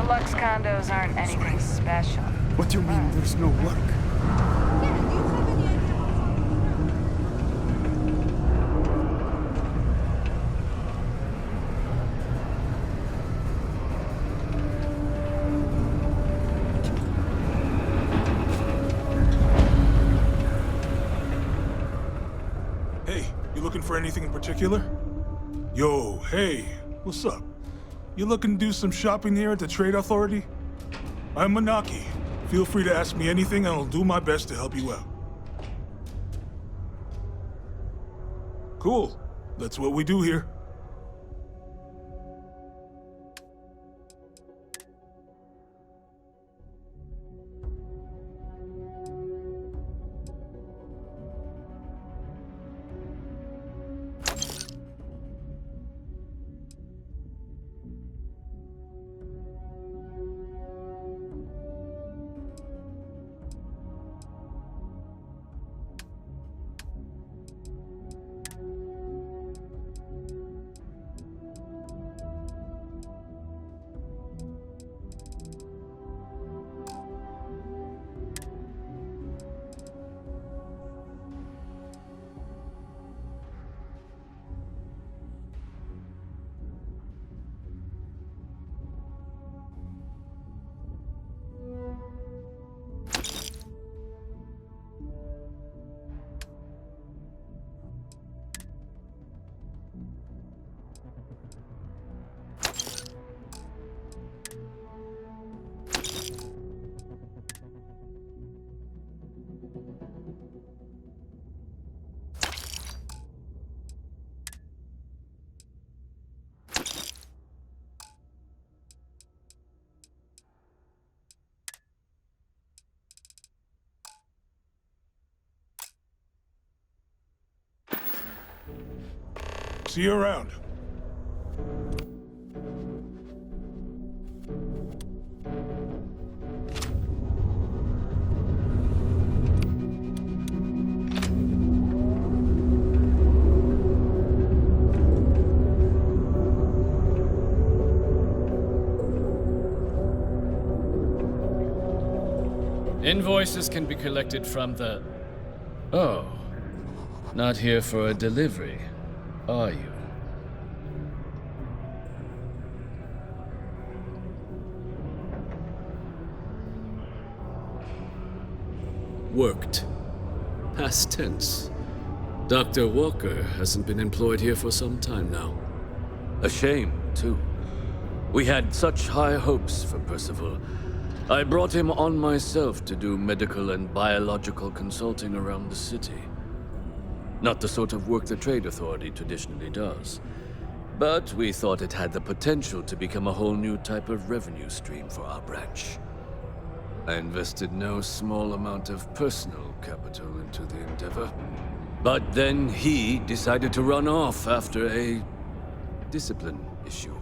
Lux condos aren't anything special. What do you mean there's no work? Hey, you looking for anything in particular? Yo, hey, what's up? You looking to do some shopping here at the Trade Authority? I'm Manaki. Feel free to ask me anything and I'll do my best to help you out. Cool. That's what we do here. See you around. Invoices can be collected from the... Oh. Not here for a delivery, are you? Worked. Past tense. Dr. Walker hasn't been employed here for some time now. A shame, too. We had such high hopes for Percival. I brought him on myself to do medical and biological consulting around the city. Not the sort of work the Trade Authority traditionally does. But we thought it had the potential to become a whole new type of revenue stream for our branch. I invested no small amount of personal capital into the endeavor. But then he decided to run off after a discipline issue.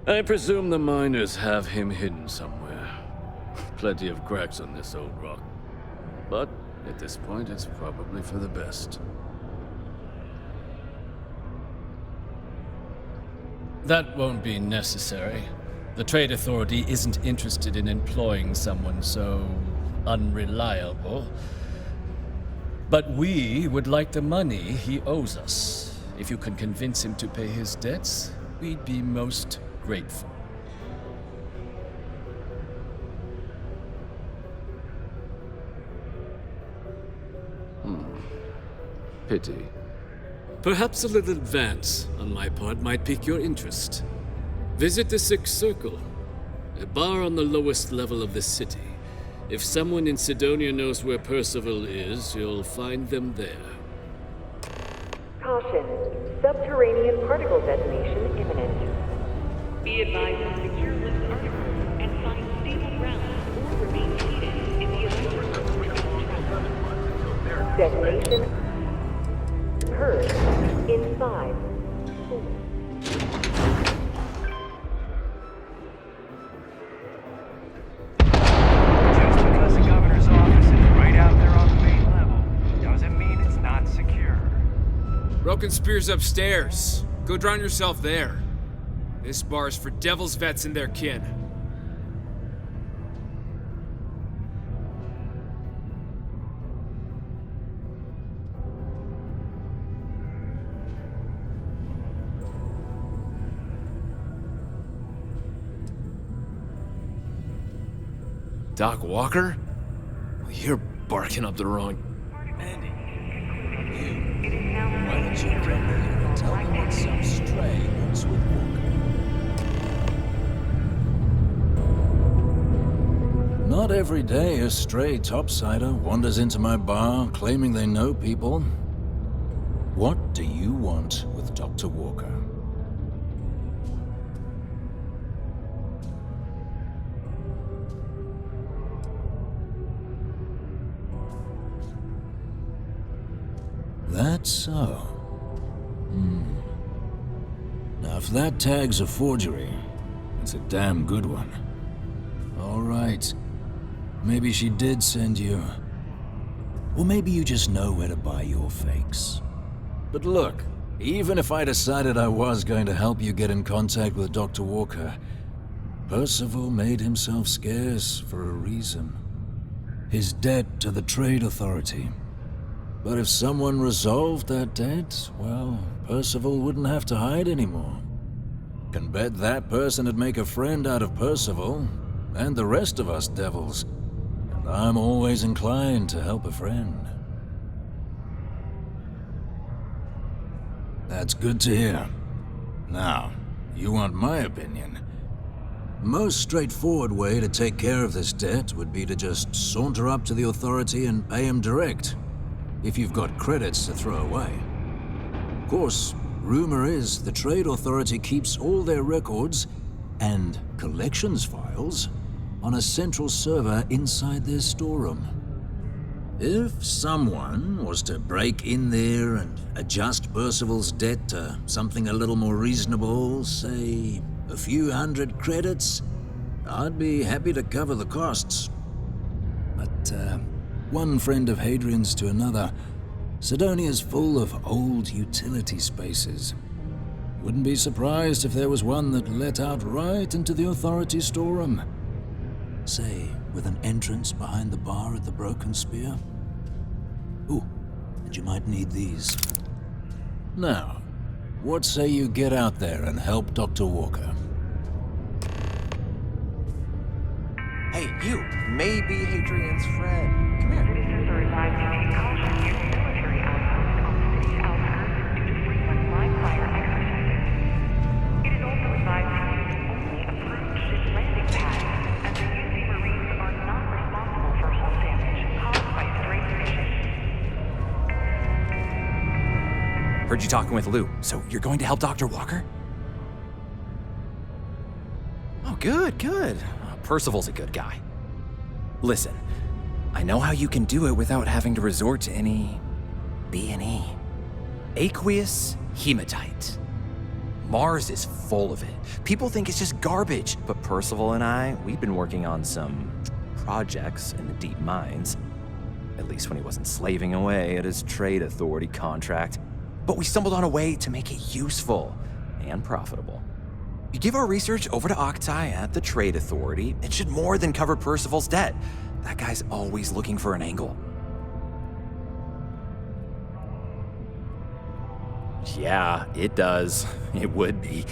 I presume the miners have him hidden somewhere. Plenty of cracks on this old rock. But at this point, it's probably for the best. That won't be necessary. The Trade Authority isn't interested in employing someone so unreliable. But we would like the money he owes us. If you can convince him to pay his debts, we'd be most grateful. Pity. Perhaps a little advance on my part might pique your interest. Visit the Sixth Circle, a bar on the lowest level of the city. If someone in Sidonia knows where Percival is, you'll find them there. Caution. Subterranean particle detonation imminent. Be advised to secure lift articles and find stable ground or remain seated in the event. Detonation occurs in 5, 4. Just because the governor's office is right out there on the main level, doesn't mean it's not secure. Broken Spear's upstairs. Go drown yourself there. This bar's for devil's vets and their kin. Doc Walker? You're barking up the wrong... Andy, why don't you come here and tell me what some stray wants with Walker? Not every day a stray topsider wanders into my bar claiming they know people. What do you want with Dr. Walker? That's so. Now, if that tag's a forgery, it's a damn good one. All right. Maybe she did send you. Or maybe you just know where to buy your fakes. But look, even if I decided I was going to help you get in contact with Dr. Walker, Percival made himself scarce for a reason. His debt to the Trade Authority. But if someone resolved that debt, well, Percival wouldn't have to hide anymore. Can bet that person would make a friend out of Percival, and the rest of us devils. And I'm always inclined to help a friend. That's good to hear. Now, you want my opinion? Most straightforward way to take care of this debt would be to just saunter up to the authority and pay him direct. If you've got credits to throw away. Of course, rumor is the Trade Authority keeps all their records and collections files on a central server inside their storeroom. If someone was to break in there and adjust Percival's debt to something a little more reasonable, say a few hundred credits, I'd be happy to cover the costs. But, one friend of Hadrian's to another, Sidonia's full of old utility spaces. Wouldn't be surprised if there was one that let out right into the authority storeroom. Say, with an entrance behind the bar at the Broken Spear. Ooh, and you might need these. Now, what say you get out there and help Dr. Walker? Hey, you may be Hadrian's friend. Come here. Citizens are advised to take caution near the military outpost on the city's outskirts due to frequent live fire exercises. It is also advised to use only approved ship landing pads, as the UC Marines are not responsible for hull damage caused by stray missions. Heard you talking with Lou, so you're going to help Dr. Walker? Oh, good, good. Percival's a good guy. Listen, I know how you can do it without having to resort to any B&E. Aqueous hematite. Mars is full of it. People think it's just garbage, but Percival and I, we've been working on some projects in the deep mines. At least when he wasn't slaving away at his Trade Authority contract. But we stumbled on a way to make it useful and profitable. You give our research over to Octai at the Trade Authority, it should more than cover Percival's debt. That guy's always looking for an angle. Yeah, it does. It would be.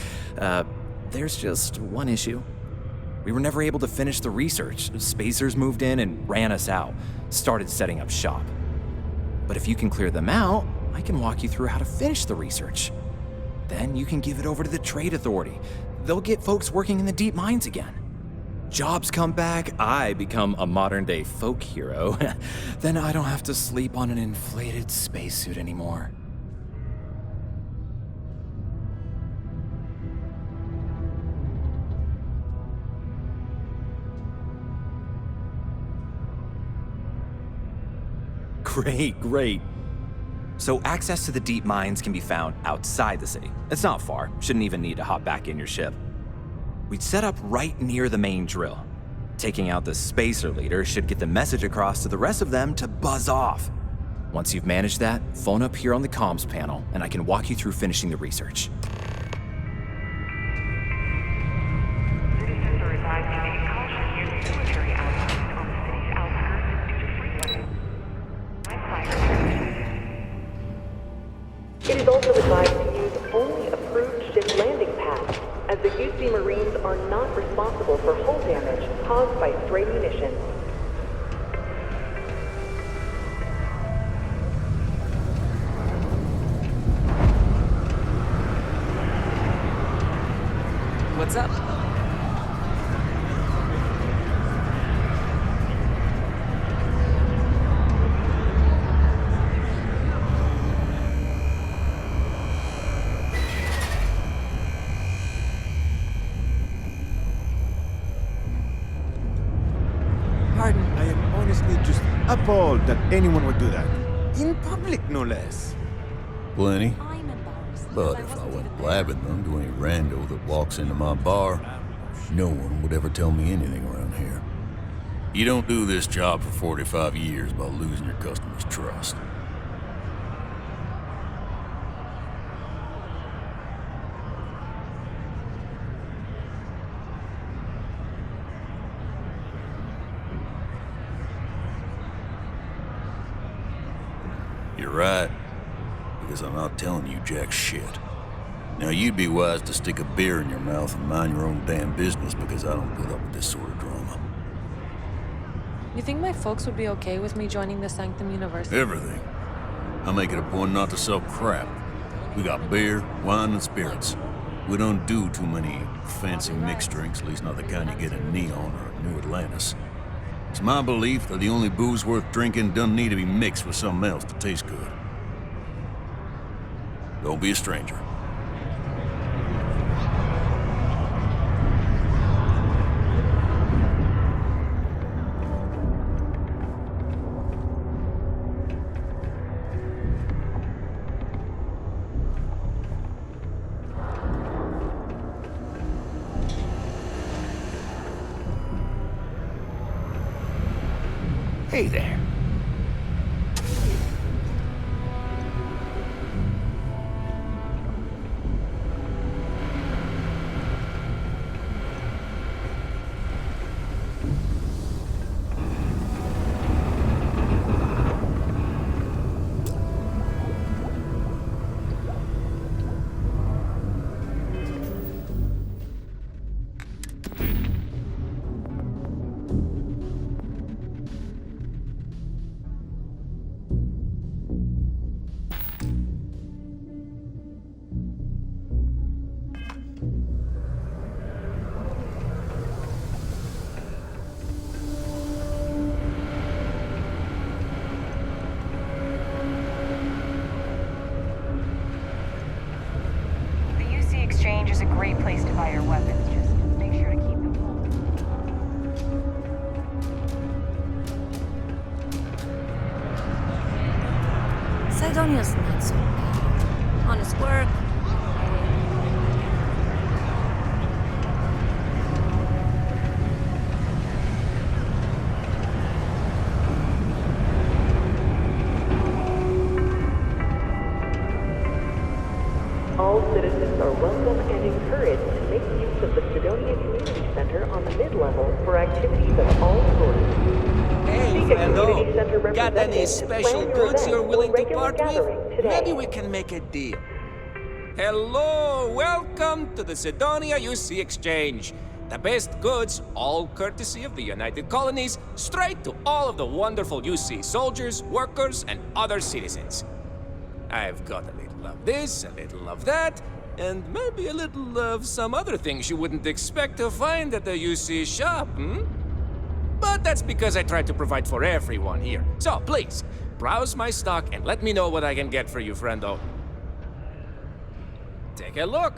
There's just one issue. We were never able to finish the research. Spacers moved in and ran us out, started setting up shop. But if you can clear them out, I can walk you through how to finish the research. Then you can give it over to the Trade Authority. They'll get folks working in the deep mines again. Jobs come back, I become a modern-day folk hero. Then I don't have to sleep on an inflated spacesuit anymore. Great, great. So access to the deep mines can be found outside the city. It's not far. Shouldn't even need to hop back in your ship. We'd set up right near the main drill. Taking out the spacer leader should get the message across to the rest of them to buzz off. Once you've managed that, phone up here on the comms panel, and I can walk you through finishing the research. Citizens are advised to take caution near the military outpost on the city's outskirts due to frequent wildfire activity. It is also advised to use only approved ship landing pads, as the UC Marines are not responsible for hull damage caused by stray munitions. What's up? Pardon, I am honestly just appalled that anyone would do that. In public, no less. Plenty. I'm embarrassed. But if I went blabbing them to any rando that walks into my bar, no one would ever tell me anything around here. You don't do this job for 45 years by losing your customers' trust. You're right, because I'm not telling you jack shit. Now, you'd be wise to stick a beer in your mouth and mind your own damn business, because I don't put up with this sort of drama. You think my folks would be okay with me joining the Sanctum University? Everything. I make it a point not to sell crap. We got beer, wine, and spirits. We don't do too many fancy mixed drinks, at least not the kind you get in Neon or New Atlantis. It's my belief that the only booze worth drinking doesn't need to be mixed with something else to taste good. Don't be a stranger. Hey there. The UC Exchange is a great place to buy your weapons. Just make sure to keep them cool. Sidonia's not so bad. Honest work. All citizens are welcome and encouraged to make use of the Sidonia Community Center on the mid-level for activities of all sorts. Hey, Seek a community center friendo, got any representative to special plan your goods event you're willing or to regular part gathering with? today. Maybe we can make a deal. Hello, welcome to the Sidonia UC Exchange. The best goods, all courtesy of the United Colonies, straight to all of the wonderful UC soldiers, workers, and other citizens. I've got a little of this, a little of that, and maybe a little of some other things you wouldn't expect to find at the UC shop, But that's because I try to provide for everyone here. So please, browse my stock and let me know what I can get for you, friendo. Take a look.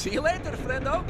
See you later, friendo.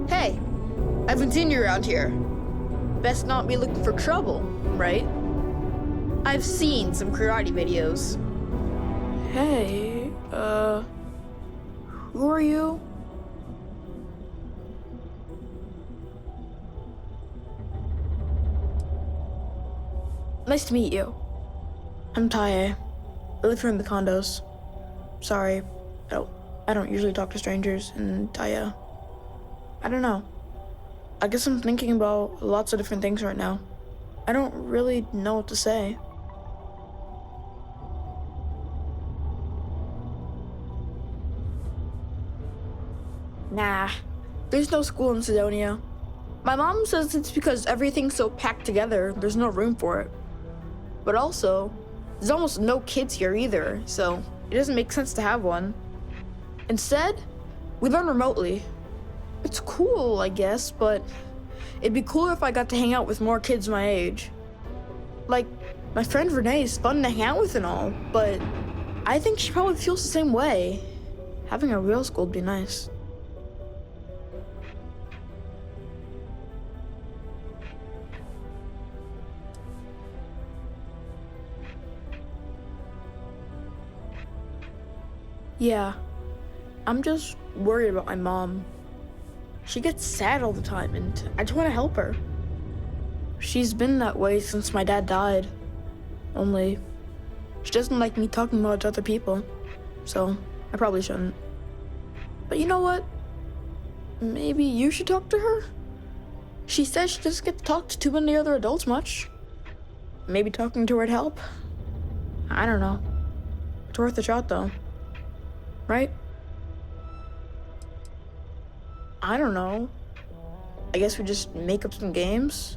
Hey, I haven't seen you around here. Best not be looking for trouble, right? I've seen some karate videos. Hey, who are you? Nice to meet you. I'm Tae. I live here in the condos. Sorry, I don't usually talk to strangers, and Tae. I don't know. I guess I'm thinking about lots of different things right now. I don't really know what to say. Nah, there's no school in Sidonia. My mom says it's because everything's so packed together, there's no room for it. But also, there's almost no kids here either, so it doesn't make sense to have one. Instead, we learn remotely. It's cool, I guess, but it'd be cooler if I got to hang out with more kids my age. Like, my friend Renee is fun to hang out with and all, but I think she probably feels the same way. Having a real school would be nice. Yeah, I'm just worried about my mom. She gets sad all the time, and I just want to help her. She's been that way since my dad died. Only, she doesn't like me talking about it to other people, so I probably shouldn't. But you know what? Maybe you should talk to her? She says she doesn't get to talk to too many other adults much. Maybe talking to her'd help? I don't know. It's worth a shot, though. Right? I don't know. I guess we just make up some games.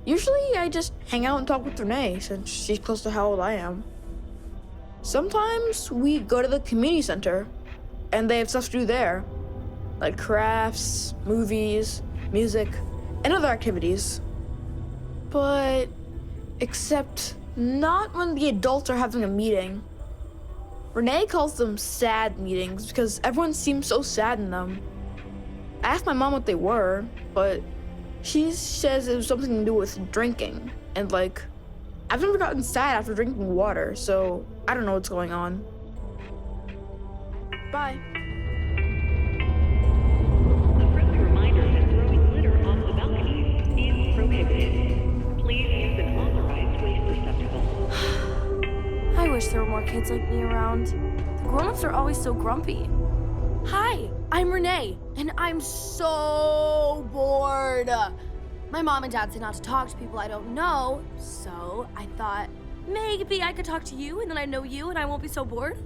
Usually I just hang out and talk with Renee since she's close to how old I am. Sometimes we go to the community center and they have stuff to do there. Like crafts, movies, music, and other activities. But except not when the adults are having a meeting. Renee calls them sad meetings because everyone seems so sad in them. I asked my mom what they were, but she says it was something to do with drinking. And like, I've never gotten sad after drinking water, so I don't know what's going on. Bye. A friendly reminder that throwing litter off the balconies is prohibited. Please use an authorized waste receptacle. I wish there were more kids like me around. The grown-ups are always so grumpy. Hi, I'm Renee, and I'm so bored. My mom and dad say not to talk to people I don't know, so I thought maybe I could talk to you, and then I know you, and I won't be so bored.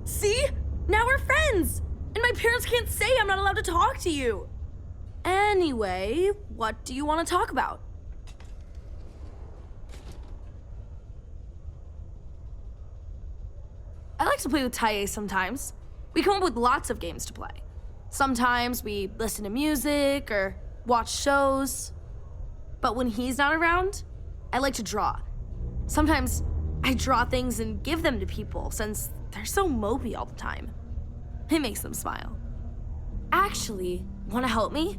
See? Now we're friends! And my parents can't say I'm not allowed to talk to you. Anyway, what do you want to talk about? I like to play with Tae sometimes. We come up with lots of games to play. Sometimes we listen to music or watch shows. But when he's not around, I like to draw. Sometimes I draw things and give them to people since they're so mopey all the time. It makes them smile. Actually, want to help me?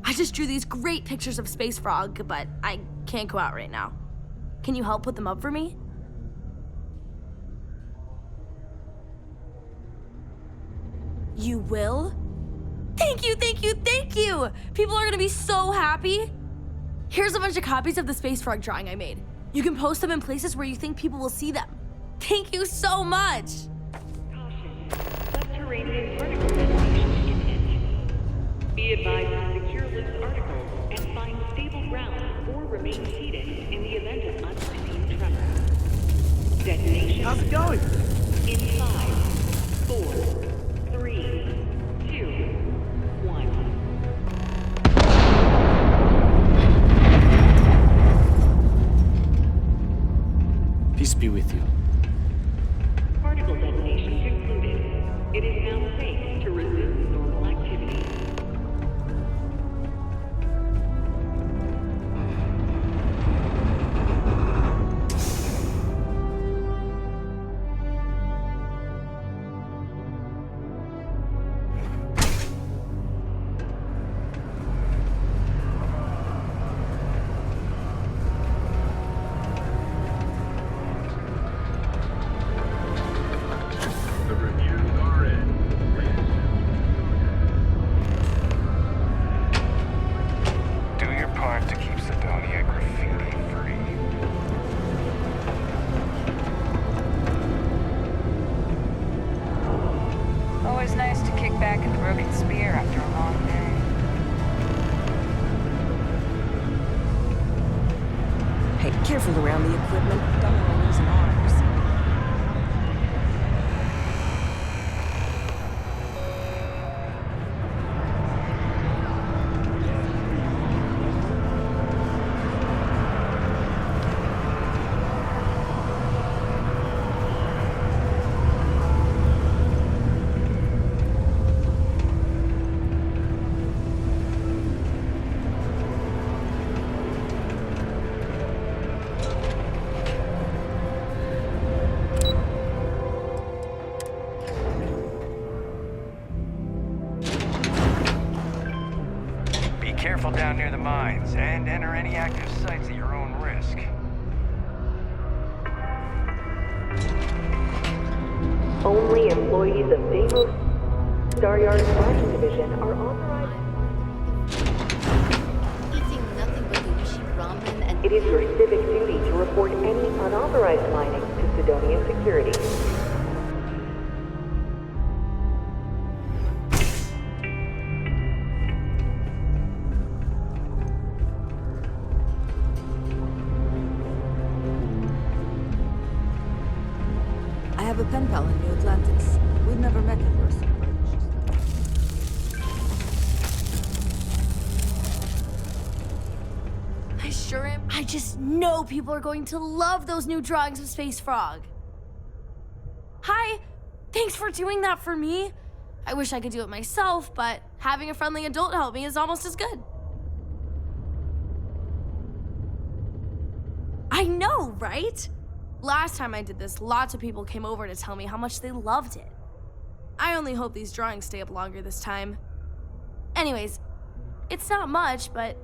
I just drew these great pictures of Space Frog, but I can't go out right now. Can you help put them up for me? You will? Thank you, thank you, thank you! People are gonna be so happy. Here's a bunch of copies of the Space Frog drawing I made. You can post them in places where you think people will see them. Thank you so much. Caution. Subterranean particle detonation imminent. Be advised to secure loose articles and find stable ground or remain seated in the event of unforeseen tremor. Detonation. How's it going? In 5, 4, 3, 2, 1. Peace be with you. Particle detonation concluded. It is now safe to resume normal activity. Do your part to keep Sidonia graffiti-free. Always nice to kick back at the Broken Spear after a long day. Hey, careful around the equipment. Don't want to lose arms. Be careful down near the mines, and enter any active sites at your own risk. Only employees of Deimos Staryard Slashing Division are authorized. Eating nothing but the Wishi ramen and It is your civic duty to report any unauthorized mining to Sidonia Security. I have a pen pal in New Atlantis. We've never met in person. I sure am. I just know people are going to love those new drawings of Space Frog. Hi, thanks for doing that for me. I wish I could do it myself, but having a friendly adult help me is almost as good. I know, right? Last time I did this, lots of people came over to tell me how much they loved it. I only hope these drawings stay up longer this time. Anyways, it's not much, but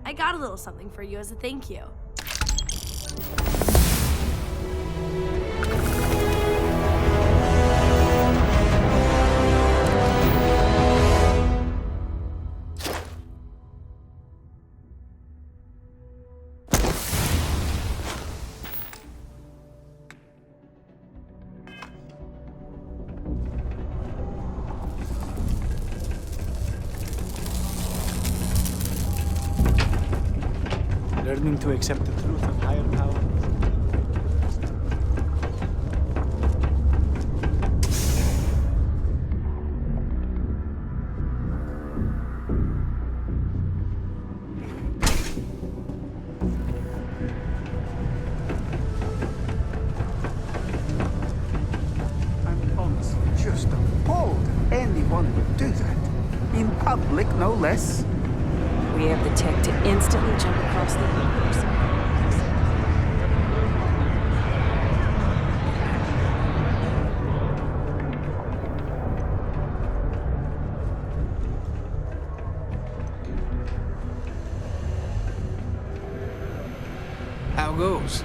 I got a little something for you as a thank you. Learning to accept the truth of higher power. I'm honestly just appalled that anyone would do that. In public, no less. We have the tech to instantly jump across the universe. How goes?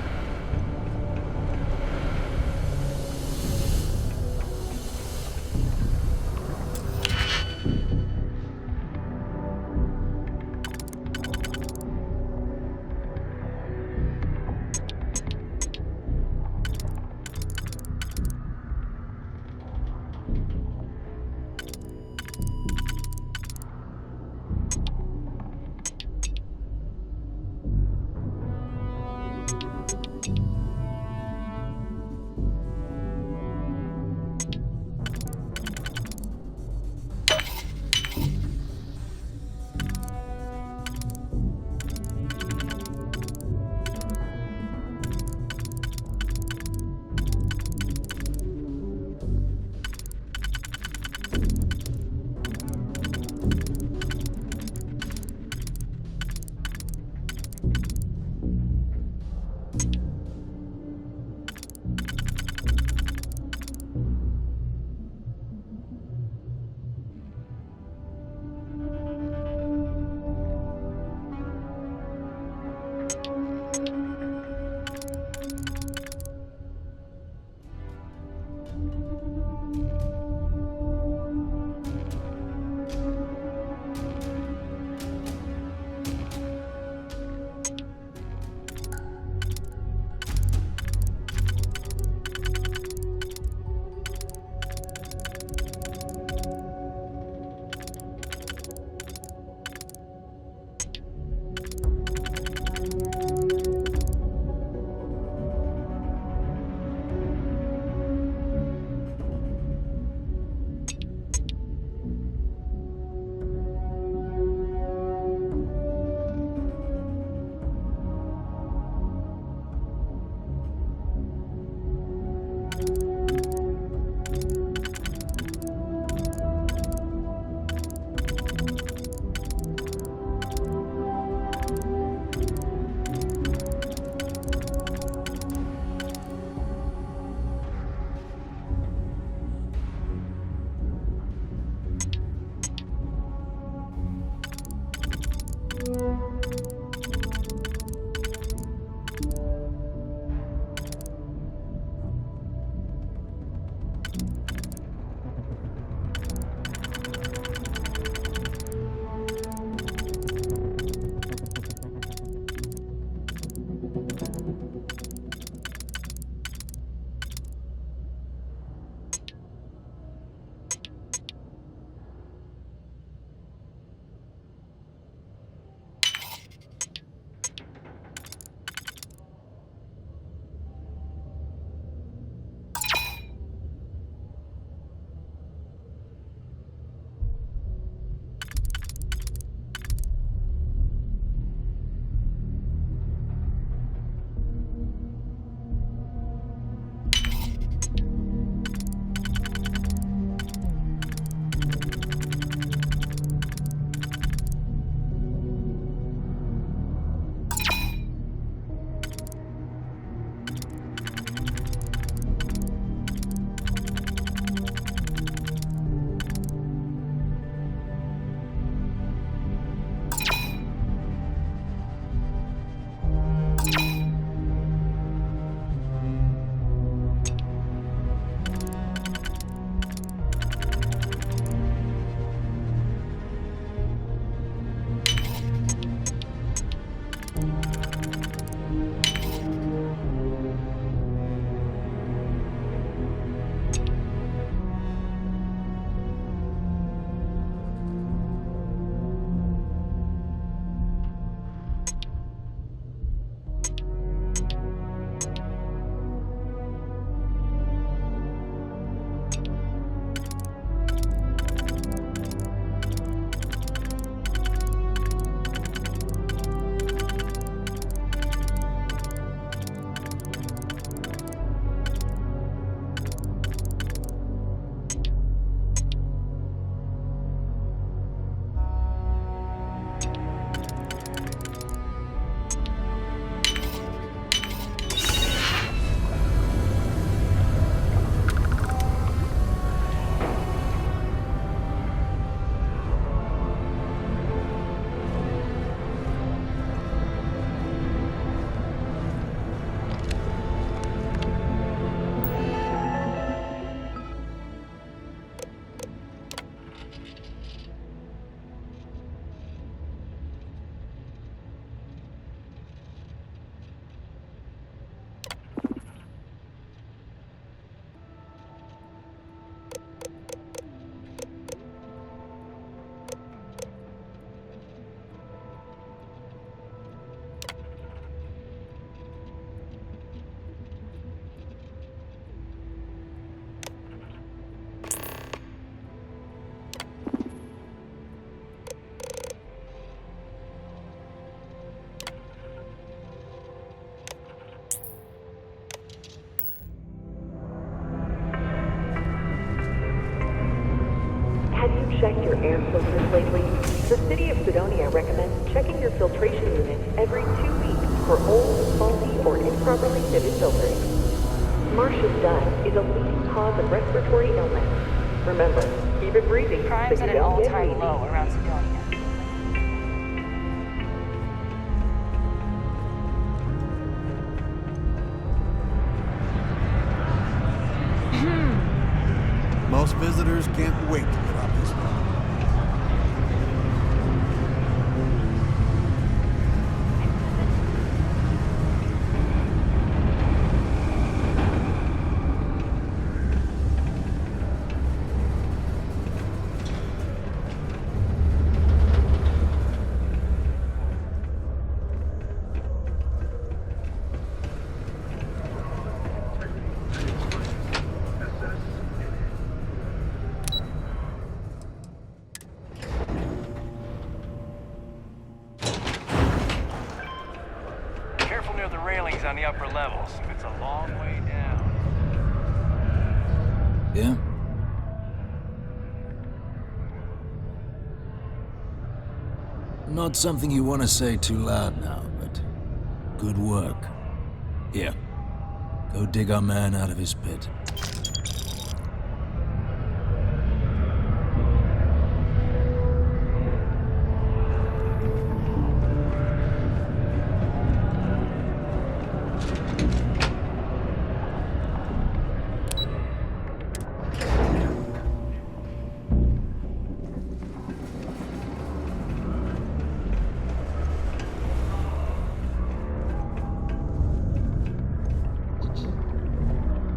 checked your air filters lately? The city of Sidonia recommends checking your filtration units every 2 weeks for old, faulty, or improperly fitted filters. Martian dust is a leading cause of respiratory illness. Remember, keep it breezy. Crime's so at you an don't get all-time wheezy. low around Sidonia. Most visitors can't wait to get off this one. Careful near the railings on the upper levels. It's a long way down. Yeah? Not something you want to say too loud now, but good work. Here, go dig our man out of his pit.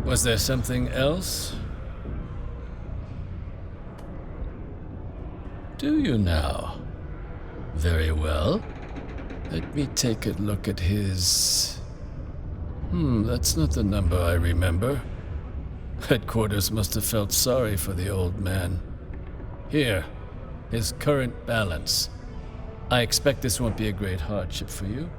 Was there something else? Do you now? Very well. Let me take a look at his... that's not the number I remember. Headquarters must have felt sorry for the old man. Here, his current balance. I expect this won't be a great hardship for you.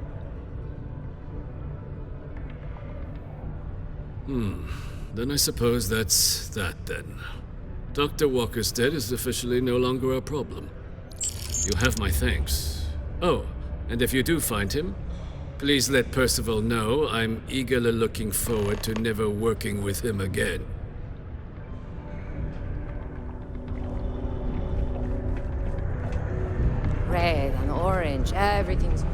Then I suppose that's that then. Dr. Walker's dead is officially no longer a problem. You have my thanks. Oh, and if you do find him, please let Percival know I'm eagerly looking forward to never working with him again. Red and orange, everything's...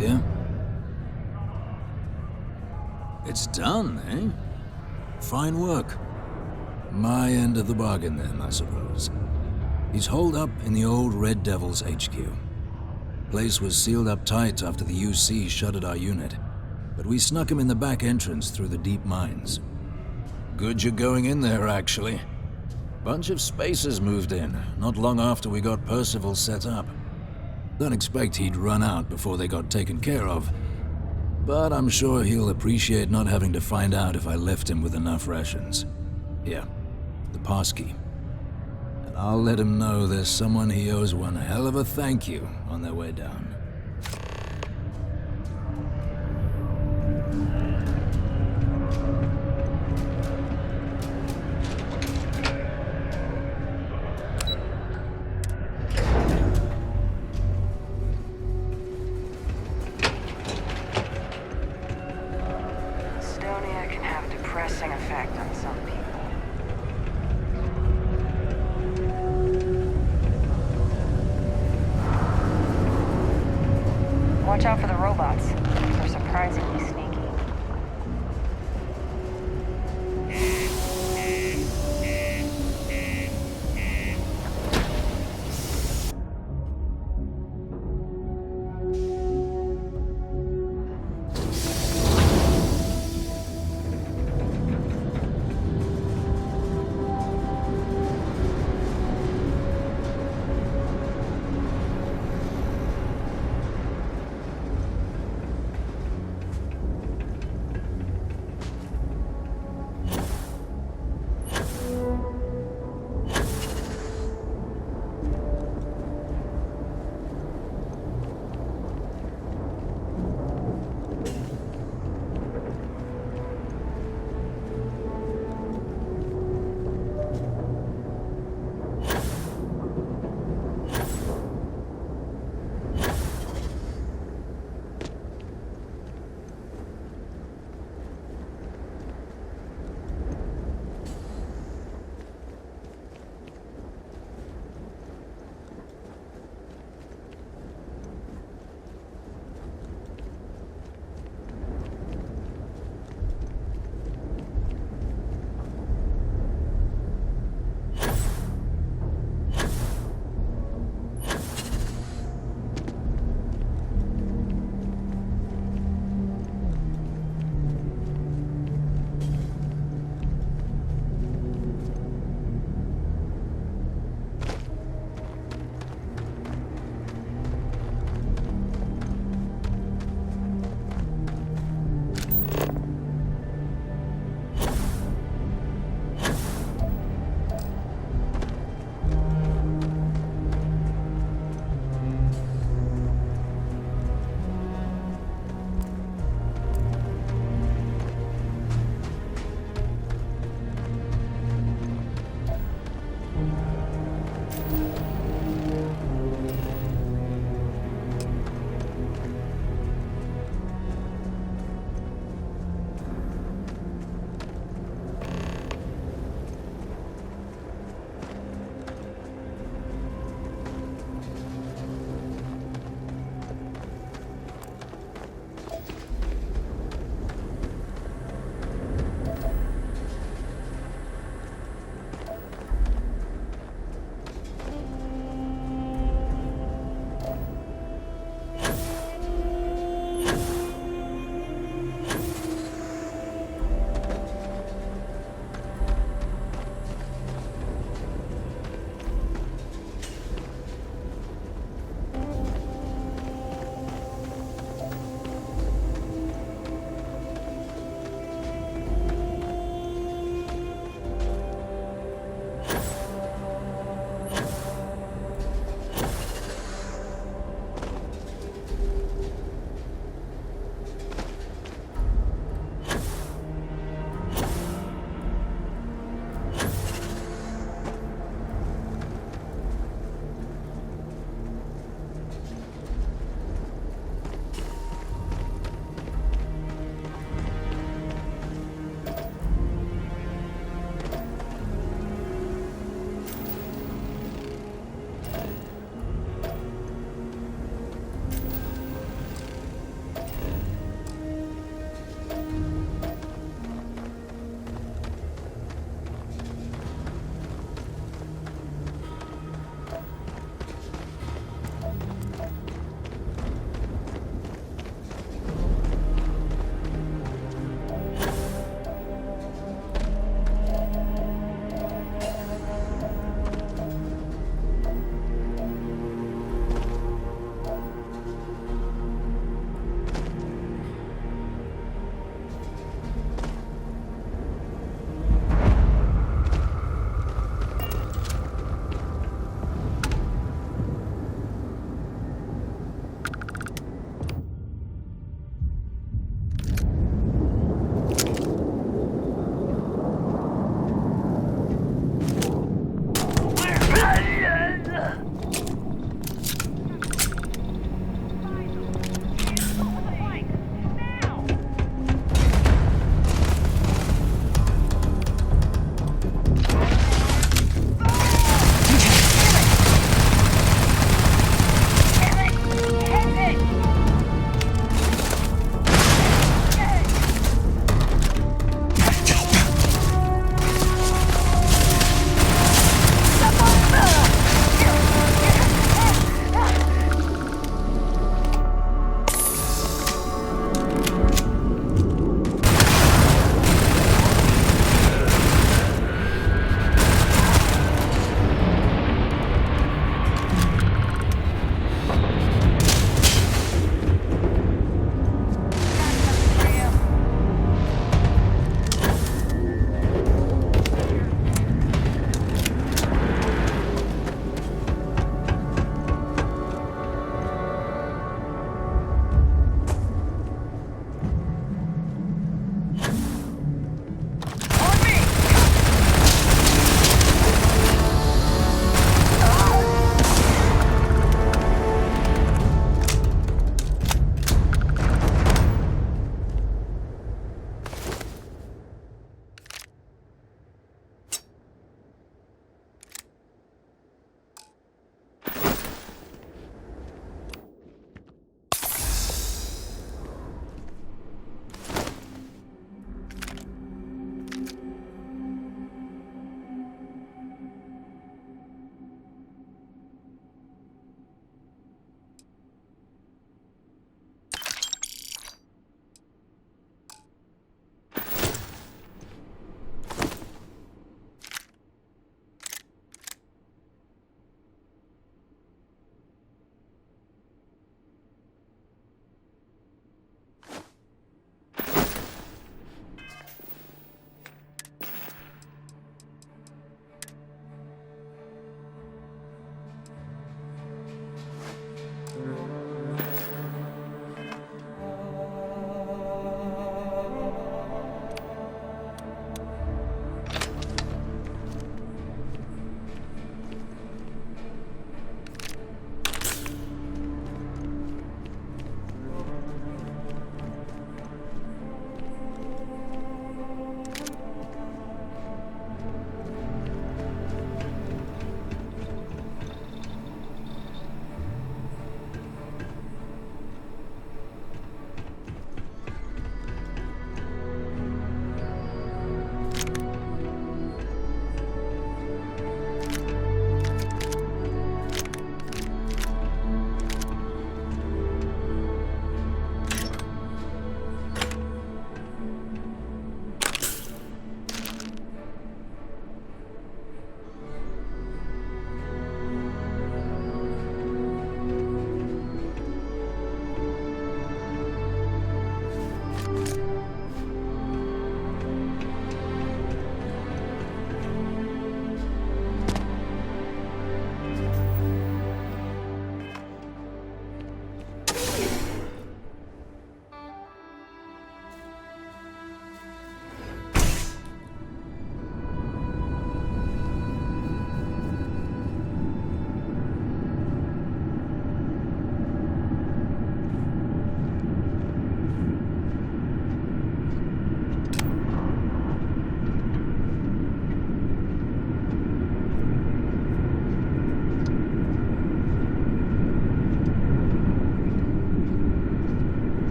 Yeah? It's done, eh? Fine work. My end of the bargain then, I suppose. He's holed up in the old Red Devil's HQ. Place was sealed up tight after the UC shuttered our unit, but we snuck him in the back entrance through the deep mines. Good you're going in there, actually. Bunch of spacers moved in, not long after we got Percival set up. Don't expect he'd run out before they got taken care of, but I'm sure he'll appreciate not having to find out if I left him with enough rations. Here, the passkey. And I'll let him know there's someone he owes one hell of a thank you on their way down. Dystonia can have a depressing effect on some people. Watch out for the robots. They're surprisingly sneaky.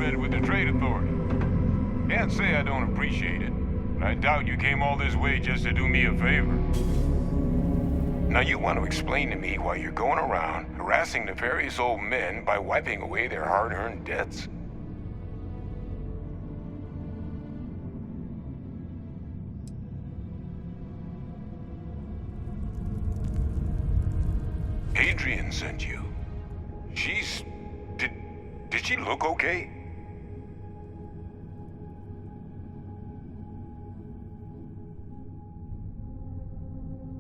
read with the Trade Authority. Can't say I don't appreciate it, but I doubt you came all this way just to do me a favor. Now you want to explain to me why you're going around harassing nefarious old men by wiping away their hard-earned debts? Adrian sent you. Did she look okay?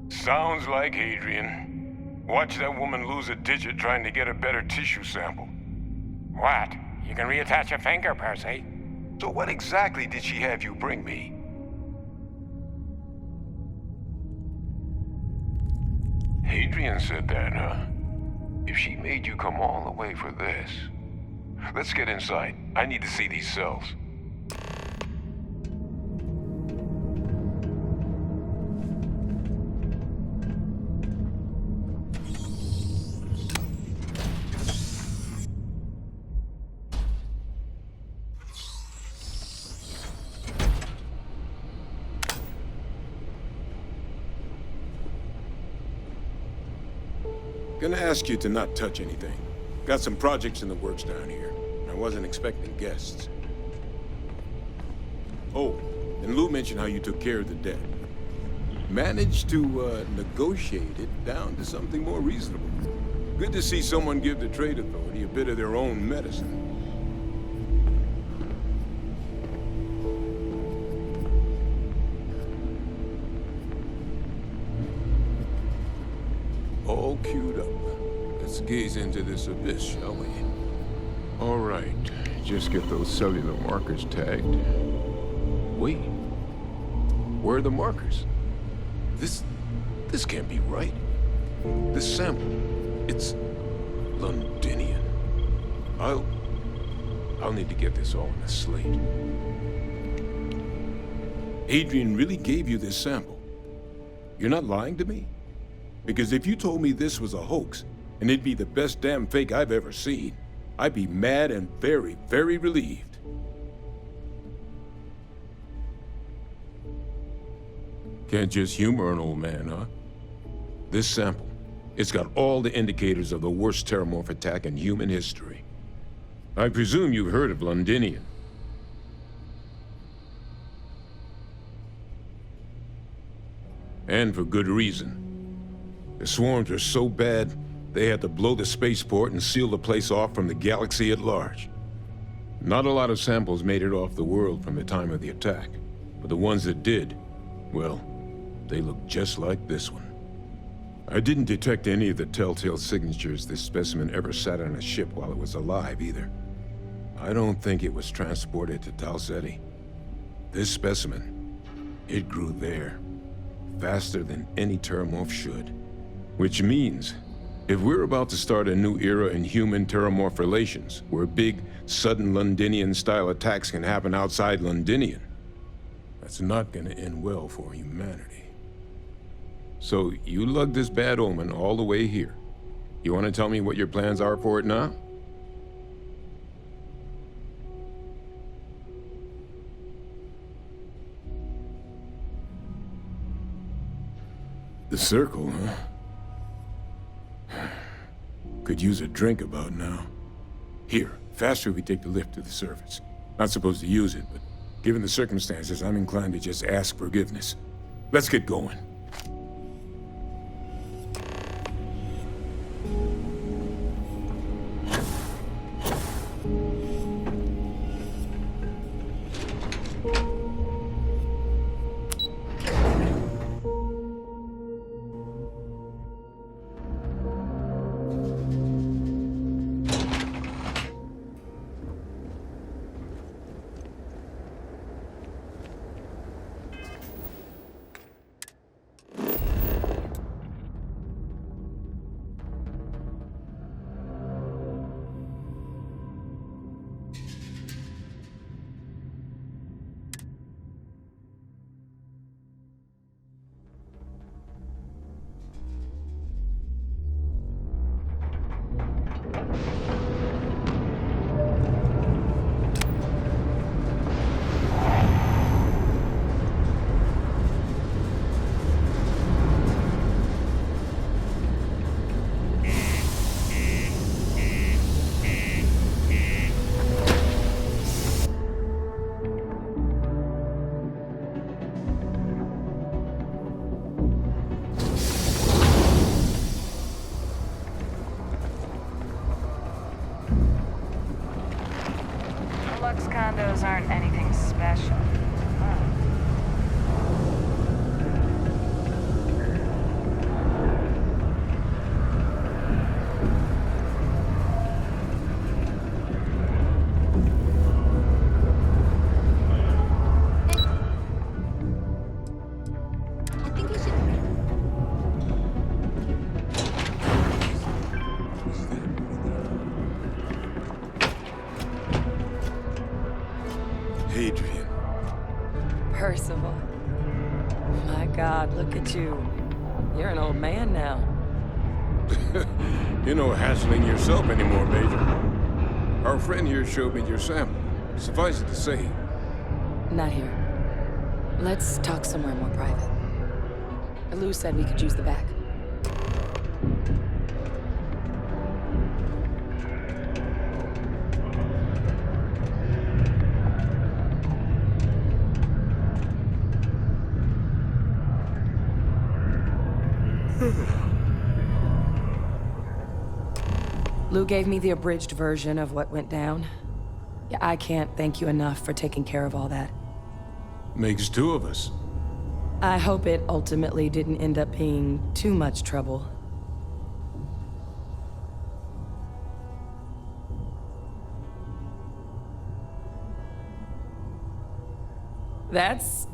Sounds like Adrian. Watch that woman lose a digit trying to get a better tissue sample. What? You can reattach a finger, Percy. So what exactly did she have you bring me? Adrian said that, huh? If she made you come all the way for this... Let's get inside. I need to see these cells. Gonna ask you to not touch anything. Got some projects in the works down here. I wasn't expecting guests. Oh, and Lou mentioned how you took care of the debt. Managed to negotiate it down to something more reasonable. Good to see someone give the Trade Authority a bit of their own medicine. All queued up. Let's gaze into this abyss, shall we? All right. Just get those cellular markers tagged. Wait. Where are the markers? This can't be right. This sample, it's Londinian. I'll need to get this all in a slate. Adrian really gave you this sample. You're not lying to me? Because if you told me this was a hoax, and it'd be the best damn fake I've ever seen, I'd be mad and very, very relieved. Can't just humor an old man, huh? This sample, it's got all the indicators of the worst terramorph attack in human history. I presume you've heard of Londinian. And for good reason. The swarms are so bad, they had to blow the spaceport and seal the place off from the galaxy at large. Not a lot of samples made it off the world from the time of the attack, but the ones that did, well, they look just like this one. I didn't detect any of the telltale signatures this specimen ever sat on a ship while it was alive, either. I don't think it was transported to Tau Ceti. This specimen, it grew there, faster than any terramorph should. Which means, if we're about to start a new era in human-terramorph relations, where big, sudden Londinian-style attacks can happen outside Londinian, that's not gonna end well for humanity. So, you lugged this bad omen all the way here. You wanna tell me what your plans are for it now? The circle, huh? Could use a drink about now. Here, faster we take the lift to the surface. Not supposed to use it, but given the circumstances, I'm inclined to just ask forgiveness. Let's get going. Deluxe condos aren't anything special. Huh. Adrian. Percival. My God, look at you. You're an old man now. You're no hassling yourself anymore, Major. Our friend here showed me your sample. Suffice it to say, Not here. Let's talk somewhere more private. Lou said we could use the back. Lou gave me the abridged version of what went down. Yeah, I can't thank you enough for taking care of all that. makes two of us. I hope it ultimately didn't end up being too much trouble. That's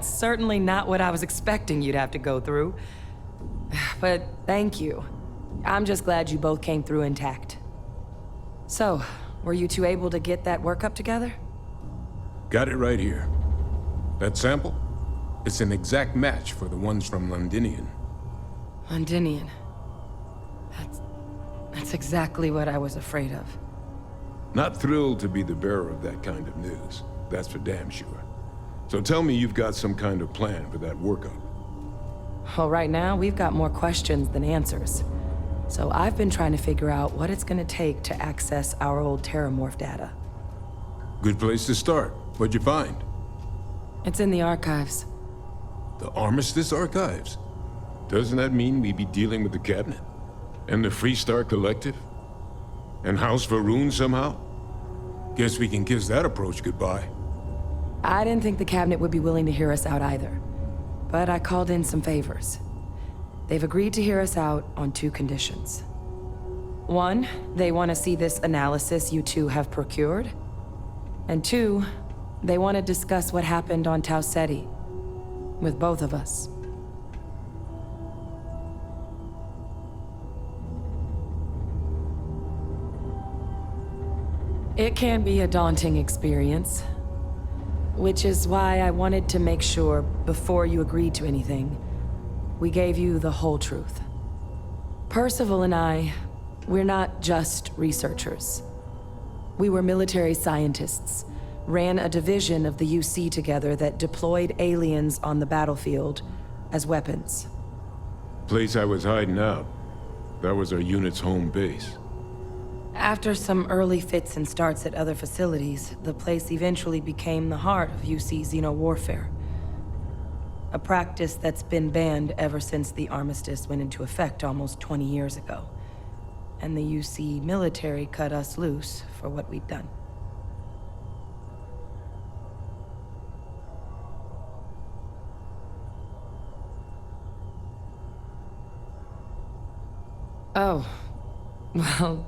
certainly not what I was expecting you'd have to go through. But thank you. I'm just glad you both came through intact. So, were you two able to get that workup together? Got it right here. That sample? It's an exact match for the ones from Londinian. Londinian. That's exactly what I was afraid of. Not thrilled to be the bearer of that kind of news. That's for damn sure. So tell me you've got some kind of plan for that workup. Well, right now, we've got more questions than answers. So I've been trying to figure out what it's gonna take to access our old Terramorph data. Good place to start. What'd you find? It's in the archives. The Armistice Archives? Doesn't that mean we'd be dealing with the Cabinet? And the Freestar Collective? And House Varun somehow? Guess we can kiss that approach goodbye. I didn't think the Cabinet would be willing to hear us out either. But I called in some favors. They've agreed to hear us out on two conditions. One, they want to see this analysis you two have procured. And two, they want to discuss what happened on Tau Ceti with both of us. It can be a daunting experience, which is why I wanted to make sure, before you agreed to anything, we gave you the whole truth. Percival and I, we're not just researchers. We were military scientists, ran a division of the UC together that deployed aliens on the battlefield as weapons. Place I was hiding out. That was our unit's home base. After some early fits and starts at other facilities, the place eventually became the heart of UC xeno-warfare. A practice that's been banned ever since the armistice went into effect almost 20 years ago. And the UC military cut us loose for what we'd done. Oh, well,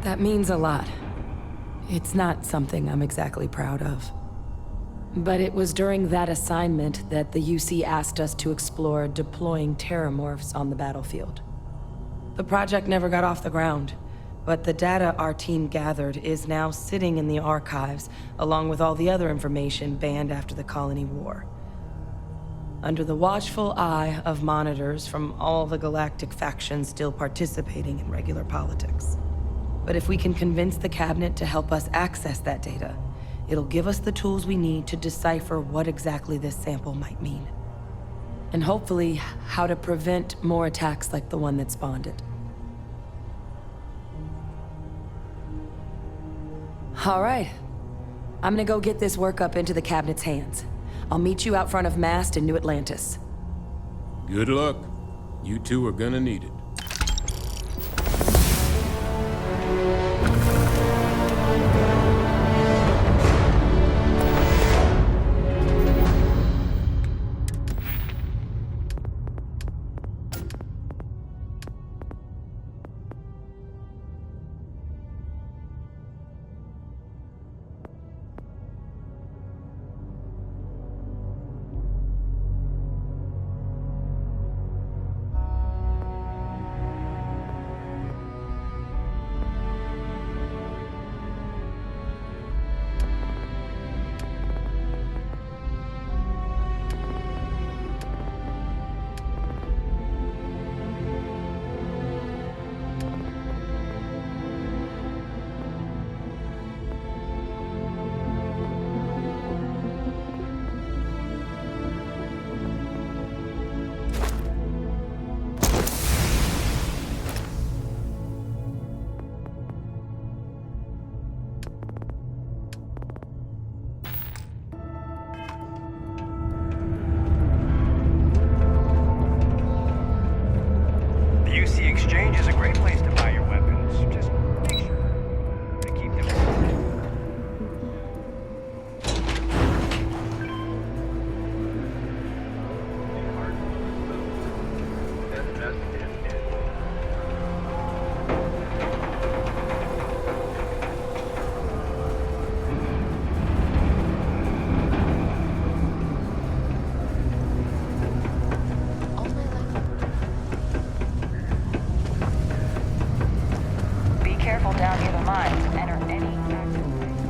that means a lot. It's not something I'm exactly proud of. But it was during that assignment that the UC asked us to explore deploying terramorphs on the battlefield. The project never got off the ground, but the data our team gathered is now sitting in the archives, along with all the other information banned after the Colony War. Under the watchful eye of monitors from all the galactic factions still participating in regular politics. But if we can convince the Cabinet to help us access that data, it'll give us the tools we need to decipher what exactly this sample might mean. And hopefully, how to prevent more attacks like the one that spawned it. All right. I'm gonna go get this workup into the Cabinet's hands. I'll meet you out front of Mast in New Atlantis. Good luck. You two are gonna need it. down near the mine to enter any active place.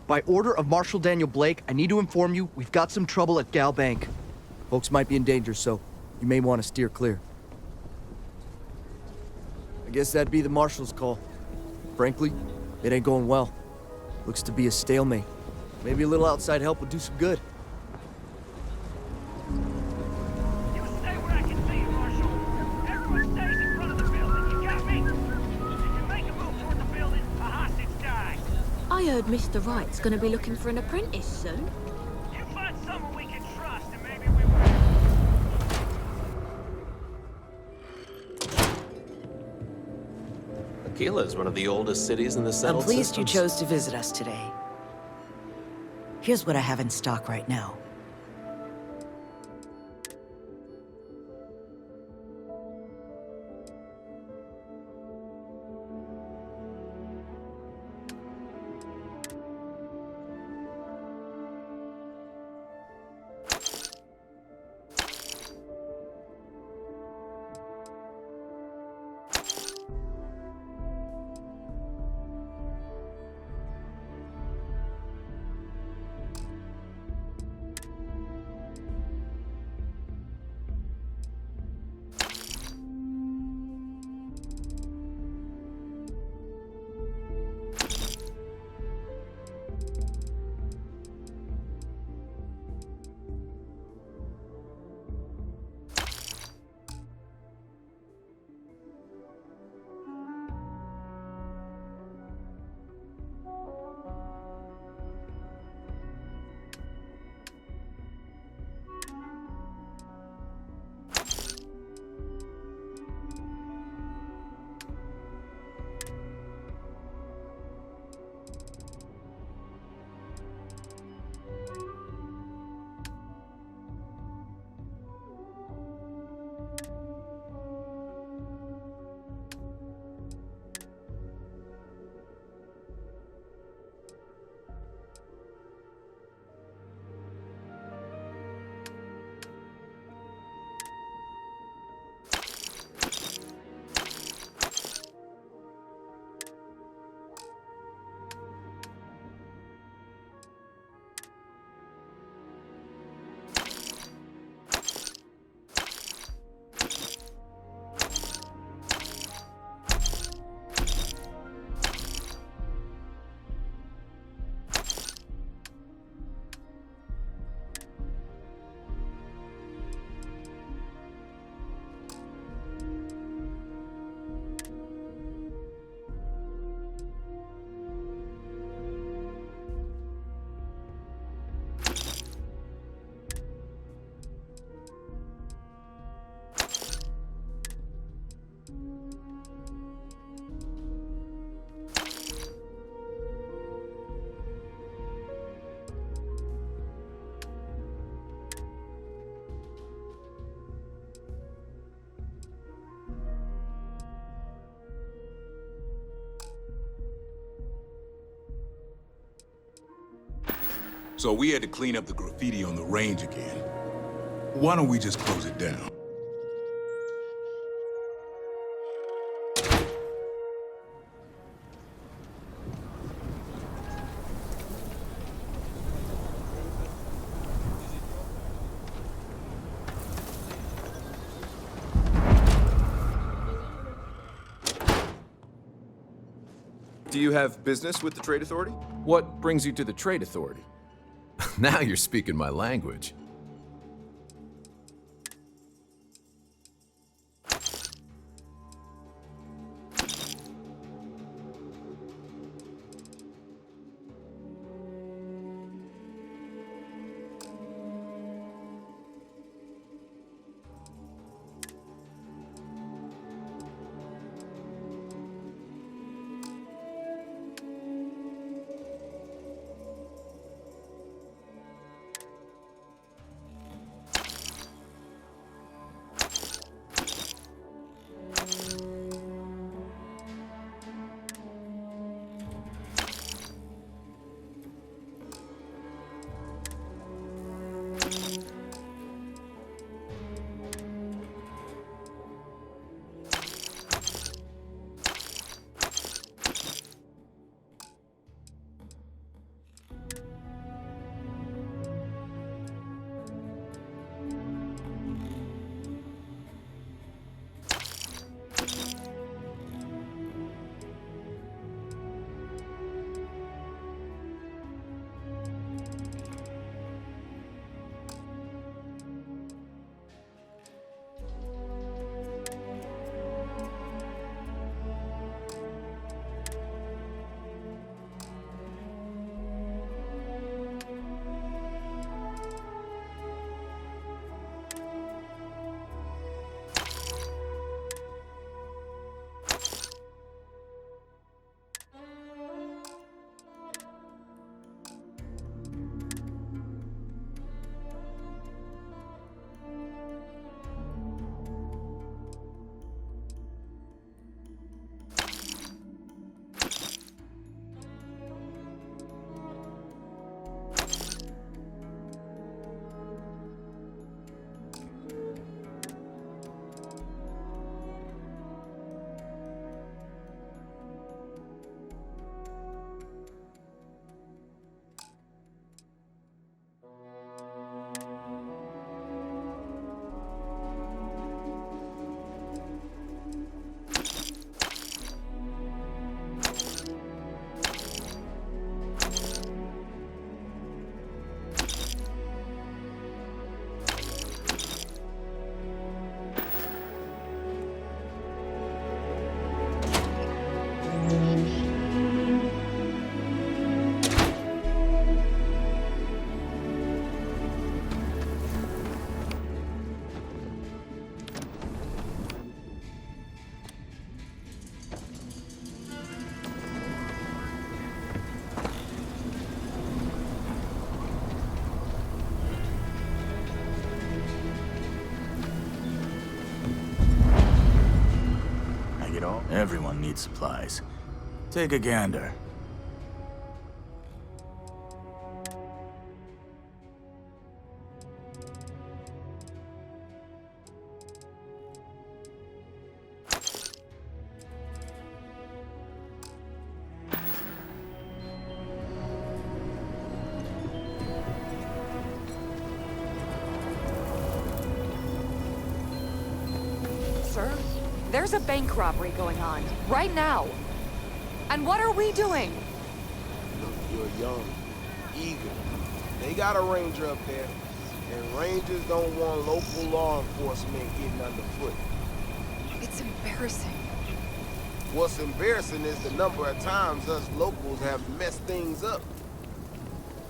By order of Marshal Daniel Blake, I need to inform you we've got some trouble at Gal Bank. Folks might be in danger, so you may want to steer clear. I guess that'd be the Marshal's call. Frankly, it ain't going well. Looks to be a stalemate. Maybe a little outside help would do some good. I heard Mr. Wright's gonna be looking for an apprentice soon. You find someone we can trust and maybe Aquila is one of the oldest cities in the I'm settled pleased systems. you chose to visit us today. Here's what I have in stock right now. So we had to clean up the graffiti on the range again. Why don't we just close it down? Do you have business with the Trade Authority? What brings you to the Trade Authority? Now you're speaking my language. Everyone needs supplies. Take a gander. Sir, there's a bank robbery going on, right now. And what are we doing? Look, you're young, eager. They got a ranger up there, and rangers don't want local law enforcement getting underfoot. It's embarrassing. What's embarrassing is the number of times us locals have messed things up.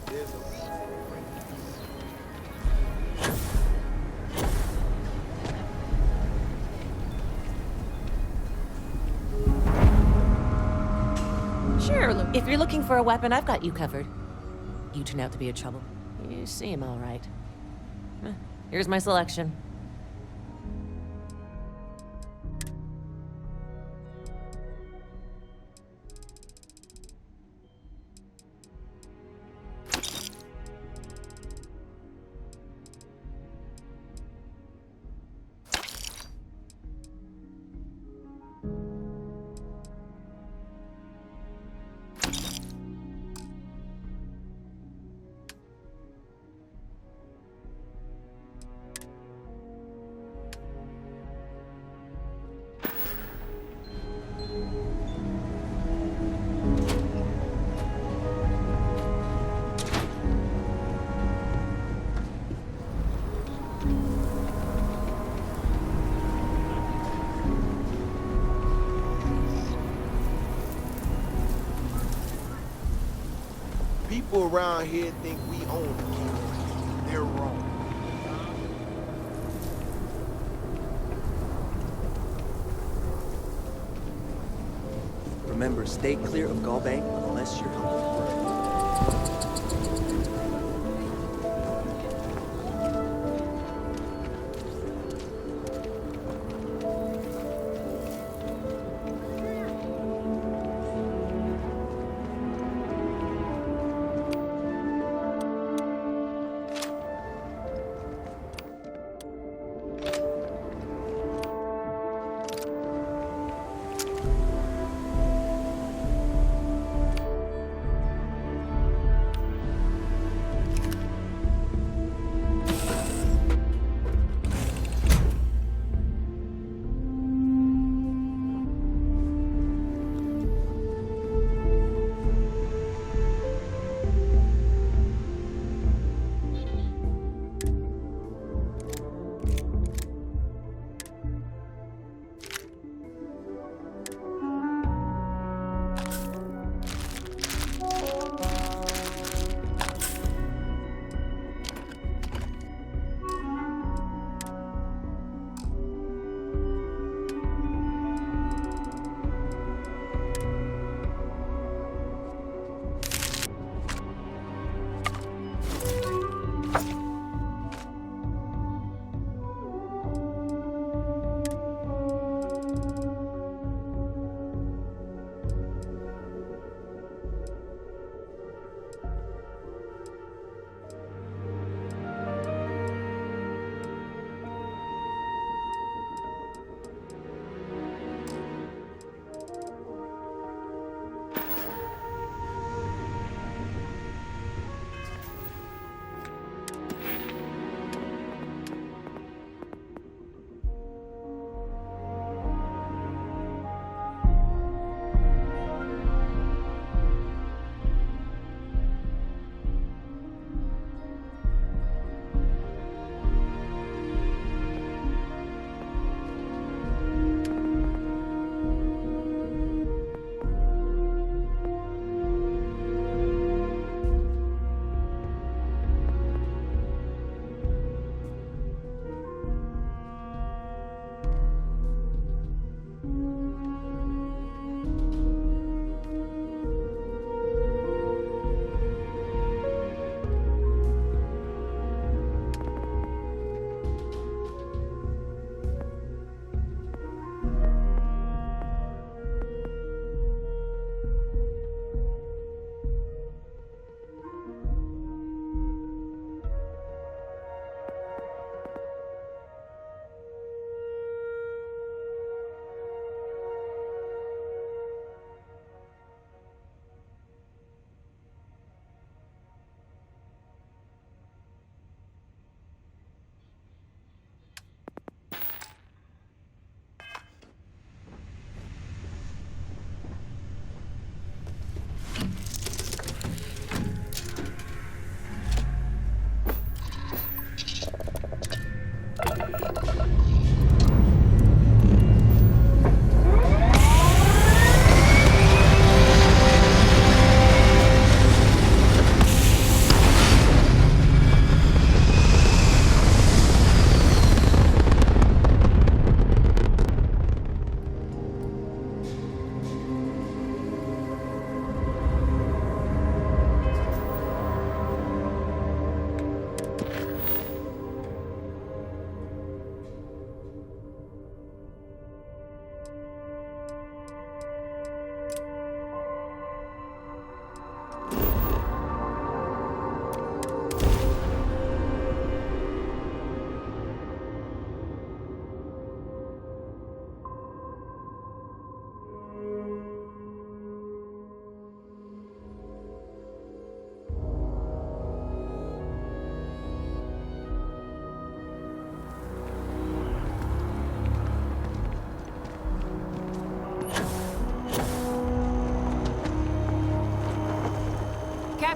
There's a reason. Sure, if you're looking for a weapon, I've got you covered. You turn out to be a trouble. You seem all right. Here's my selection. People around here think we own the key. They're wrong. Remember, stay clear of Gallbank unless you're helping.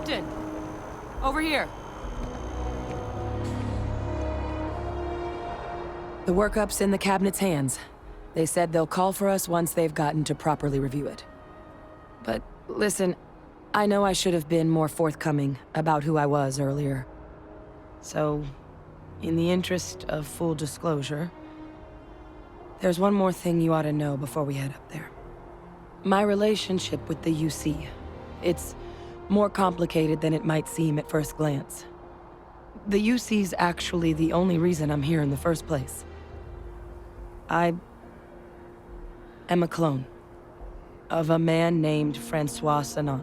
Captain! Over here. The workup's in the cabinet's hands. They said they'll call for us once they've gotten to properly review it. But listen, I know I should have been more forthcoming about who I was earlier. So, in the interest of full disclosure, there's one more thing you ought to know before we head up there. My relationship with the UC, it's more complicated than it might seem at first glance. The UC's actually the only reason I'm here in the first place. I am a clone of a man named Francois Sanon,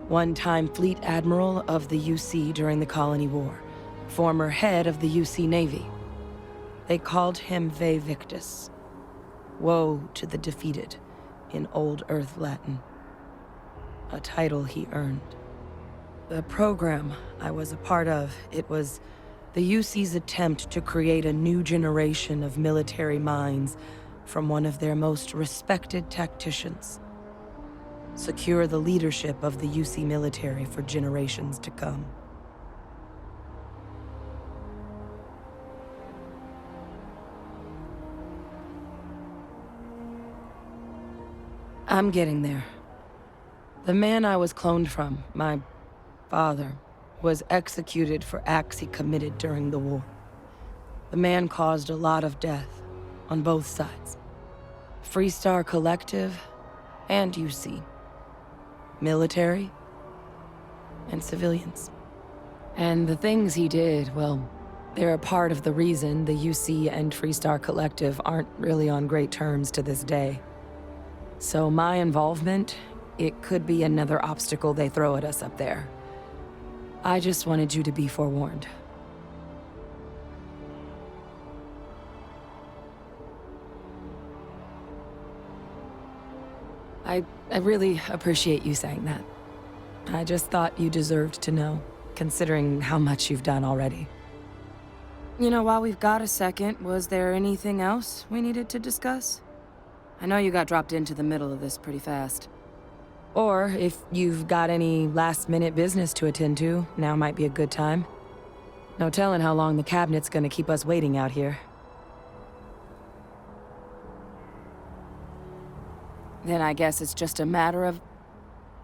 one-time fleet admiral of the UC during the Colony War, former head of the UC Navy. They called him Ve Victus, woe to the defeated, in Old Earth Latin, a title he earned. The program I was a part of, it was the UC's attempt to create a new generation of military minds from one of their most respected tacticians. Secure the leadership of the UC military for generations to come. I'm getting there. The man I was cloned from, my father, was executed for acts he committed during the war. The man caused a lot of death on both sides. Freestar Collective and UC. Military and civilians. And the things he did, well, they're a part of the reason the UC and Freestar Collective aren't really on great terms to this day. So my involvement, it could be another obstacle they throw at us up there. I just wanted you to be forewarned. I really appreciate you saying that. I just thought you deserved to know, considering how much you've done already. You know, while we've got a second, was there anything else we needed to discuss? I know you got dropped into the middle of this pretty fast. Or, if you've got any last-minute business to attend to, now might be a good time. No telling how long the cabinet's gonna keep us waiting out here. Then I guess it's just a matter of...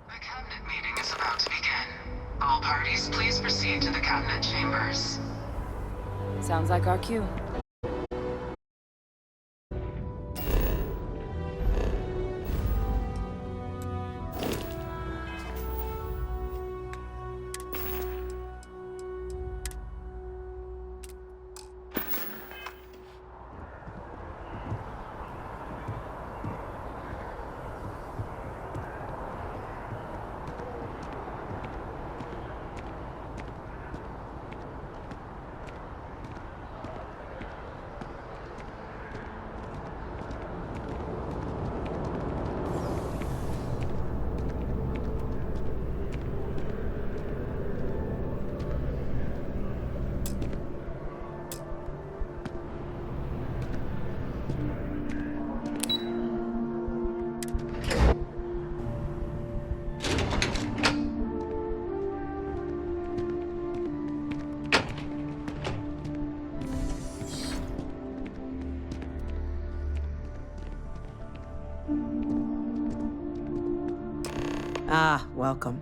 The cabinet meeting is about to begin. All parties, please proceed to the cabinet chambers. Sounds like our cue. Ah, welcome.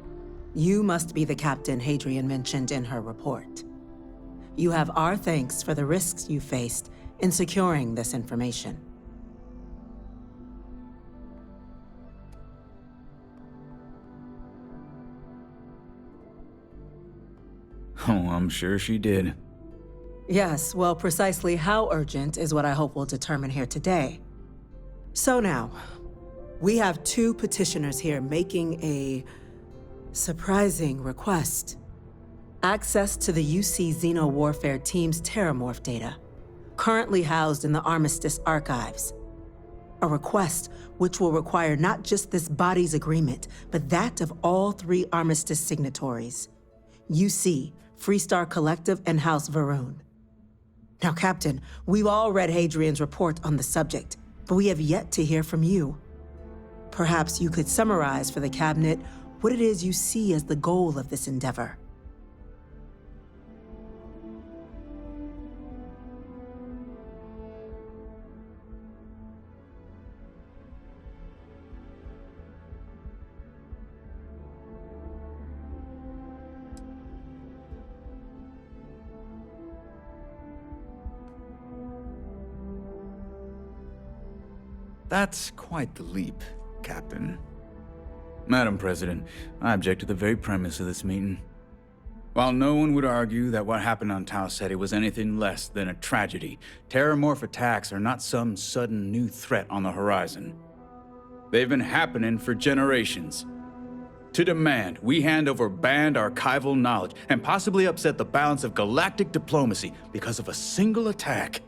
You must be the Captain Hadrian mentioned in her report. You have our thanks for the risks you faced in securing this information. Oh, I'm sure she did. Yes, well, precisely how urgent is what I hope we'll determine here today. So now, we have two petitioners here making a surprising request. Access to the UC Xeno Warfare Team's Terramorph data, currently housed in the Armistice archives. A request which will require not just this body's agreement, but that of all three Armistice signatories. UC, Freestar Collective, and House Varun. Now, Captain, we've all read Hadrian's report on the subject, but we have yet to hear from you. Perhaps you could summarize for the Cabinet what it is you see as the goal of this endeavor. That's quite the leap, Captain. Madam President, I object to the very premise of this meeting. While no one would argue that what happened on Tau Ceti was anything less than a tragedy, terramorph attacks are not some sudden new threat on the horizon. They've been happening for generations. To demand we hand over banned archival knowledge and possibly upset the balance of galactic diplomacy because of a single attack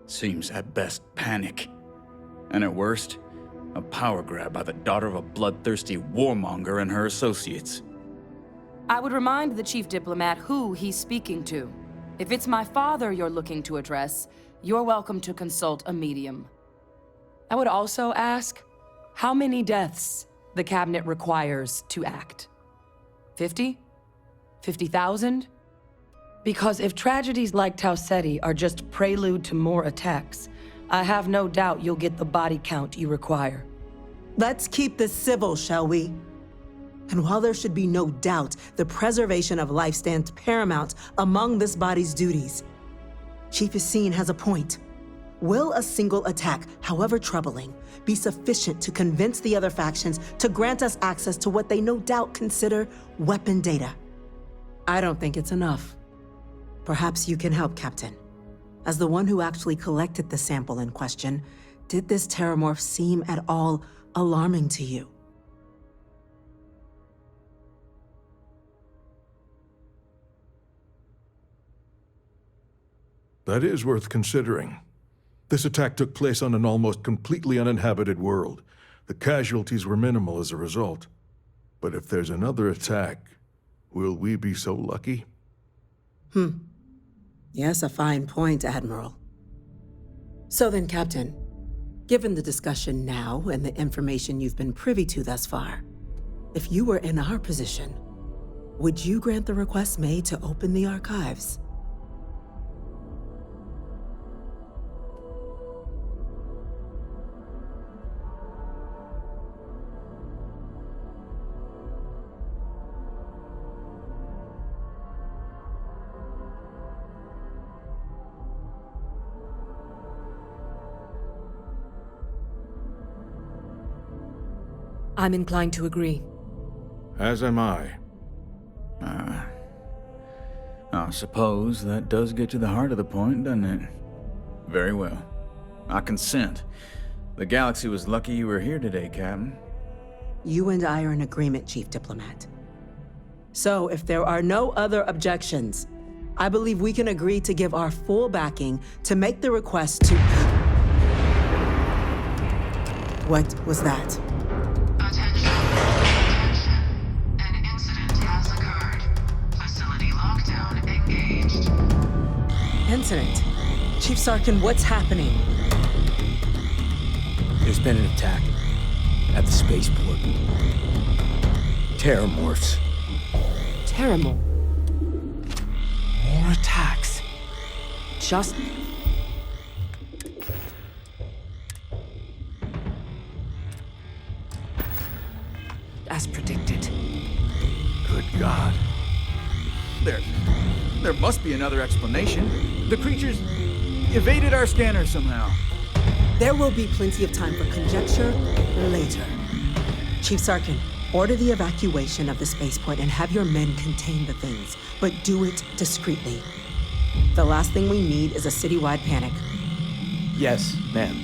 seems at best panic. And at worst, a power grab by the daughter of a bloodthirsty warmonger and her associates. I would remind the chief diplomat who he's speaking to. If it's my father you're looking to address, you're welcome to consult a medium. I would also ask how many deaths the cabinet requires to act. 50? 50,000? Because if tragedies like Tau Ceti are just prelude to more attacks, I have no doubt you'll get the body count you require. Let's keep this civil, shall we? And while there should be no doubt the preservation of life stands paramount among this body's duties, Chief Yassine has a point. Will a single attack, however troubling, be sufficient to convince the other factions to grant us access to what they no doubt consider weapon data? I don't think it's enough. Perhaps you can help, Captain. As the one who actually collected the sample in question, did this terramorph seem at all alarming to you? That is worth considering. This attack took place on an almost completely uninhabited world. The casualties were minimal as a result. But if there's another attack, will we be so lucky? Yes, a fine point, Admiral. So then, Captain, given the discussion now and the information you've been privy to thus far, if you were in our position, would you grant the request made to open the archives? I'm inclined to agree. As am I. I suppose that does get to the heart of the point, doesn't it? Very well. I consent. The galaxy was lucky you were here today, Captain. You and I are in agreement, Chief Diplomat. So, if there are no other objections, I believe we can agree to give our full backing to make the request to... What was that? Attention. An incident has occurred. Facility lockdown engaged. Incident? Chief Sarkin, what's happening? There's been an attack at the spaceport. Terramorphs. Terramorph? More attacks. Just... as predicted. Good God. There must be another explanation. The creatures evaded our scanner somehow. There will be plenty of time for conjecture later. Chief Sarkin, order the evacuation of the spaceport and have your men contain the things, but do it discreetly. The last thing we need is a citywide panic. Yes, ma'am.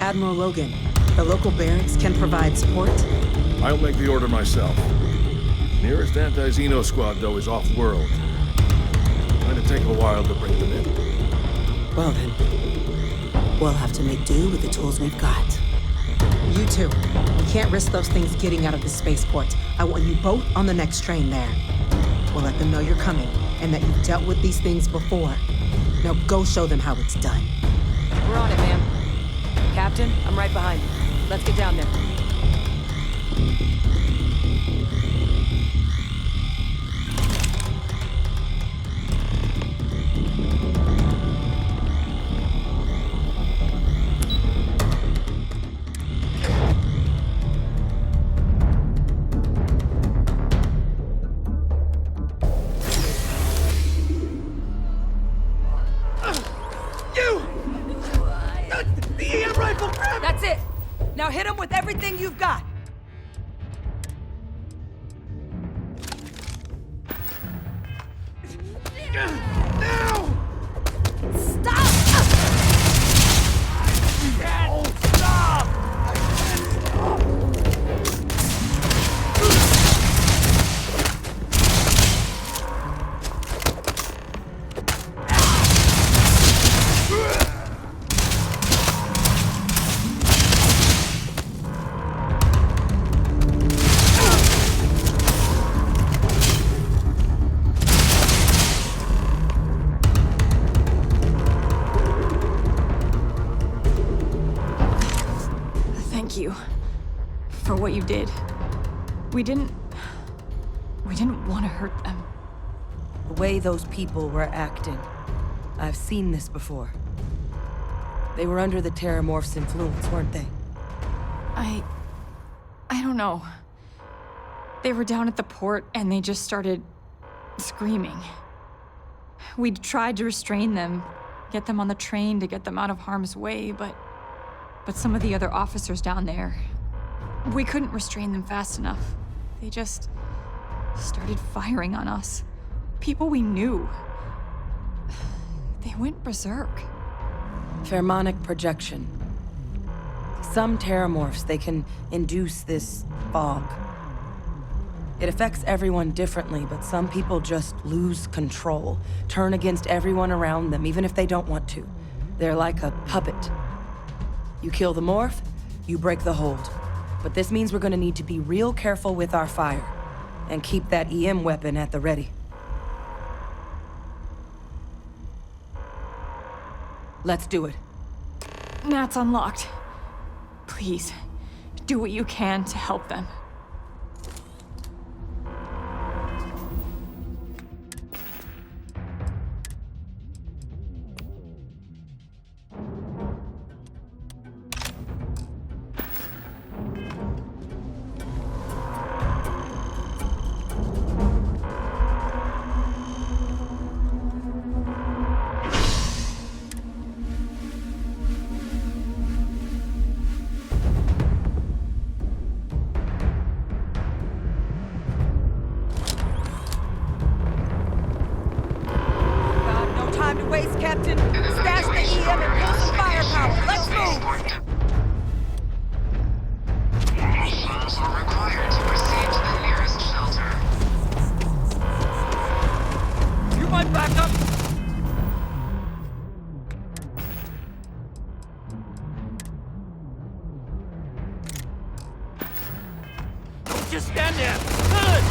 Admiral Logan, the local barracks can provide support? I'll make the order myself. Nearest anti-Xeno squad, though, is off-world. Going to take a while to bring them in. Well then, we'll have to make do with the tools we've got. You two, we can't risk those things getting out of the spaceport. I want you both on the next train there. We'll let them know you're coming and that you've dealt with these things before. Now go show them how it's done. We're on it, ma'am. Captain, I'm right behind you. Let's get down there. You! The EM rifle, grab it! That's it! Now hit him with everything you've got! Now! Stop! Stop! Thank you for what you did. We didn't want to hurt them. The way those people were acting, I've seen this before. They were under the Terramorph's influence, weren't they? I don't know. They were down at the port and they just started screaming. We'd tried to restrain them, get them on the train to get them out of harm's way, but some of the other officers down there, we couldn't restrain them fast enough. They just started firing on us. People we knew. They went berserk. Pheromonic projection. Some Terramorphs, they can induce this fog. It affects everyone differently, but some people just lose control, turn against everyone around them, even if they don't want to. They're like a puppet. You kill the morph, you break the hold. But this means we're gonna need to be real careful with our fire, and keep that EM weapon at the ready. Let's do it. Nat's unlocked. Please, do what you can to help them. Captain. Stash the EM and pull some firepower. Let's move! Machines are required to proceed to the nearest shelter. You might back up! Just stand there! Good!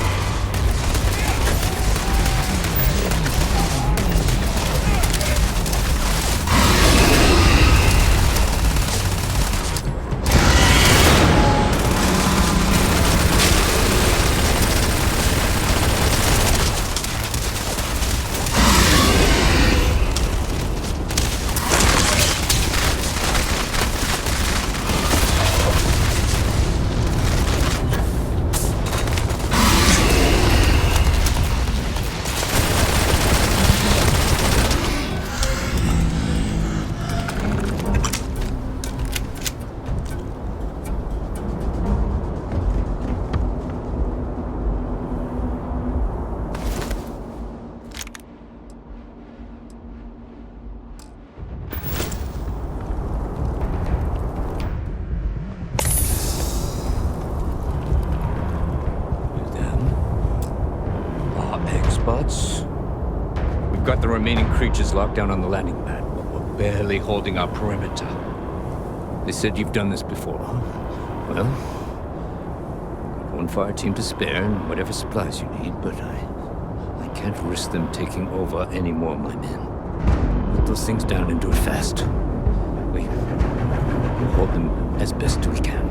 We've got the remaining creatures locked down on the landing pad, but we're barely holding our perimeter. They said you've done this before, huh? Well, got one fire team to spare and whatever supplies you need, but I can't risk them taking over any more of my men. Put those things down and do it fast. We'll hold them as best we can.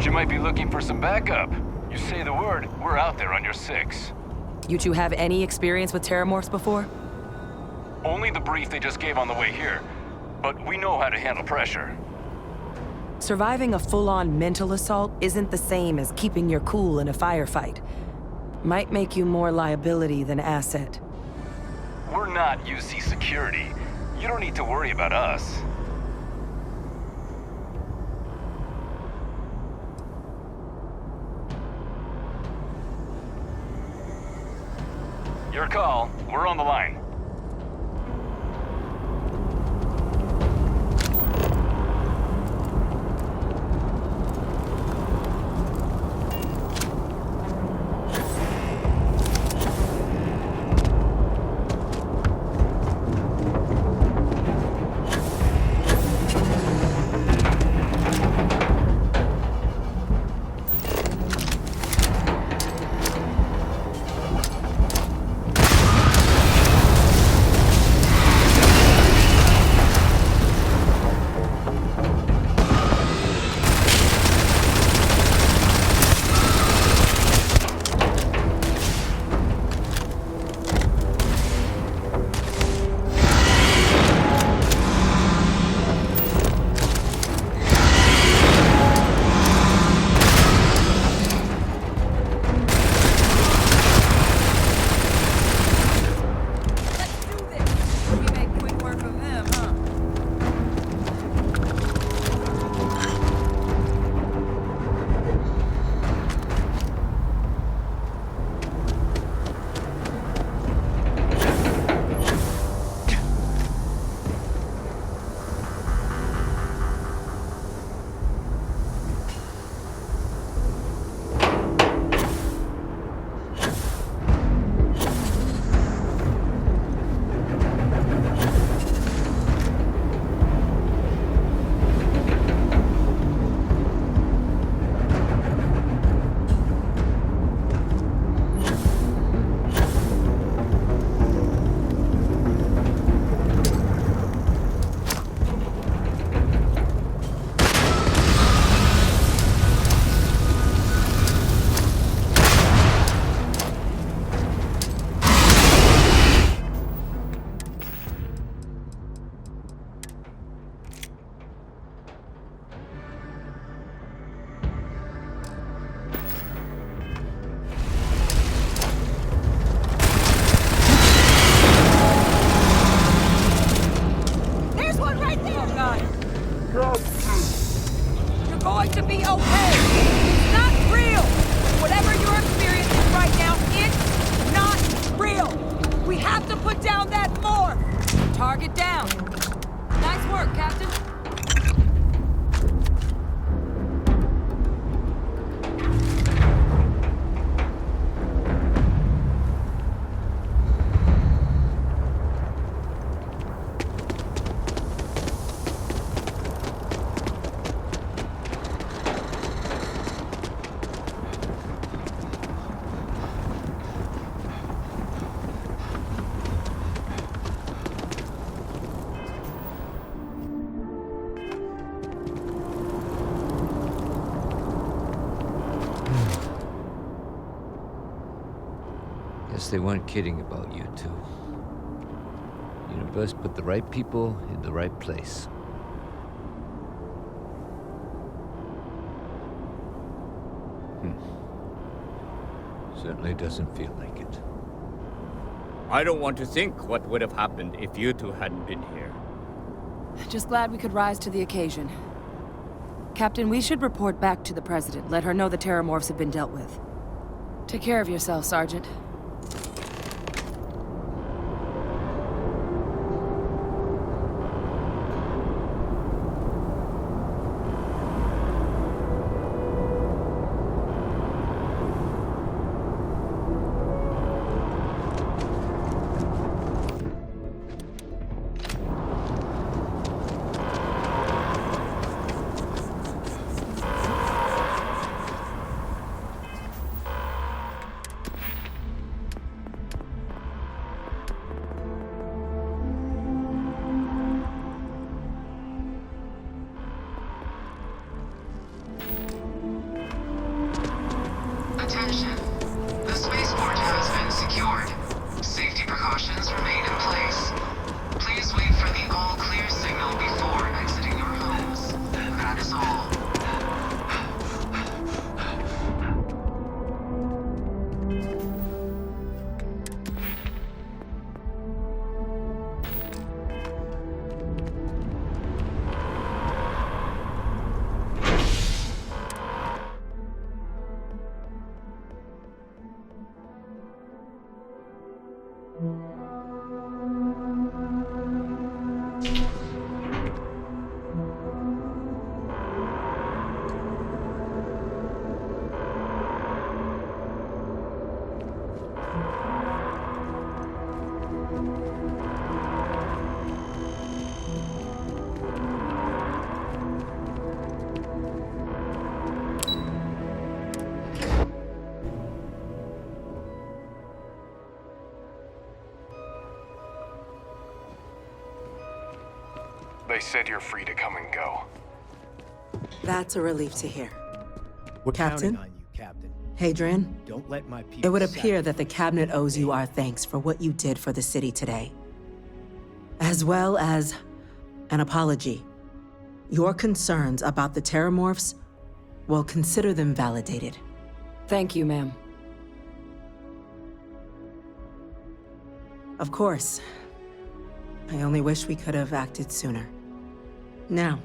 You might be looking for some backup. You say the word, we're out there on your 6. You two have any experience with Terramorphs before? Only the brief they just gave on the way here, but we know how to handle pressure. Surviving a full-on mental assault isn't the same as keeping your cool in a firefight. Might make you more liability than asset. We're not UC security. You don't need to worry about us. Your call. We're on the line. You're going to be okay. It's not real. Whatever you're experiencing right now, it's not real. We have to put down that morgue. Target down. Nice work, Captain. Guess they weren't kidding about you two. Universe put the right people in the right place. Certainly doesn't feel like it. I don't want to think what would have happened if you two hadn't been here. Just glad we could rise to the occasion. Captain, we should report back to the President. Let her know the Terramorphs have been dealt with. Take care of yourself, Sergeant. Attention. The spaceport has been secured. Safety precautions remain in place. Please wait for the all-clear signal before exiting your homes. That is all. said you're free to come and go. That's a relief to hear. We're Captain? counting on you, Captain. Hadrian, Don't let my people it would sack appear that the Cabinet owes you our thanks for what you did for the city today, as well as an apology. Your concerns about the Terramorphs, well, consider them validated. Thank you, ma'am. Of course. I only wish we could have acted sooner. Now,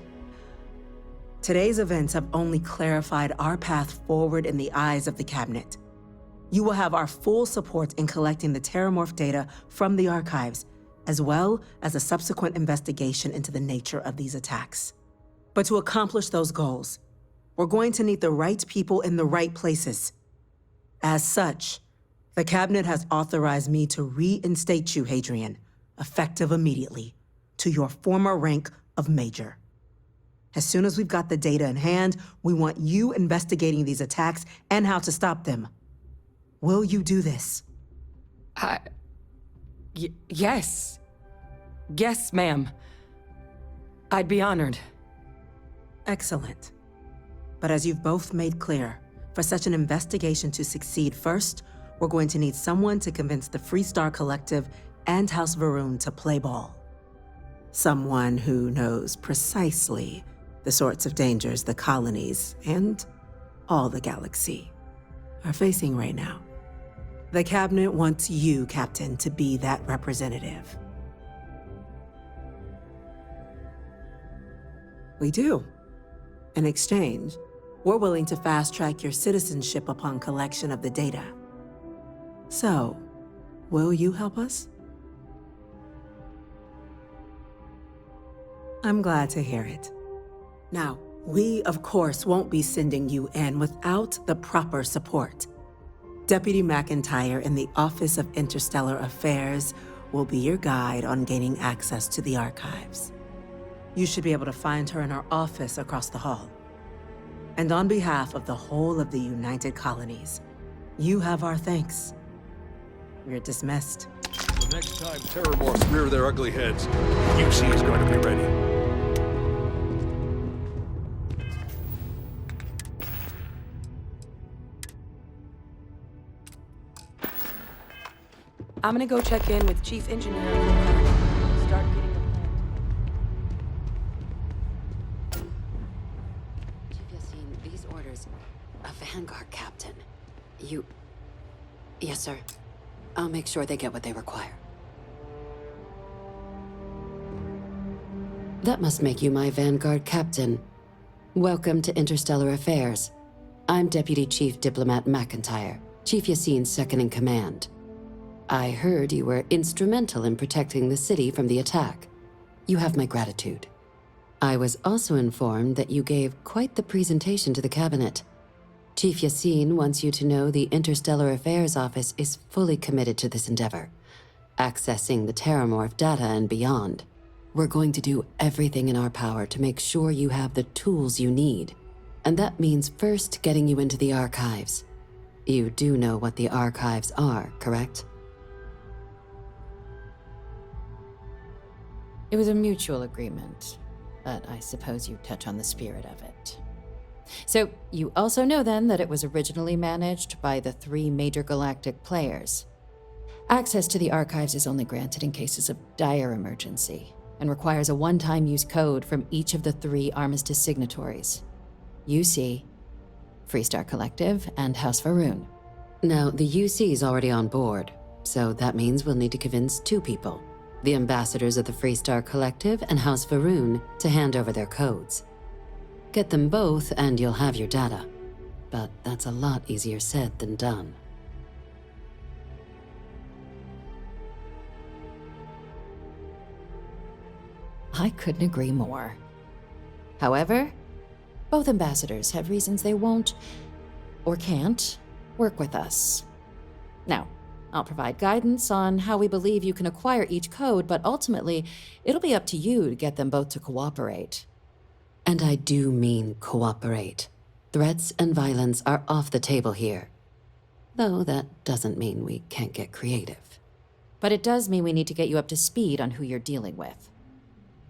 today's events have only clarified our path forward in the eyes of the Cabinet. You will have our full support in collecting the Terramorph data from the archives, as well as a subsequent investigation into the nature of these attacks. But to accomplish those goals, we're going to need the right people in the right places. As such, the Cabinet has authorized me to reinstate you, Hadrian, effective immediately, to your former rank of Major. As soon as we've got the data in hand, we want you investigating these attacks and how to stop them. Will you do this? Yes. Yes, ma'am. I'd be honored. Excellent. But as you've both made clear, for such an investigation to succeed, first, we're going to need someone to convince the Freestar Collective and House Varun to play ball. Someone who knows precisely the sorts of dangers the colonies and all the galaxy are facing right now. The Cabinet wants you, Captain, to be that representative. We do. In exchange, we're willing to fast-track your citizenship upon collection of the data. So, will you help us? I'm glad to hear it. Now, we, of course, won't be sending you in without the proper support. Deputy McIntyre in the Office of Interstellar Affairs will be your guide on gaining access to the archives. You should be able to find her in her office across the hall. And on behalf of the whole of the United Colonies, you have our thanks. You're dismissed. The next time Terramorphs rear their ugly heads, UC is going to be ready. I'm gonna go check in with Chief Engineer and start getting a plan. You've seen these orders. A Vanguard captain. You... Yes, sir. I'll make sure they get what they require. That must make you my Vanguard captain. Welcome to Interstellar Affairs. I'm Deputy Chief Diplomat McIntyre, Chief Yassine's second-in-command. I heard you were instrumental in protecting the city from the attack. You have my gratitude. I was also informed that you gave quite the presentation to the Cabinet. Chief Yassine wants you to know the Interstellar Affairs Office is fully committed to this endeavor, accessing the Terramorph data and beyond. We're going to do everything in our power to make sure you have the tools you need. And that means first getting you into the archives. You do know what the archives are, correct? It was a mutual agreement, but I suppose you touch on the spirit of it. So, you also know then that it was originally managed by the 3 major galactic players. Access to the archives is only granted in cases of dire emergency, and requires a one-time use code from each of the 3 armistice signatories. UC, Freestar Collective, and House Varun. Now, the UC is already on board, so that means we'll need to convince 2 people. The ambassadors of the Freestar Collective and House Varun to hand over their codes. Get them both and you'll have your data. But that's a lot easier said than done. I couldn't agree more. However, both ambassadors have reasons they won't, or can't, work with us. Now, I'll provide guidance on how we believe you can acquire each code, but ultimately, it'll be up to you to get them both to cooperate. And I do mean cooperate. Threats and violence are off the table here. Though that doesn't mean we can't get creative. But it does mean we need to get you up to speed on who you're dealing with.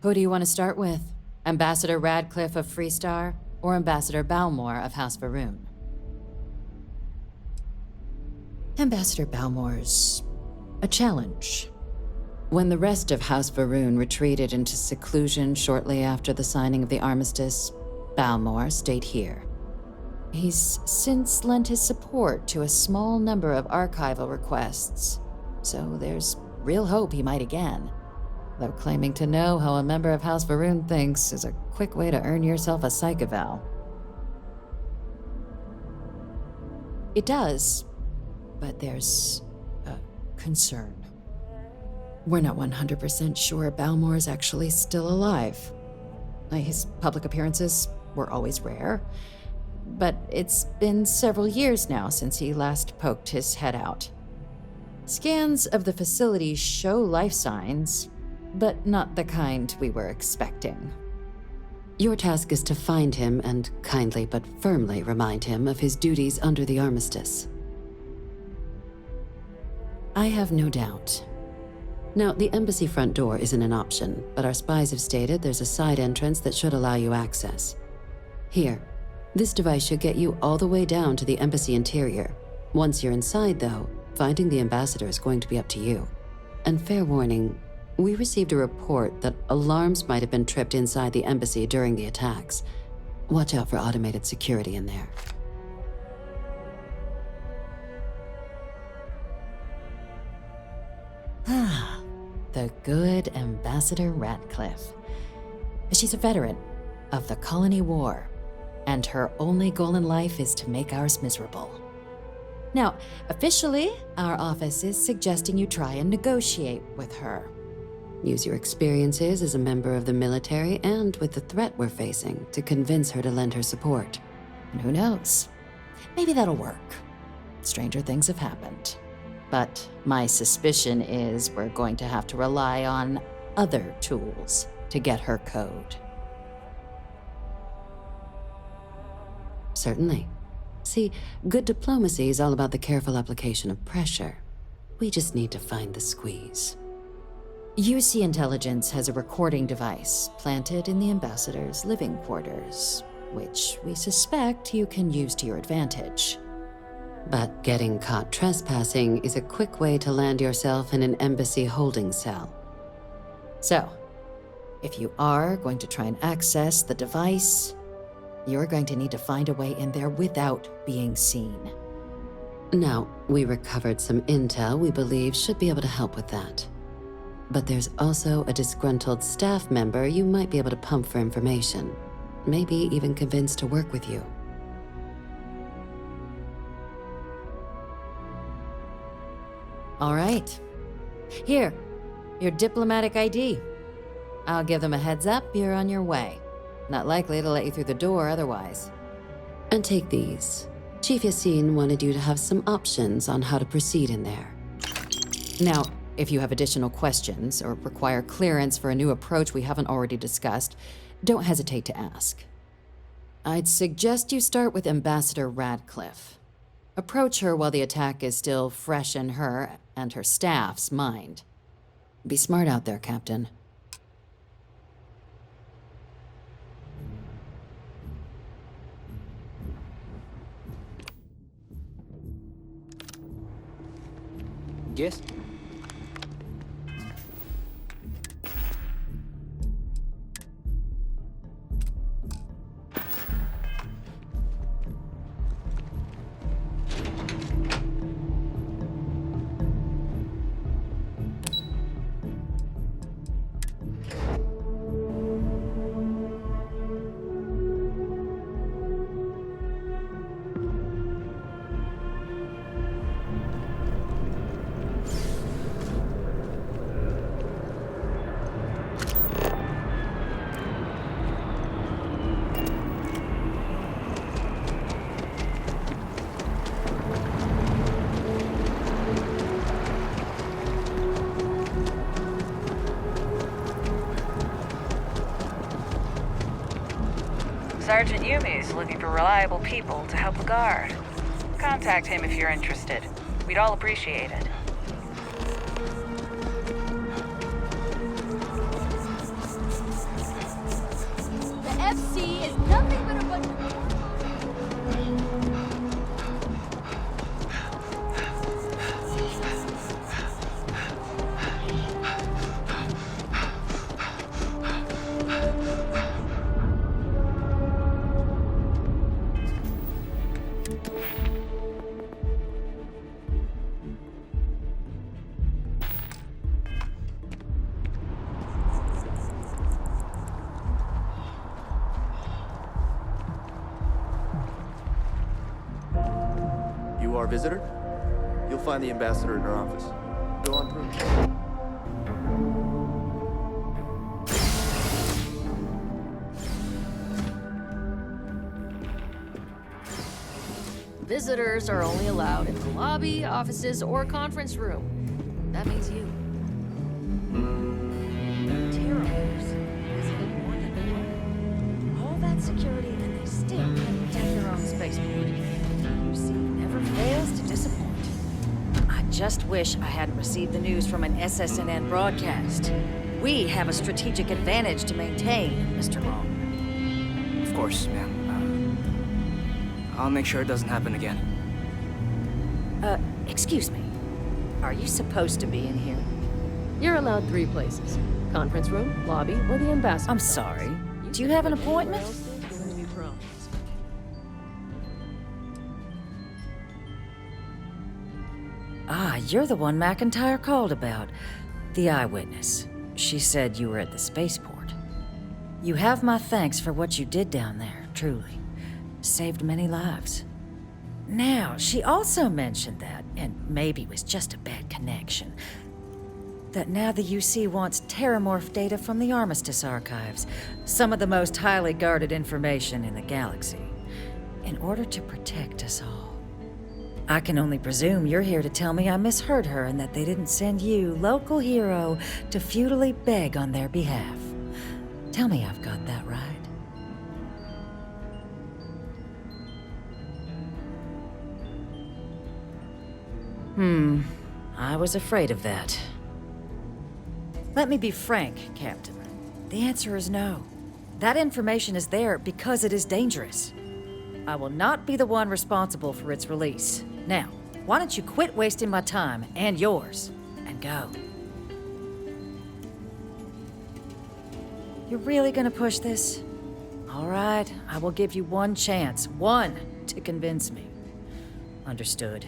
Who do you want to start with? Ambassador Radcliffe of Freestar, or Ambassador Balmore of House Varun? Ambassador Balmore's a challenge. When the rest of House Varun retreated into seclusion shortly after the signing of the armistice, Balmore stayed here. He's since lent his support to a small number of archival requests, so there's real hope he might again. Though claiming to know how a member of House Varun thinks is a quick way to earn yourself a psych eval. It does, but there's a concern. We're not 100% sure Balmore's actually still alive. His public appearances were always rare, but it's been several years now since he last poked his head out. Scans of the facility show life signs, but not the kind we were expecting. Your task is to find him and kindly but firmly remind him of his duties under the armistice. I have no doubt. Now, the embassy front door isn't an option, but our spies have stated there's a side entrance that should allow you access. Here, this device should get you all the way down to the embassy interior. Once you're inside, though, finding the ambassador is going to be up to you. And fair warning, we received a report that alarms might have been tripped inside the embassy during the attacks. Watch out for automated security in there. Ah, the good Ambassador Radcliffe. She's a veteran of the Colony War, and her only goal in life is to make ours miserable. Now, officially, our office is suggesting you try and negotiate with her. Use your experiences as a member of the military and with the threat we're facing to convince her to lend her support. And who knows? Maybe that'll work. Stranger things have happened. But my suspicion is we're going to have to rely on other tools to get her code. Certainly. See, good diplomacy is all about the careful application of pressure. We just need to find the squeeze. UC Intelligence has a recording device planted in the ambassador's living quarters, which we suspect you can use to your advantage. But getting caught trespassing is a quick way to land yourself in an embassy holding cell. So, if you are going to try and access the device, you're going to need to find a way in there without being seen. Now, we recovered some intel we believe should be able to help with that. But there's also a disgruntled staff member you might be able to pump for information. Maybe even convince to work with you. All right. Here, your diplomatic ID. I'll give them a heads up, you're on your way. Not likely to let you through the door otherwise. And take these. Chief Yassine wanted you to have some options on how to proceed in there. Now, if you have additional questions or require clearance for a new approach we haven't already discussed, don't hesitate to ask. I'd suggest you start with Ambassador Radcliffe. Approach her while the attack is still fresh in her and her staff's mind. Be smart out there, Captain. Yes? Sergeant Yumi's looking for reliable people to help the guard. Contact him if you're interested. We'd all appreciate it. FC is nothing but a bunch of... You our visitor? You'll find the ambassador in her office. Go on through. Visitors are only allowed in the lobby, offices, or conference room. That means you. Terrors visited more than one. All that security and they still can't protect their own spaceport. You see, never fails to disappoint. I just wish I hadn't received the news from an SSNN broadcast. We have a strategic advantage to maintain, Mr. Long. Of course, ma'am. I'll make sure it doesn't happen again. Excuse me. Are you supposed to be in here? You're allowed 3 places. Conference room, lobby, or the ambassador. I'm sorry. Do you have an appointment? Ah, you're the one McIntyre called about. The eyewitness. She said you were at the spaceport. You have my thanks for what you did down there, truly. Saved many lives. Now, she also mentioned that, and maybe it was just a bad connection, that now the UC wants terramorph data from the Armistice archives, some of the most highly guarded information in the galaxy, in order to protect us all. I can only presume you're here to tell me I misheard her and that they didn't send you, local hero, to futilely beg on their behalf. Tell me I've got that right. I was afraid of that. Let me be frank, Captain. The answer is no. That information is there because it is dangerous. I will not be the one responsible for its release. Now, why don't you quit wasting my time and yours, and go? You're really gonna push this? All right, I will give you one chance, one, to convince me. Understood.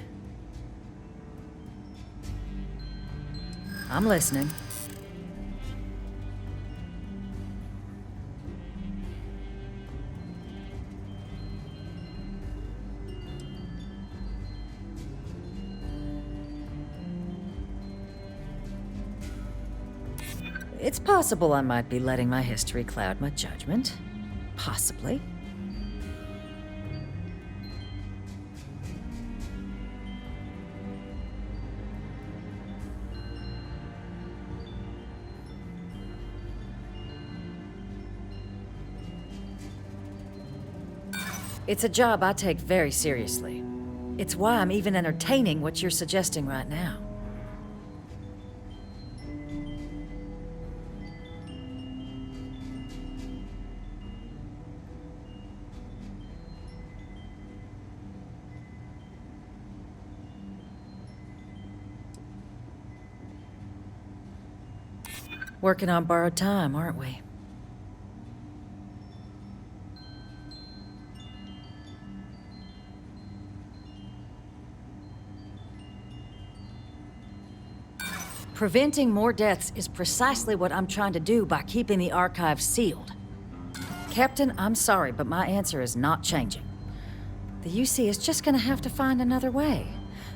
I'm listening. It's possible I might be letting my history cloud my judgment. Possibly. It's a job I take very seriously. It's why I'm even entertaining what you're suggesting right now. Working on borrowed time, aren't we? Preventing more deaths is precisely what I'm trying to do by keeping the archives sealed. Captain, I'm sorry, but my answer is not changing. The UC is just gonna have to find another way.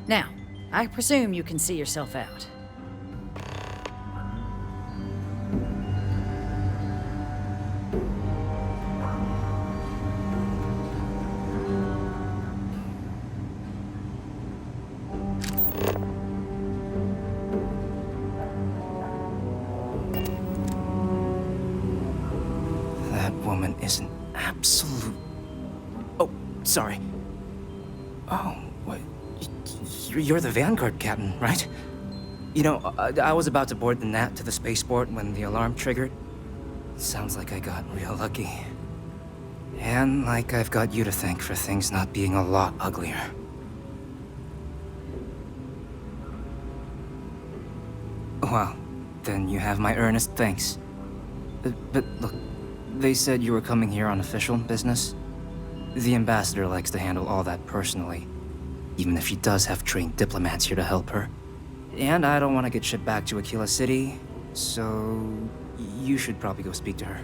Now, I presume you can see yourself out. Is an absolute... Oh, sorry. Oh, what? You're the Vanguard captain, right? You know, I was about to board the Nat to the spaceport when the alarm triggered. Sounds like I got real lucky. And like I've got you to thank for things not being a lot uglier. Well, then you have my earnest thanks. But look, they said you were coming here on official business. The ambassador likes to handle all that personally, even if she does have trained diplomats here to help her. And I don't want to get shipped back to Aquila City, so you should probably go speak to her.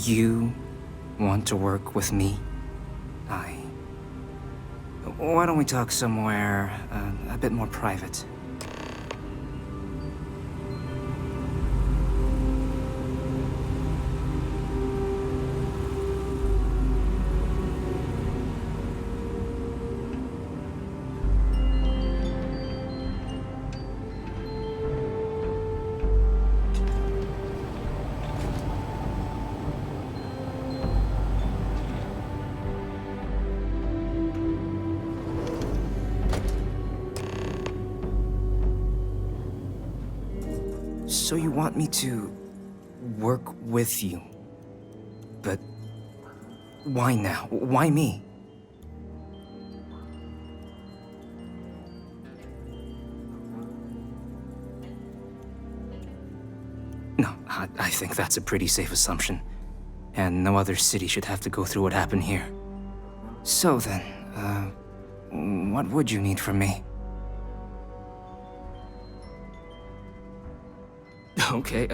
You want to work with me? Why don't we talk somewhere a bit more private? So you want me to work with you? But why now? Why me? No, I think that's a pretty safe assumption. And no other city should have to go through what happened here. So then, what would you need from me? Okay,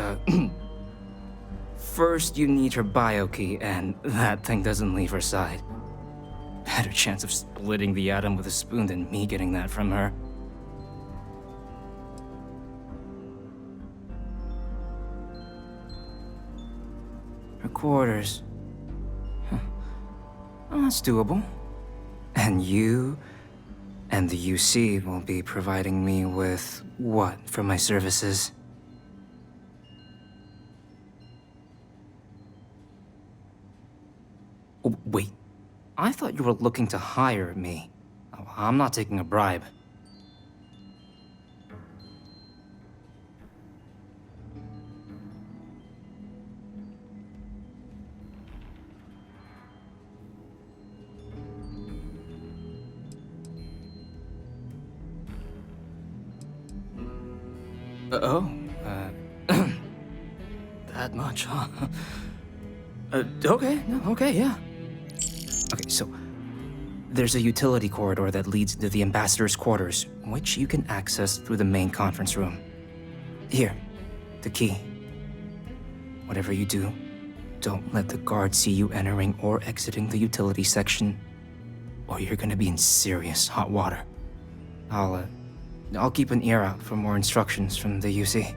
first you need her bio key, and that thing doesn't leave her side. Better chance of splitting the atom with a spoon than me getting that from her. Her quarters. Huh. Well, that's doable. And you and the UC will be providing me with what for my services? Oh, wait, I thought you were looking to hire me. Oh, I'm not taking a bribe. That much, huh? Okay, no, okay, yeah. Okay, so there's a utility corridor that leads to the ambassador's quarters, which you can access through the main conference room. Here, the key. Whatever you do, don't let the guards see you entering or exiting the utility section, or you're gonna be in serious hot water. I'll keep an ear out for more instructions from the UC.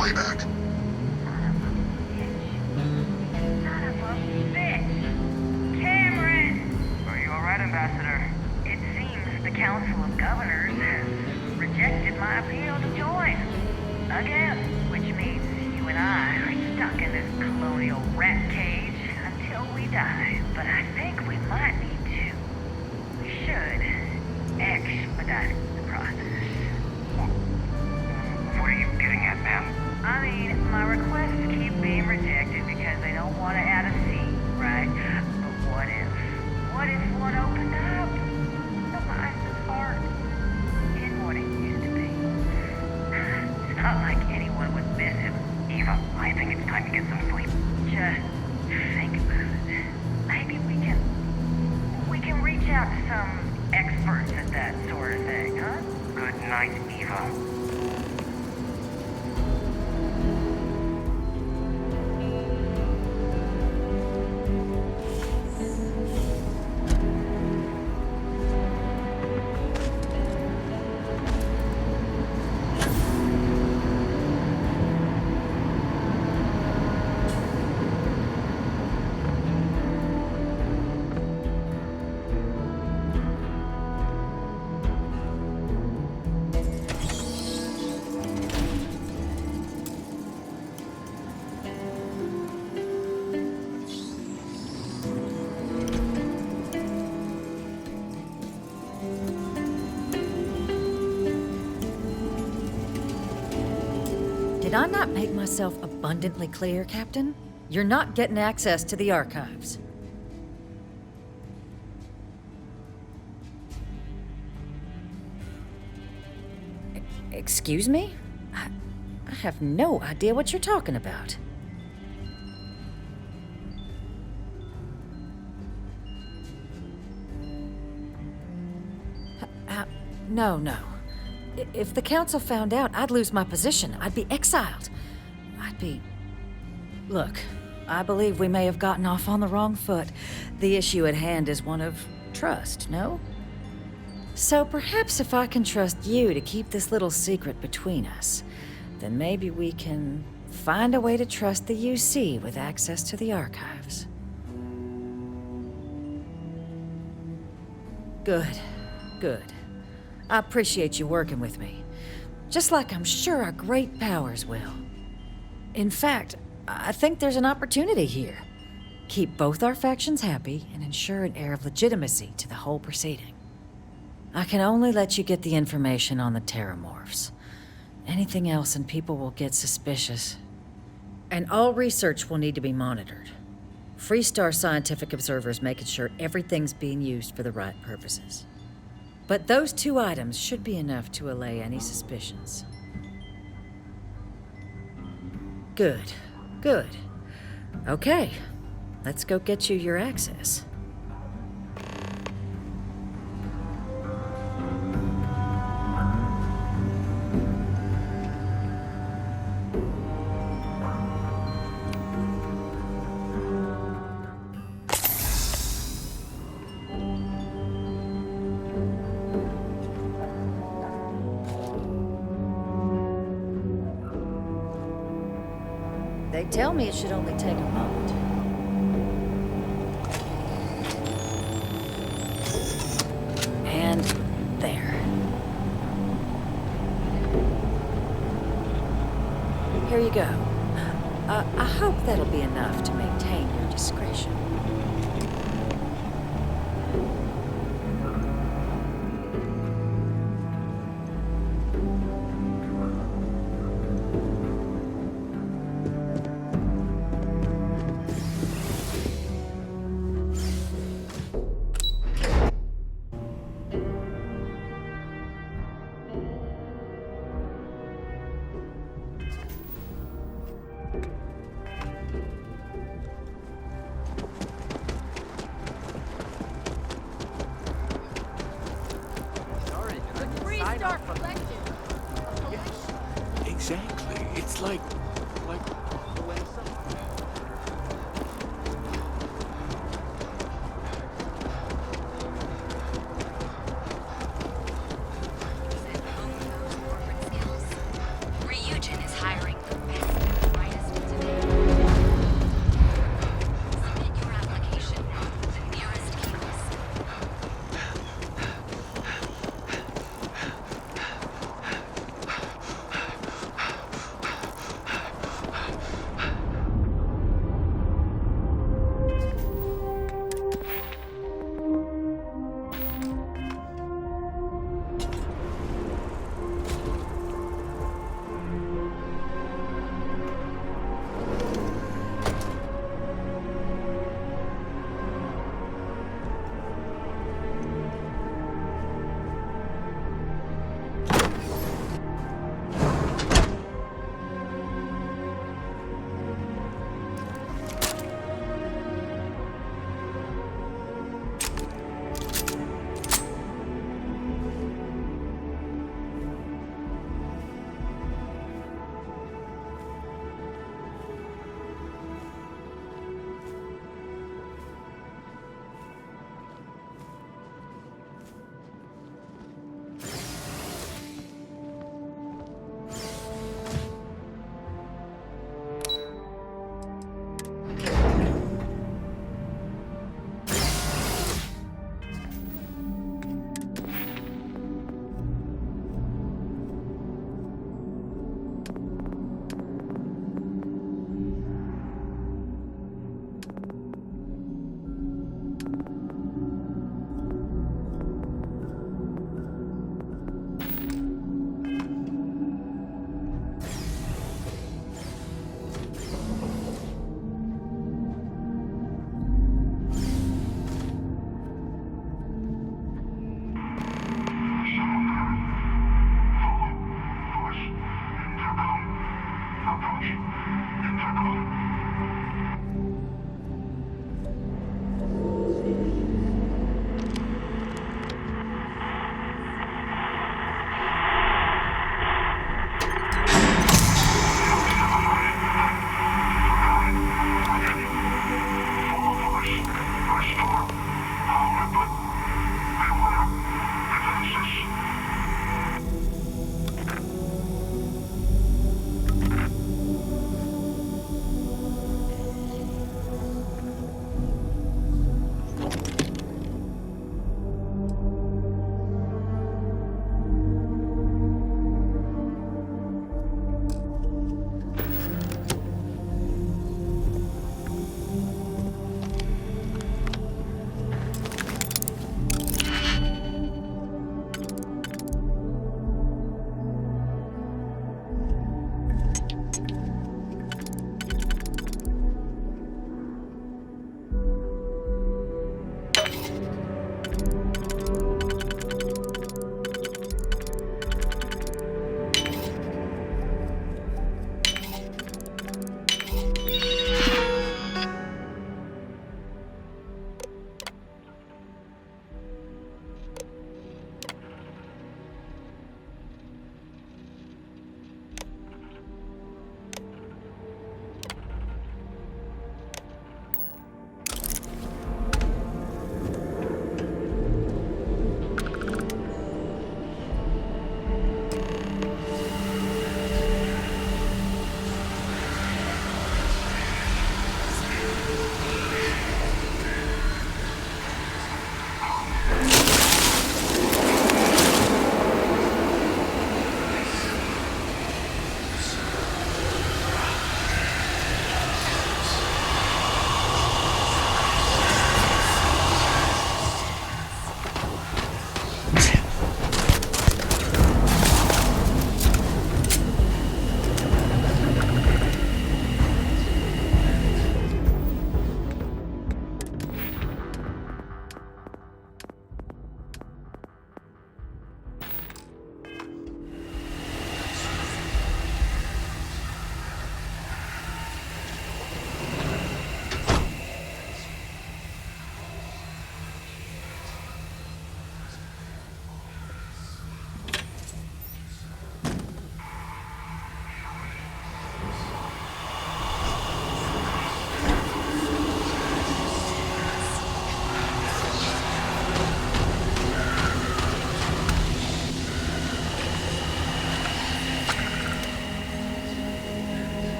playback. Are you alright, Ambassador? It seems the Council of Governors has rejected my appeal to join. Again, which means you and I are stuck in this colonial rat cage until we die. But I think we might need to. We should expedite the process. What are you getting at, ma'am? I mean, my requests keep being rejected because they don't want to add a seat, right? But what if one opened up? The mind's as hard in what it used to be. It's not like anyone would miss him. Eva, I think it's time to get some sleep. Just think about it. Maybe we can reach out to some experts at that sort of thing, huh? Good night, Eva. Did I not make myself abundantly clear, Captain? You're not getting access to the archives. Excuse me? I have no idea what you're talking about. No. If the council found out, I'd lose my position. I'd be exiled. Look, I believe we may have gotten off on the wrong foot. The issue at hand is one of trust, no? So perhaps if I can trust you to keep this little secret between us, then maybe we can find a way to trust the UC with access to the archives. Good. I appreciate you working with me. Just like I'm sure our great powers will. In fact, I think there's an opportunity here. Keep both our factions happy and ensure an air of legitimacy to the whole proceeding. I can only let you get the information on the Terramorphs. Anything else and people will get suspicious. And all research will need to be monitored. Freestar scientific observers making sure everything's being used for the right purposes. But those 2 items should be enough to allay any suspicions. Good. Okay, let's go get you your access. They tell me it should only take a moment. And there. Here you go. I hope that'll be enough to maintain your discretion. Exactly. It's like Ryujin is hiring the best and brightest today. Submit your application to the nearest campus.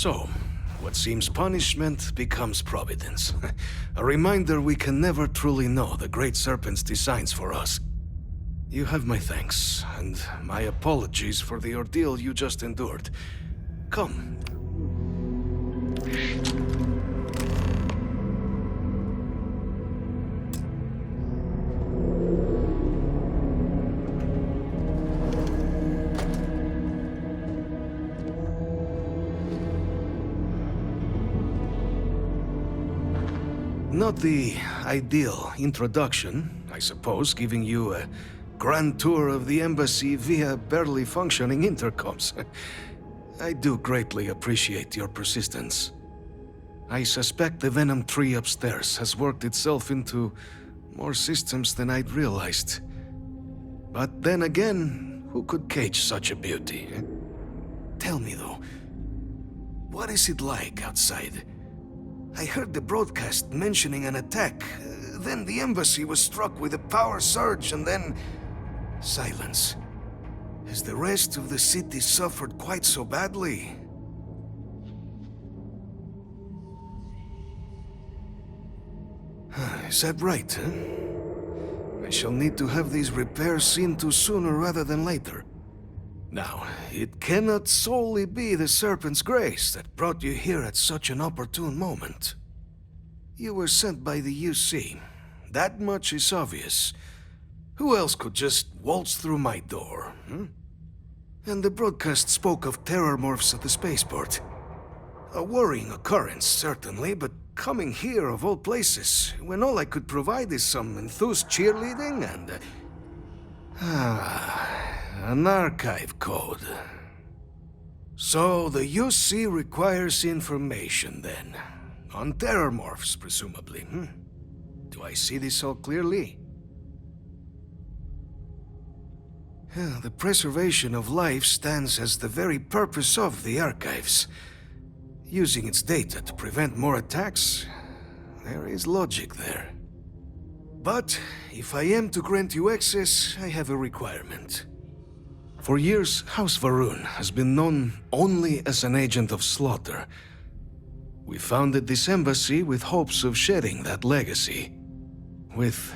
So, what seems punishment becomes providence. A reminder we can never truly know the Great Serpent's designs for us. You have my thanks, and my apologies for the ordeal you just endured. Come. Not the ideal introduction, I suppose, giving you a grand tour of the embassy via barely functioning intercoms. I do greatly appreciate your persistence. I suspect the Venom tree upstairs has worked itself into more systems than I'd realized. But then again, who could cage such a beauty? Tell me though, what is it like outside? I heard the broadcast mentioning an attack. Then the embassy was struck with a power surge and then... silence. Has the rest of the city suffered quite so badly? Is that right, huh? I shall need to have these repairs seen to sooner rather than later. Now, it cannot solely be the Serpent's grace that brought you here at such an opportune moment. You were sent by the UC. That much is obvious. Who else could just waltz through my door, hmm? And the broadcast spoke of terror morphs at the spaceport. A worrying occurrence, certainly, but coming here of all places, when all I could provide is some enthused cheerleading and... an archive code. So the UC requires information, then. On terror morphs, presumably, hmm? Do I see this all clearly? The preservation of life stands as the very purpose of the archives. Using its data to prevent more attacks, there is logic there. But if I am to grant you access, I have a requirement. For years, House Varun has been known only as an agent of slaughter. We founded this embassy with hopes of shedding that legacy, with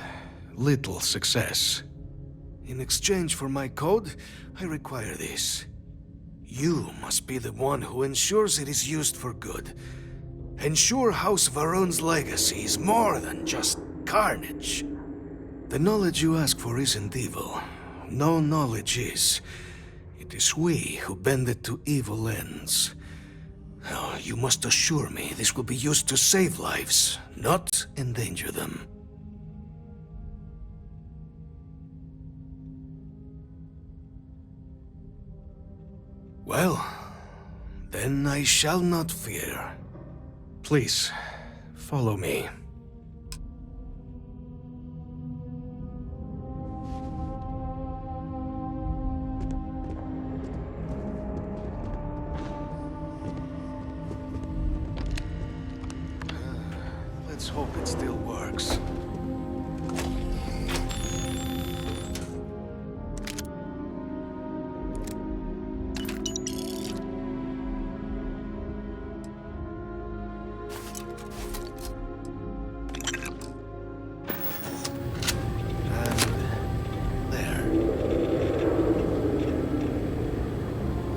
little success. In exchange for my code, I require this. You must be the one who ensures it is used for good. Ensure House Varun's legacy is more than just carnage. The knowledge you ask for isn't evil. No knowledge is. It is we who bend it to evil ends. Oh, you must assure me this will be used to save lives, not endanger them. Well, then I shall not fear. Please, follow me. Let's hope it still works.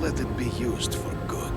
Let it be used for good.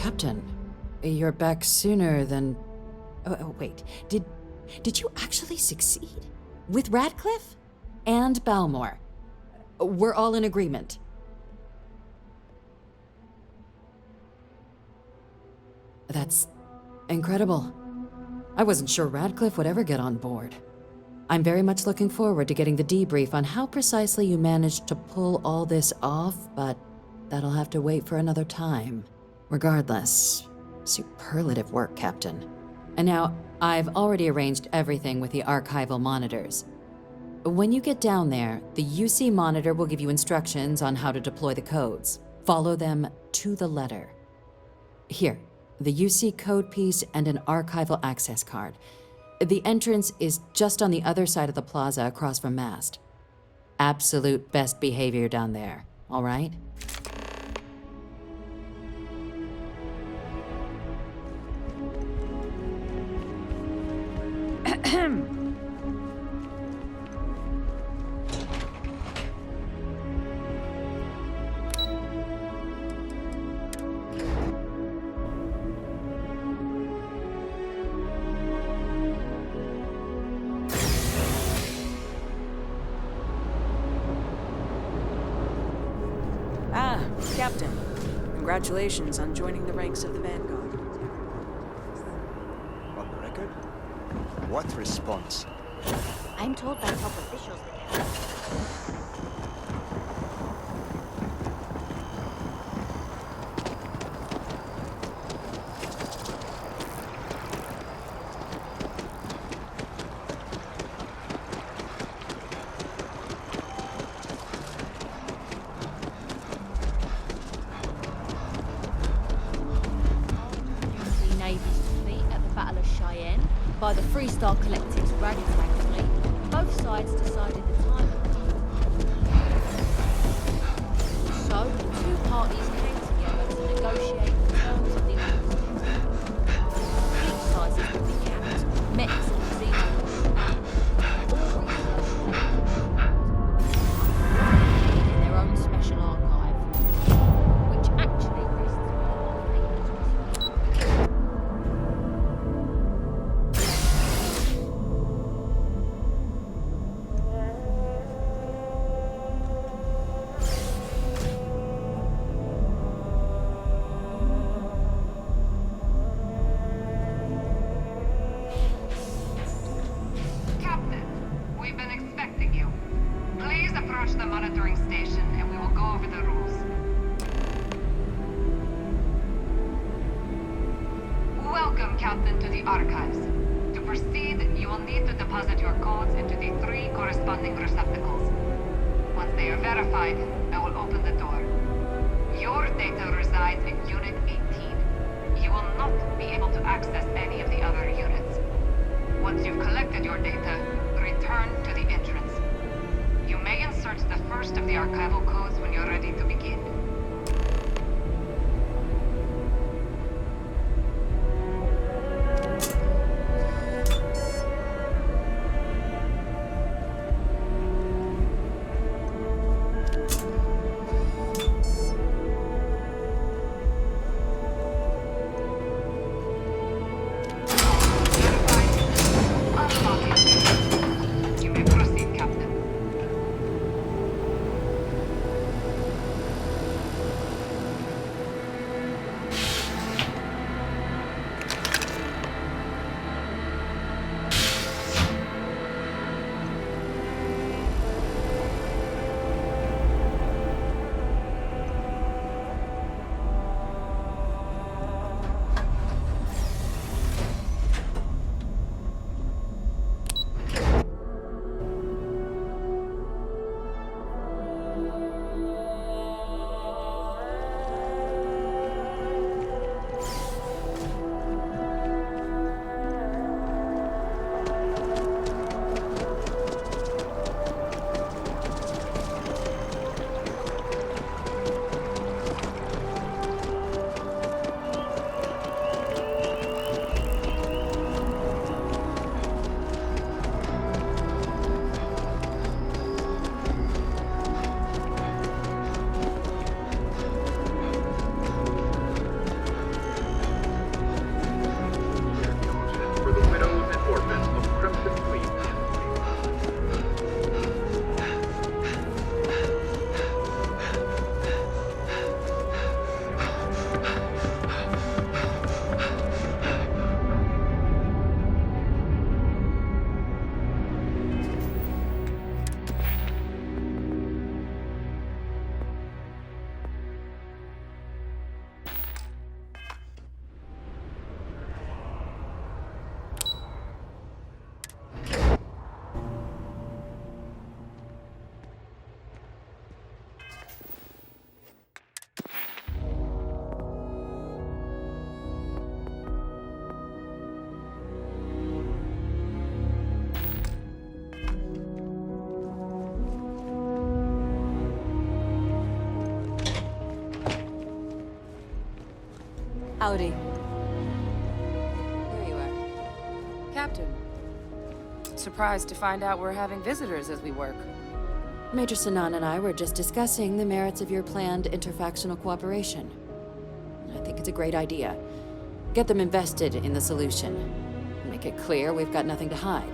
Captain, you're back sooner than... Oh, wait. Did you actually succeed? With Radcliffe? And Balmore? We're all in agreement. That's incredible. I wasn't sure Radcliffe would ever get on board. I'm very much looking forward to getting the debrief on how precisely you managed to pull all this off, but that'll have to wait for another time. Regardless, superlative work, Captain. And now, I've already arranged everything with the archival monitors. When you get down there, the UC monitor will give you instructions on how to deploy the codes. Follow them to the letter. Here, the UC code piece and an archival access card. The entrance is just on the other side of the plaza across from Mast. Absolute best behavior down there, all right? Captain, congratulations on joining the ranks of the Vanguard. On the record? What response? I'm told by top officials that by the Freestar Collective's Dragon's fleet, both sides decided the time. So, the two parties came together to negotiate the terms of the armistice. Each side would be capped, met its procedures, and all in their own special archive, which actually the monitoring station and we will go over the rules. Welcome, Captain, to the archives. To proceed, you will need to deposit your codes into the 3 corresponding receptacles. Once they are verified, I will open the door. Your data resides in Unit 18. You will not be able to access any of the other units. Once you've collected your data, return to the entrance. You may insert the first of the archival codes when you're ready to begin. Howdy. There you are. Captain. Surprised to find out we're having visitors as we work. Major Sinan and I were just discussing the merits of your planned interfactional cooperation. I think it's a great idea. Get them invested in the solution. Make it clear we've got nothing to hide.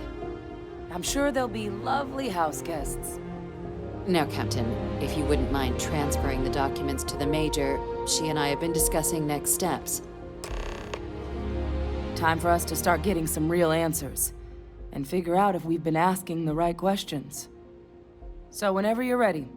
I'm sure they'll be lovely house guests. Now, Captain, if you wouldn't mind transferring the documents to the Major, she and I have been discussing next steps. Time for us to start getting some real answers, and figure out if we've been asking the right questions. So whenever you're ready.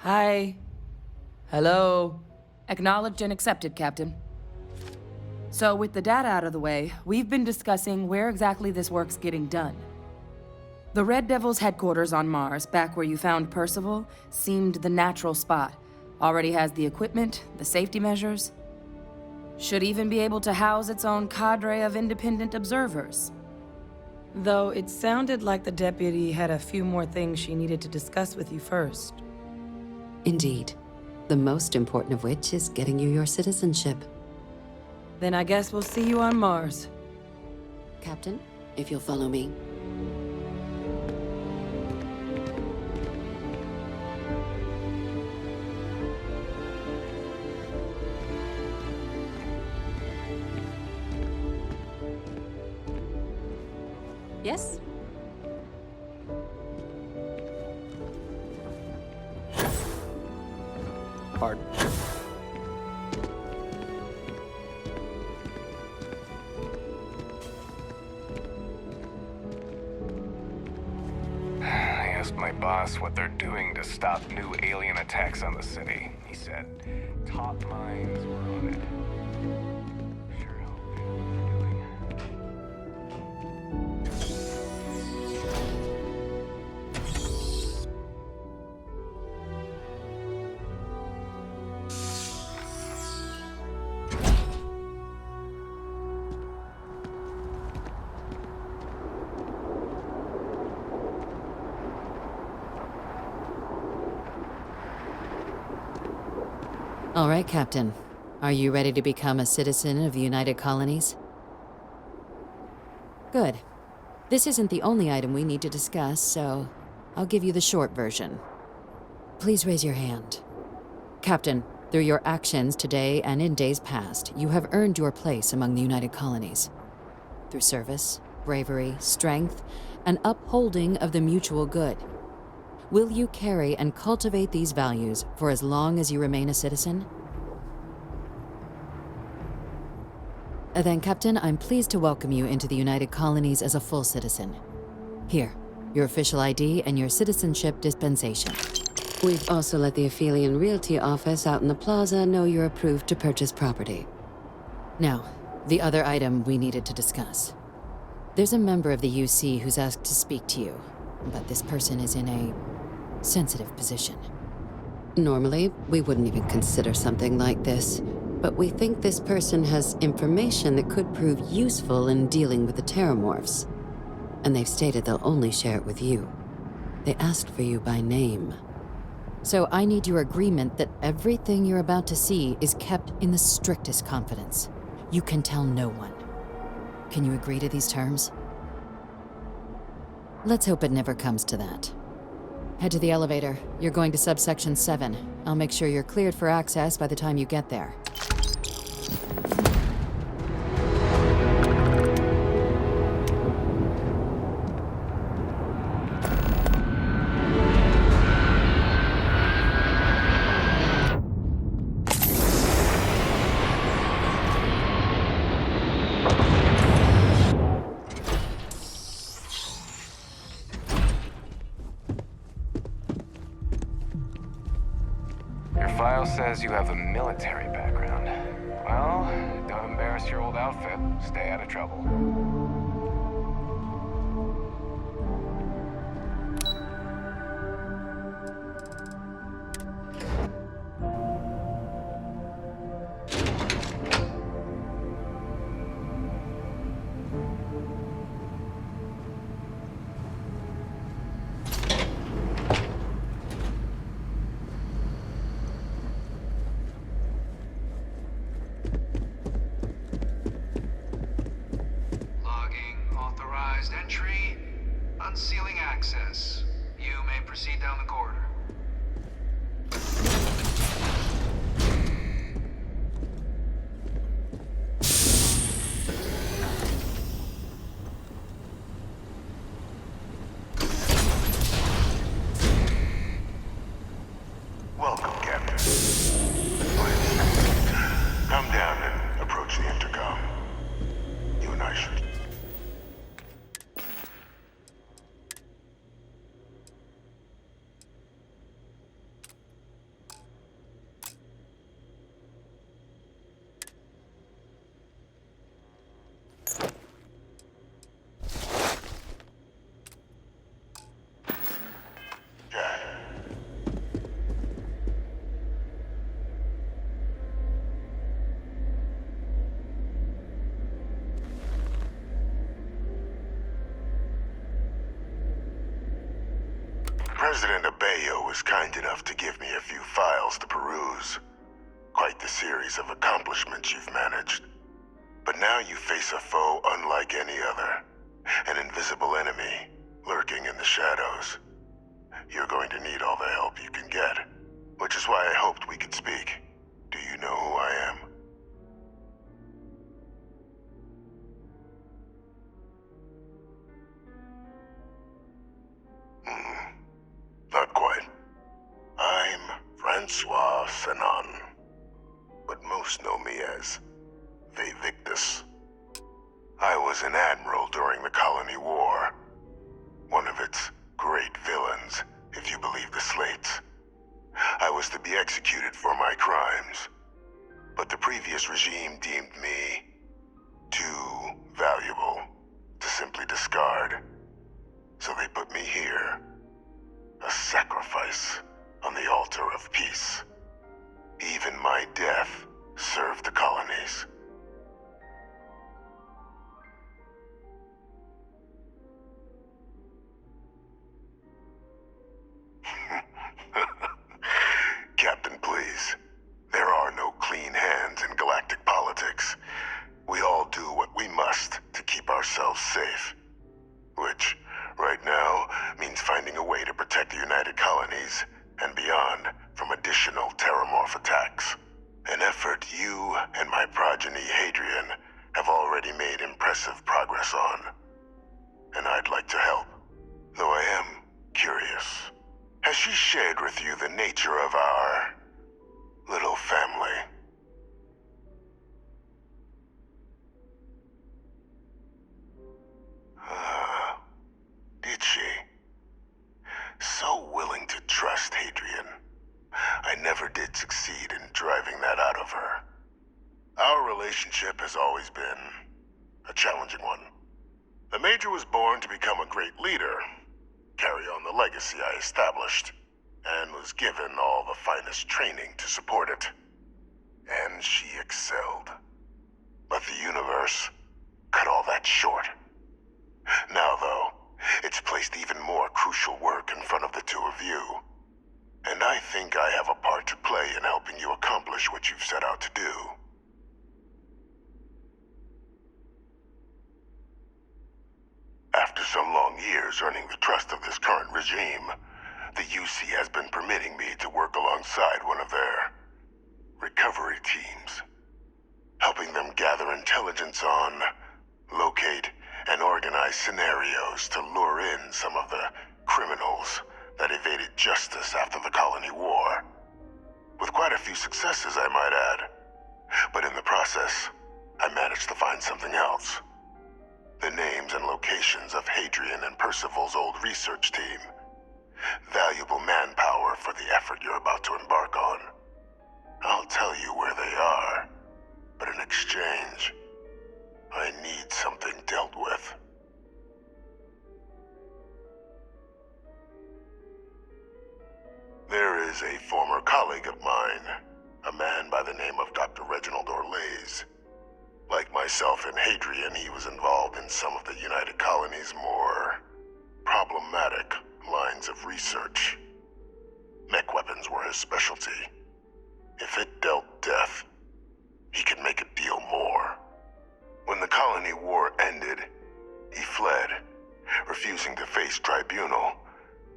Hi. Hello. Acknowledged and accepted, Captain. So with the data out of the way, we've been discussing where exactly this work's getting done. The Red Devil's headquarters on Mars, back where you found Percival, seemed the natural spot. Already has the equipment, the safety measures. Should even be able to house its own cadre of independent observers. Though it sounded like the deputy had a few more things she needed to discuss with you first. Indeed. The most important of which is getting you your citizenship. Then I guess we'll see you on Mars. Captain, if you'll follow me. Yes? Hard. I asked my boss what they're doing to stop new alien attacks on the city. He said, top minds were on it. Sure hope they know what they're doing. All right, Captain. Are you ready to become a citizen of the United Colonies? Good. This isn't the only item we need to discuss, so I'll give you the short version. Please raise your hand. Captain, through your actions today and in days past, you have earned your place among the United Colonies. Through service, bravery, strength, and upholding of the mutual good. Will you carry and cultivate these values for as long as you remain a citizen? Then, Captain, I'm pleased to welcome you into the United Colonies as a full citizen. Here, your official ID and your citizenship dispensation. We've also let the Aphelion Realty office out in the plaza know you're approved to purchase property. Now, the other item we needed to discuss. There's a member of the UC who's asked to speak to you, but this person is in a sensitive position. Normally, we wouldn't even consider something like this, but we think this person has information that could prove useful in dealing with the Terramorphs. And they've stated they'll only share it with you. They asked for you by name. So I need your agreement that everything you're about to see is kept in the strictest confidence. You can tell no one. Can you agree to these terms? Let's hope it never comes to that. Head to the elevator. You're going to subsection 7. I'll make sure you're cleared for access by the time you get there. Your file says you have a military background. Well, don't embarrass your old outfit. Stay out of trouble. Authorized entry. Unsealing access. You may proceed down the corridor. Welcome, Captain. Please, come down and approach the intercom. You and I should... President Abeyo was kind enough to give me a few files to peruse. Quite the series of accomplishments you've managed. But now you face a foe unlike any other. An invisible enemy, lurking in the shadows. You're going to need all the help you can get. Which is why I hoped we could speak. Do you know who I am? Not quite. I'm Francois Sanon, but most know me as Victus. I was an admiral during the Colony War, one of its great villains, if you believe the slates. I was to be executed for my crimes, but the previous regime deemed me too valuable to simply discard. So they put me here. A sacrifice on the altar of peace. Even my death served the colonies. Captain, please. There are no clean hands in galactic politics. We all do what we must to keep ourselves safe. Which, right now, means finding a way to protect the United Colonies and beyond from additional terramorph attacks. An effort you and my progeny Hadrian have already made impressive progress on. And I'd like to help, though I am curious. Has she shared with you the nature of our little family? Did she? So willing to trust Hadrian. I never did succeed in driving that out of her. Our relationship has always been a challenging one. The Major was born to become a great leader, carry on the legacy I established, and was given all the finest training to support it. And she excelled. But the universe cut all that short. Now, though, it's placed even more crucial work in front of the two of you. And I think I have a part to play in helping you accomplish what you've set out to do. After some long years earning the trust of this current regime, the UC has been permitting me to work alongside one of their recovery teams, helping them gather intelligence on, locate, and organize scenarios to lure in some of the criminals that evaded justice after the Colony War. With quite a few successes, I might add. But in the process, I managed to find something else. The names and locations of Hadrian and Percival's old research team. Valuable manpower for the effort you're about to embark on. tell you where they are, but in exchange, I need something dealt with. There is a former colleague of mine, a man by the name of Dr. Reginald Orlays. Like myself and Hadrian, he was involved in some of the United Colony's more problematic lines of research. Mech weapons were his specialty. If it dealt death, he could make a deal more. When the colony war ended, he fled, refusing to face tribunal,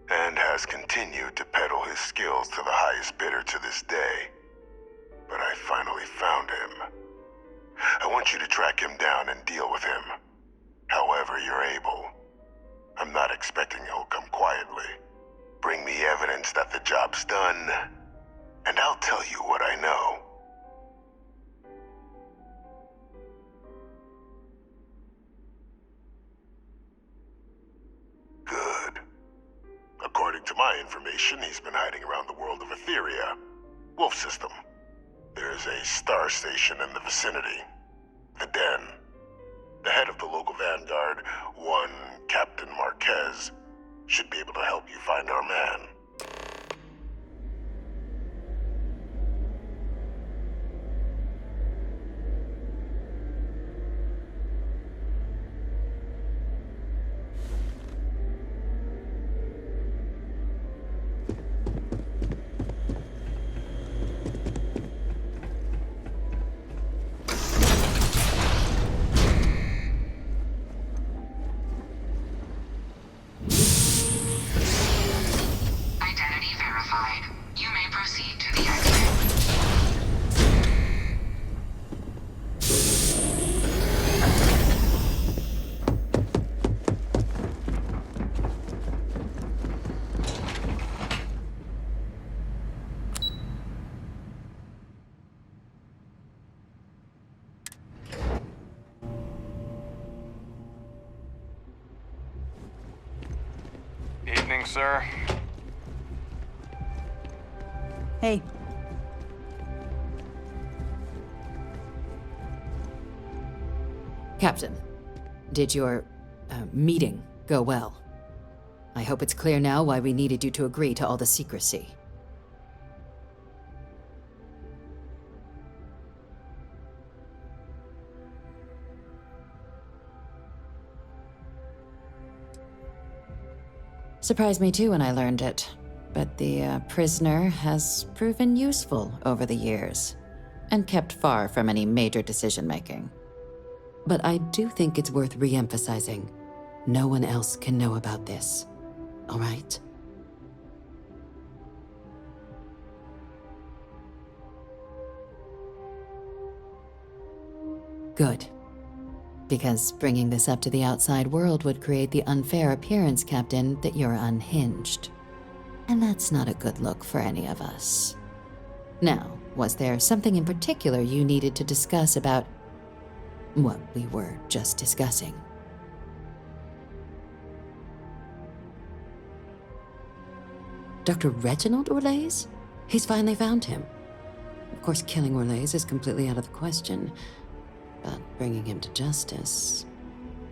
and has continued to peddle his skills to the highest bidder to this day. But I finally found him. I want you to track him down and deal with him, however you're able. I'm not expecting he'll come quietly. Bring me evidence that the job's done, and I'll tell you what I know. Good. According to my information, he's been hiding around the world of Etheria, Wolf System. There's a star station in the vicinity, the Den. The head of the local vanguard, one Captain Marquez, should be able to help you find our man. Identity verified. You may proceed to the exit. Evening, sir. Hey. Captain, did your meeting go well? I hope it's clear now why we needed you to agree to all the secrecy. Surprised me too when I learned it, but the prisoner has proven useful over the years, and kept far from any major decision-making. But I do think it's worth re-emphasizing. No one else can know about this, all right? Good. Because bringing this up to the outside world would create the unfair appearance, Captain, that you're unhinged. And that's not a good look for any of us. Now, was there something in particular you needed to discuss about what we were just discussing? Dr. Reginald Orlays? He's finally found him. Of course, killing Orlays is completely out of the question, but bringing him to justice...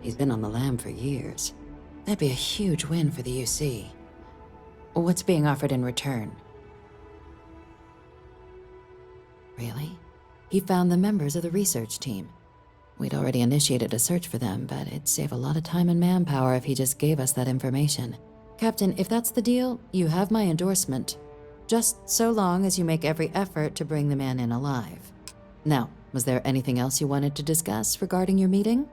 He's been on the lam for years. That'd be a huge win for the UC. What's being offered in return? Really? He found the members of the research team. We'd already initiated a search for them, but it'd save a lot of time and manpower if he just gave us that information. Captain, if that's the deal, you have my endorsement. Just so long as you make every effort to bring the man in alive. Now, was there anything else you wanted to discuss regarding your meeting?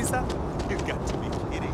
visa? You got to be kidding.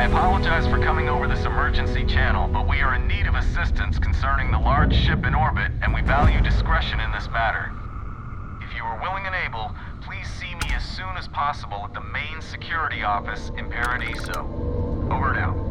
apologize for coming over this emergency channel, but we are in need of assistance concerning the large ship in orbit, and we value discretion in this matter. If you are willing and able, please see me as soon as possible at the main security office in Paradiso. Over and out.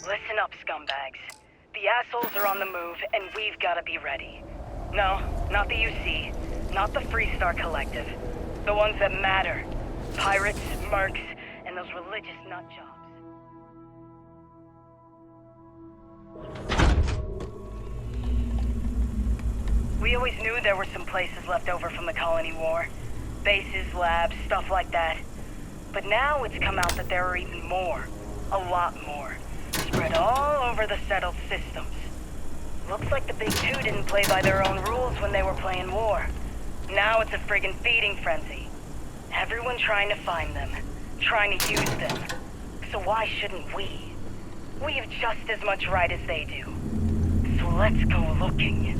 Listen up, scumbags. The assholes are on the move, and we've got to be ready. No, not the UC. Not the Freestar Collective. The ones that matter. Pirates, mercs, and those religious nutjobs. We always knew there were some places left over from the Colony War. Bases, labs, stuff like that. But now it's come out that there are even more. A lot more. Spread all over the settled systems. Looks like the Big Two didn't play by their own rules when they were playing war. Now it's a friggin' feeding frenzy. Everyone trying to find them. Trying to use them. So why shouldn't we? We have just as much right as they do. So let's go looking.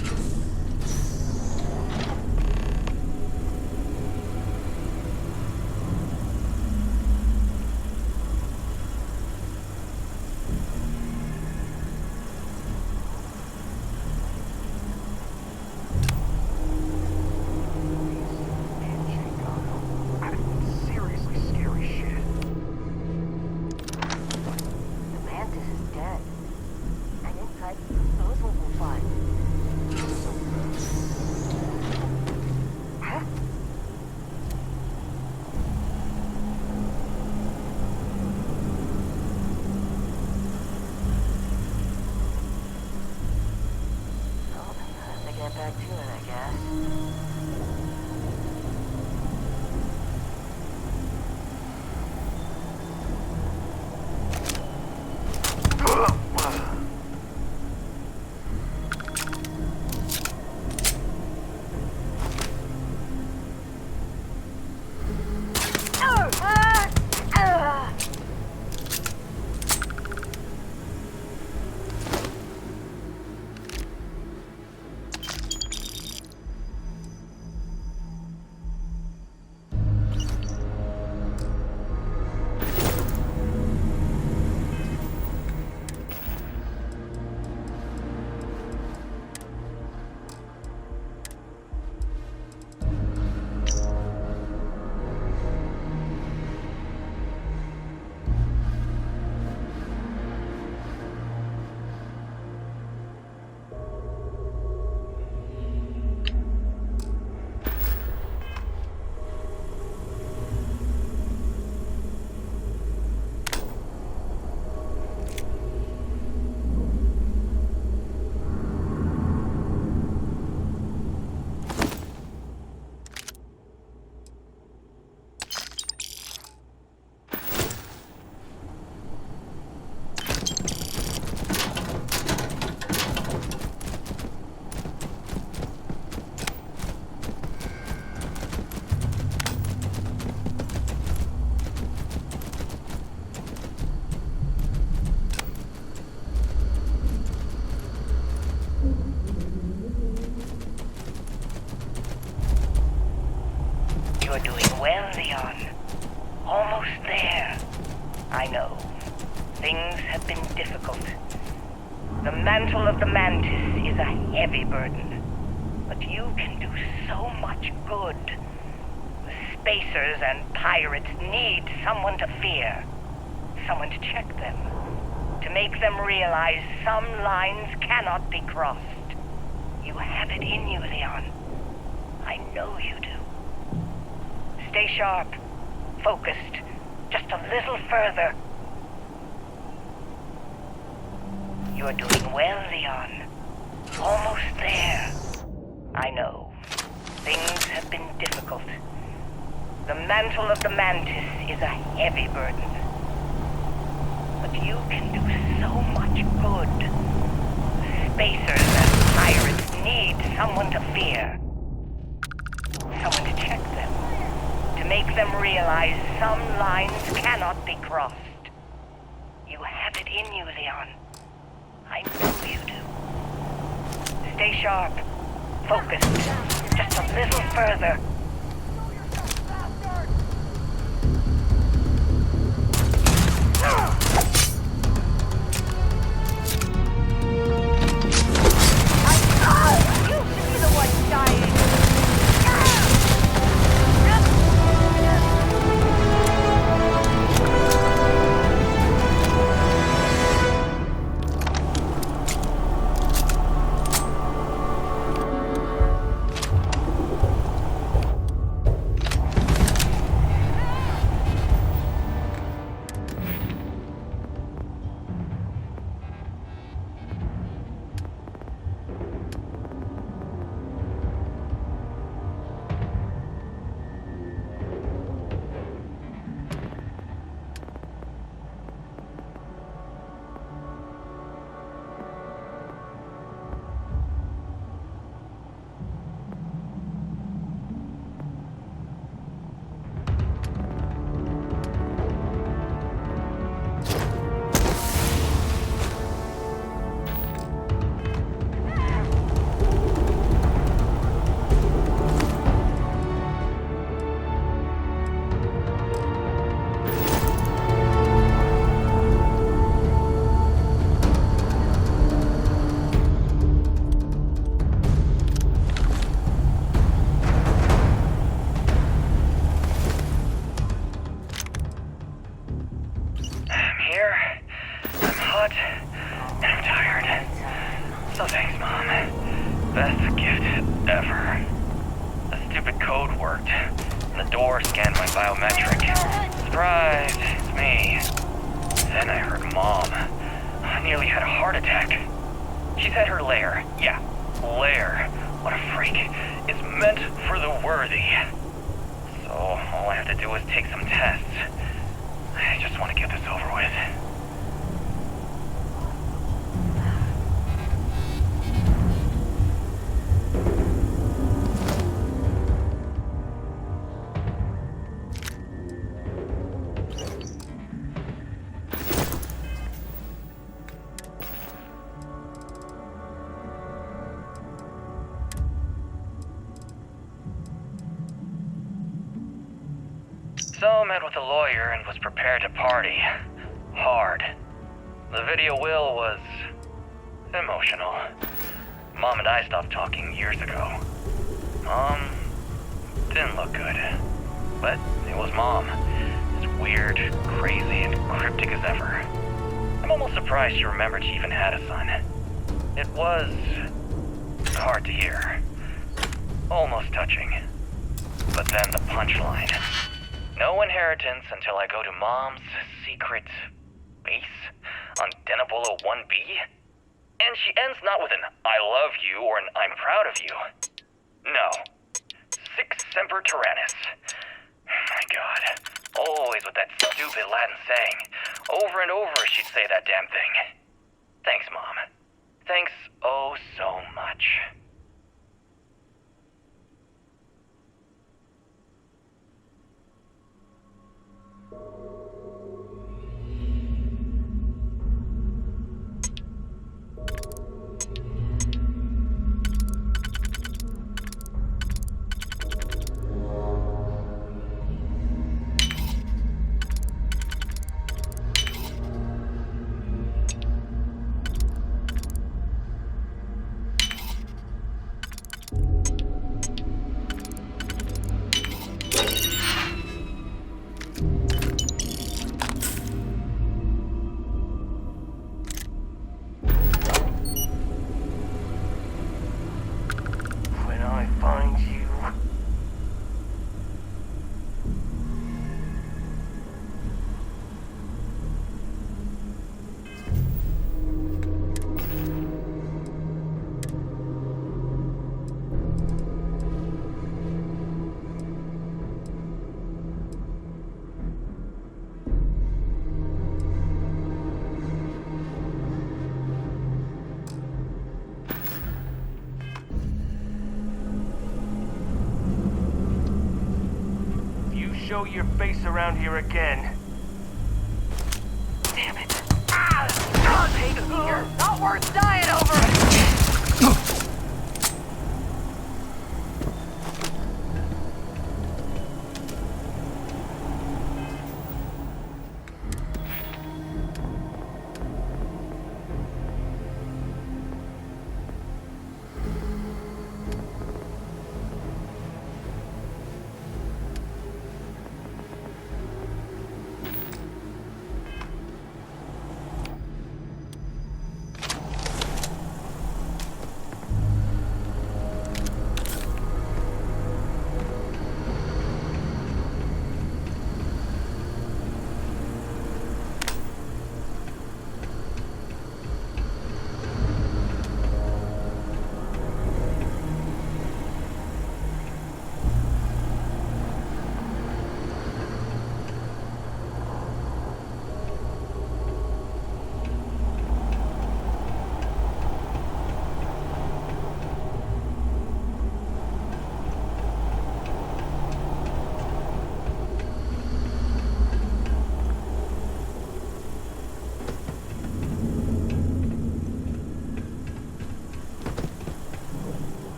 Back to it, I guess. You're doing well, Leon. Almost there. I know. Things have been difficult. The mantle of the Mantis is a heavy burden. But you can do so much good. The Spacers and Pirates need someone to fear. Someone to check them. To make them realize some lines cannot be crossed. You have it in you, Leon. I know you do. Stay sharp. Focused. Just a little further. You're doing well, Leon. Almost there. I know. Things have been difficult. The mantle of the Mantis is a heavy burden. But you can do so much good. Spacers and pirates need someone to fear. Someone to check them. To make them realize some lines cannot be crossed. You have it in you, Leon. I know you do. Stay sharp. Focused. Just a little further. You should be the one dying. lot, and I'm tired. So thanks, Mom. Best gift ever. The stupid code worked, and the door scanned my biometric. Surprise, it's me. Then I heard Mom. I nearly had a heart attack. She said her lair, yeah, lair, what a freak, is meant for the worthy. So all I have to do is take some tests. I just want to get this over with. So met with a lawyer and was prepared to party. Hard. The video will was emotional. Mom and I stopped talking years ago. Mom didn't look good. But it was Mom. As weird, crazy, and cryptic as ever. I'm almost surprised she remembered she even had a son. It was hard to hear. Almost touching. But then the punchline. No inheritance until I go to Mom's secret base on Denabolo 1B. And she ends not with an I love you or an I'm proud of you. No. Sic semper tyrannis. My God. Always with that stupid Latin saying. Over and over she'd say that damn thing. Thanks, Mom. Thanks oh so much. When I find you. Show your face around here again. Damn it. You're not worth dying over!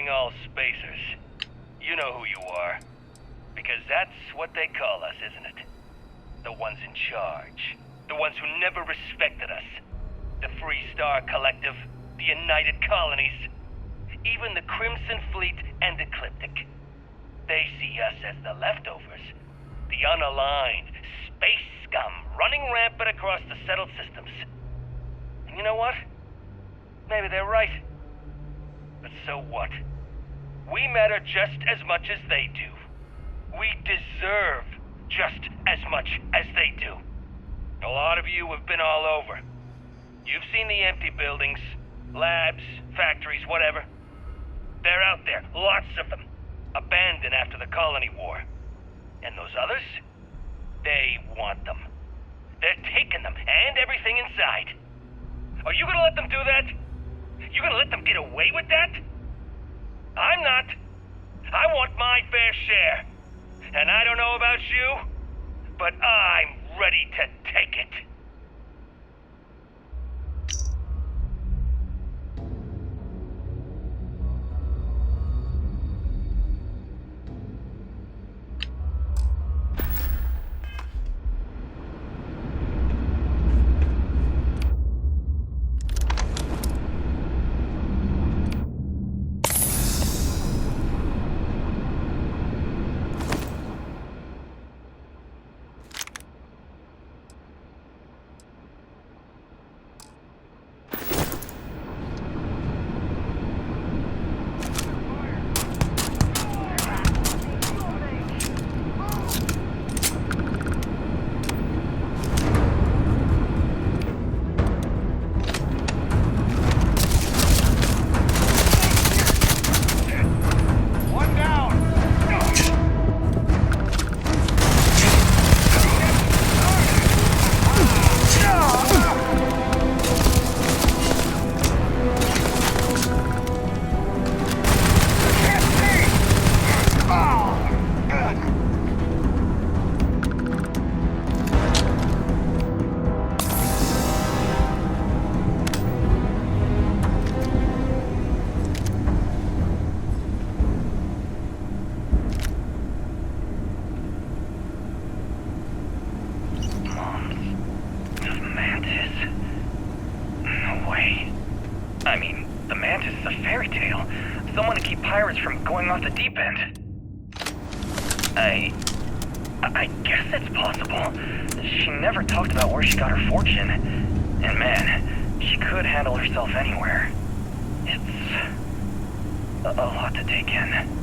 all spacers. You know who you are. Because that's what they call us, isn't it? The ones in charge. The ones who never respected us. The Free Star Collective, the United Colonies, even the Crimson Fleet and Ecliptic. They see us as the leftovers, the unaligned space scum running rampant across the settled systems. And you know what? Maybe they're right. But so what? We matter just as much as they do. We deserve just as much as they do. A lot of you have been all over. You've seen the empty buildings, labs, factories, whatever. They're out there, lots of them, abandoned after the colony war. And those others? They want them. They're taking them, and everything inside. Are you gonna let them do that? You gonna let them get away with that? I'm not. I want my fair share. And I don't know about you, but I'm ready to take it. I guess it's possible. She never talked about where she got her fortune. And man, she could handle herself anywhere. It's a lot to take in.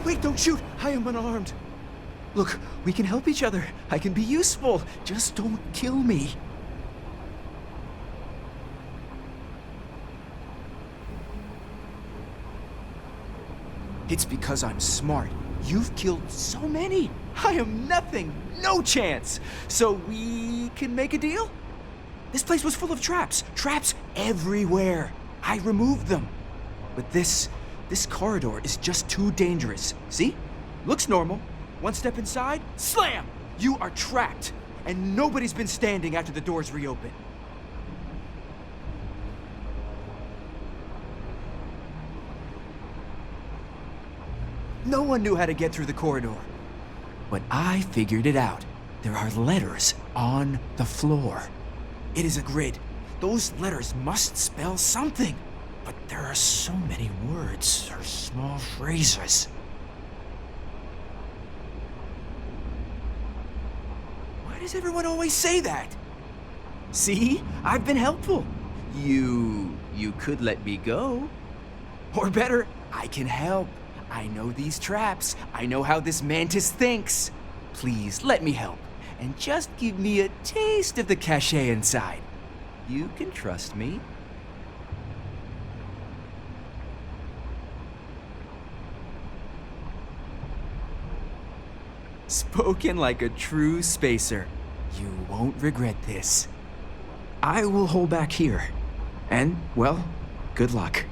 wait, don't shoot! I am unarmed. Look, we can help each other. I can be useful. Just don't kill me. It's because I'm smart. You've killed so many. I am nothing. No chance. So we can make a deal? This place was full of traps. Traps everywhere. I removed them. But this corridor is just too dangerous. See? Looks normal. One step inside, slam! You are trapped. And nobody's been standing after the doors reopen. No one knew how to get through the corridor. But I figured it out. There are letters on the floor. It is a grid. Those letters must spell something. But there are so many words or small phrases. Why does everyone always say that? See? I've been helpful. You could let me go. Or better, I can help. I know these traps. I know how this mantis thinks. Please, let me help. And just give me a taste of the cachet inside. You can trust me. Spoken like a true spacer. You won't regret this. I will hold back here. And, well, good luck.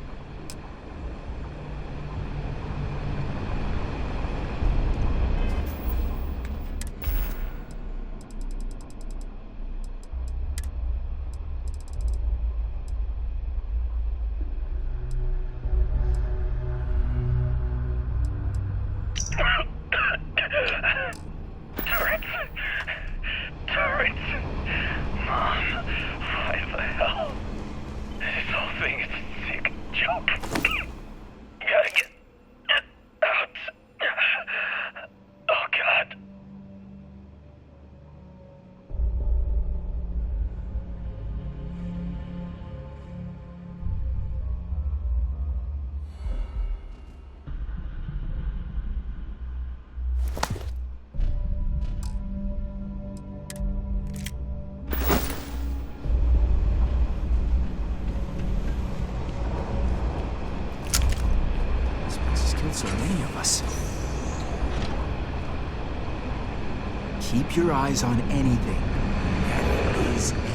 So many of us. Keep your eyes on anything that is everywhere.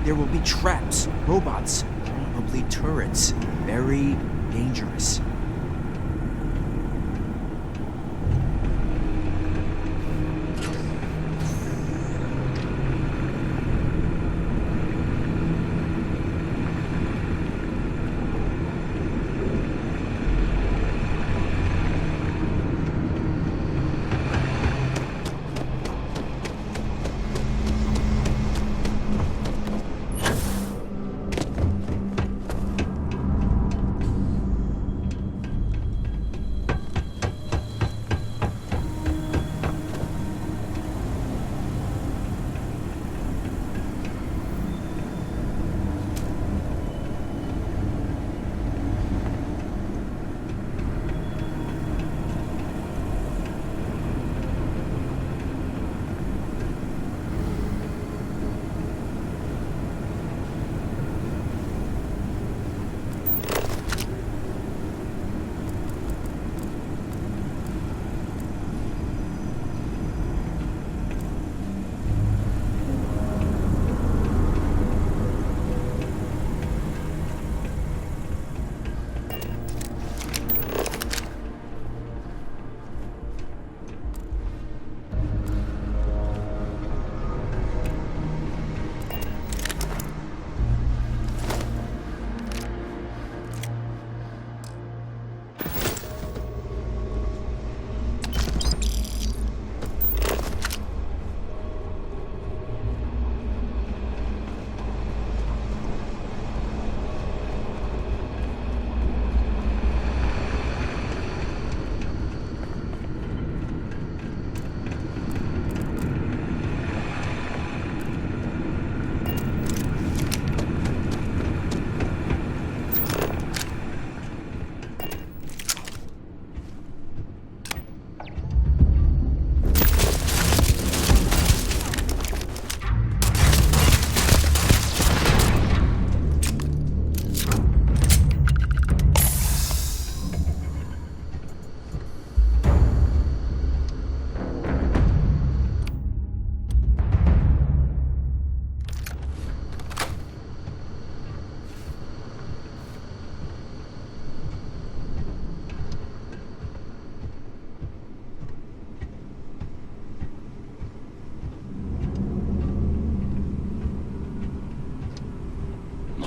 There will be traps, robots, probably turrets. Very dangerous.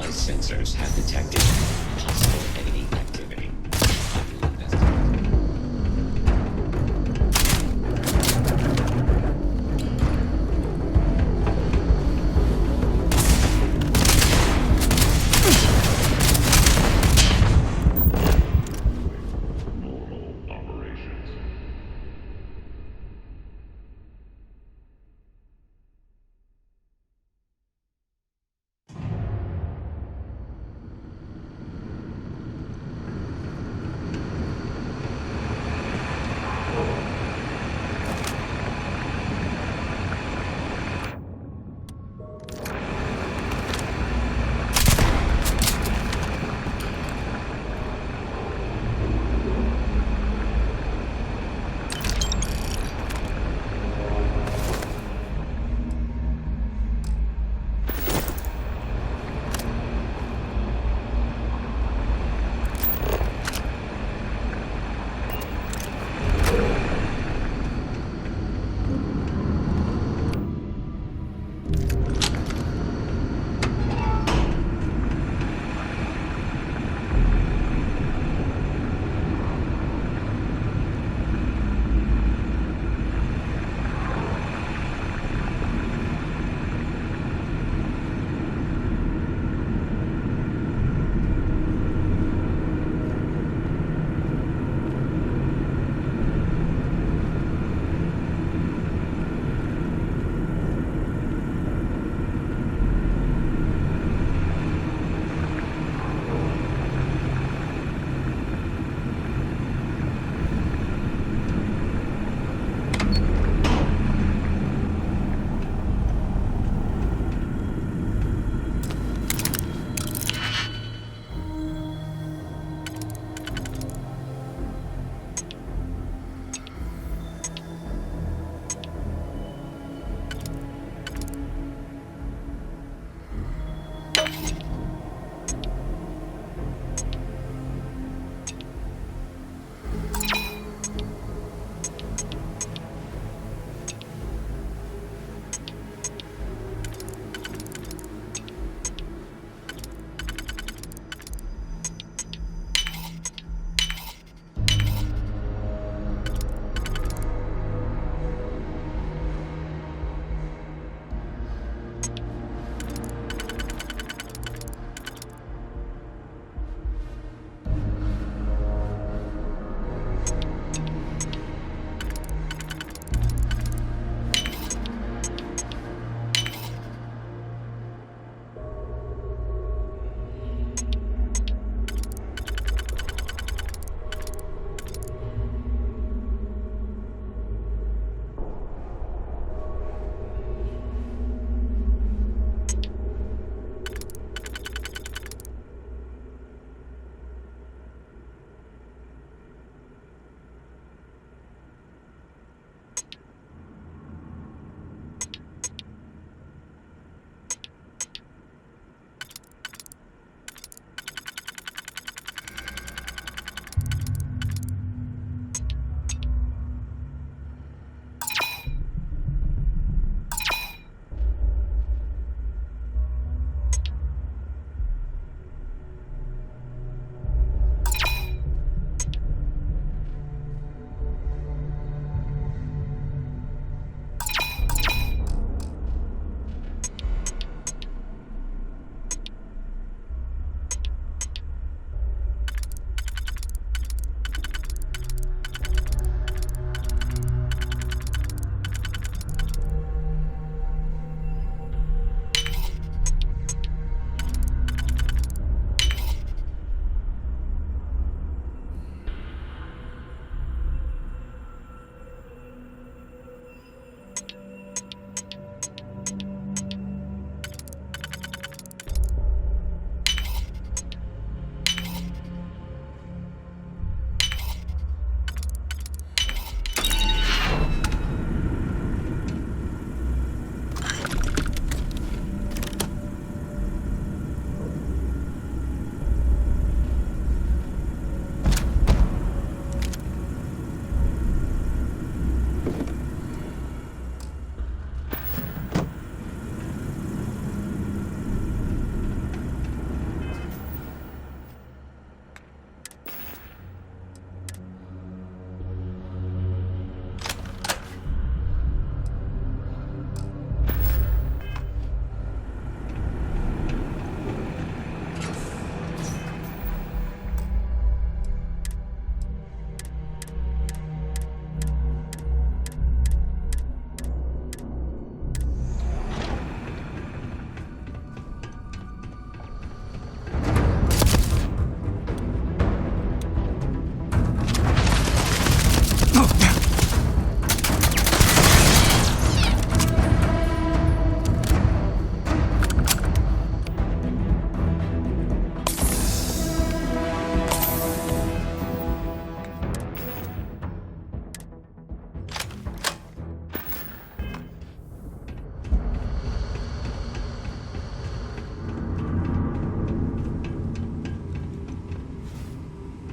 Sensors have detected possible enemy activity.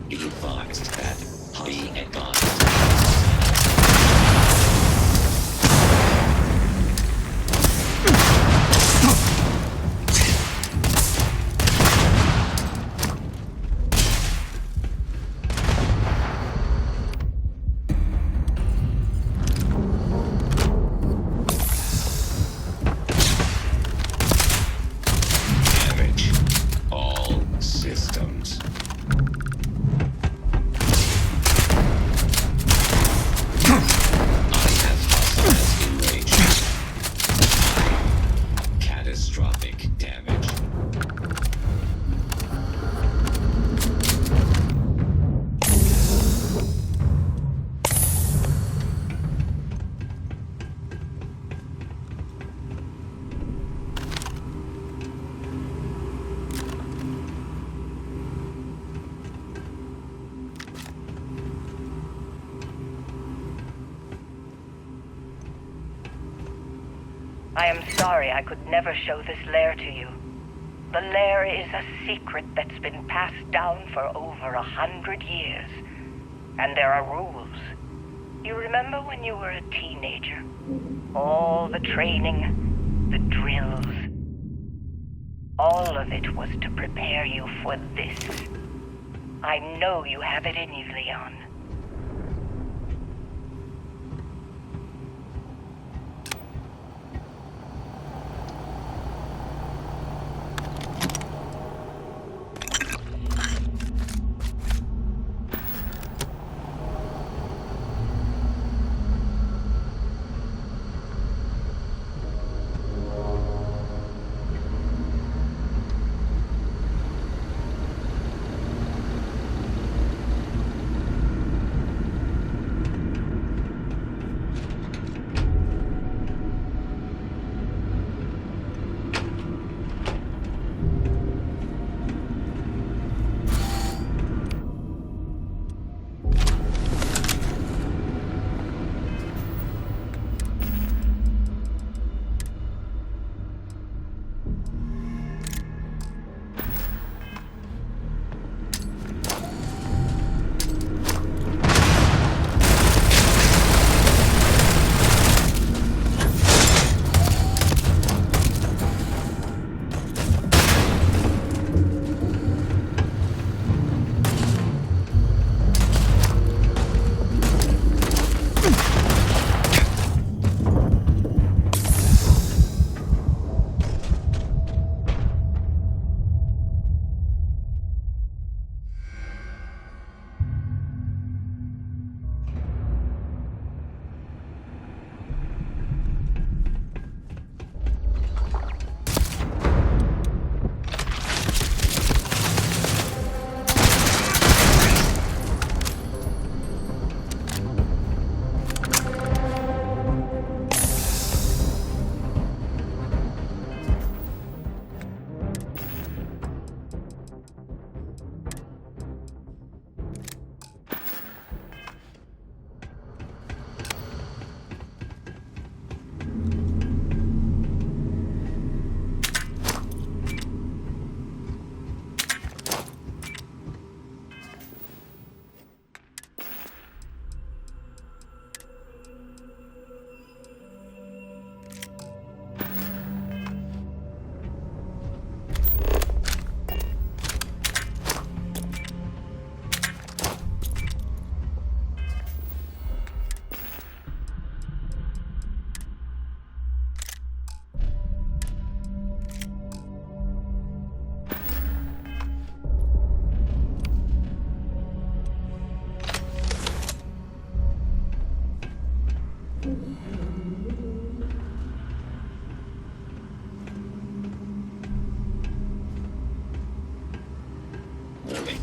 Be advised that be advised. Damage all systems. Catastrophic damage. I am sorry I could never show this lair to you. The lair is a secret that's been passed down for over 100 years. And there are rules. You remember when you were a teenager? All the training, the drills. All of it was to prepare you for this. I know you have it in you, Leon. Warning.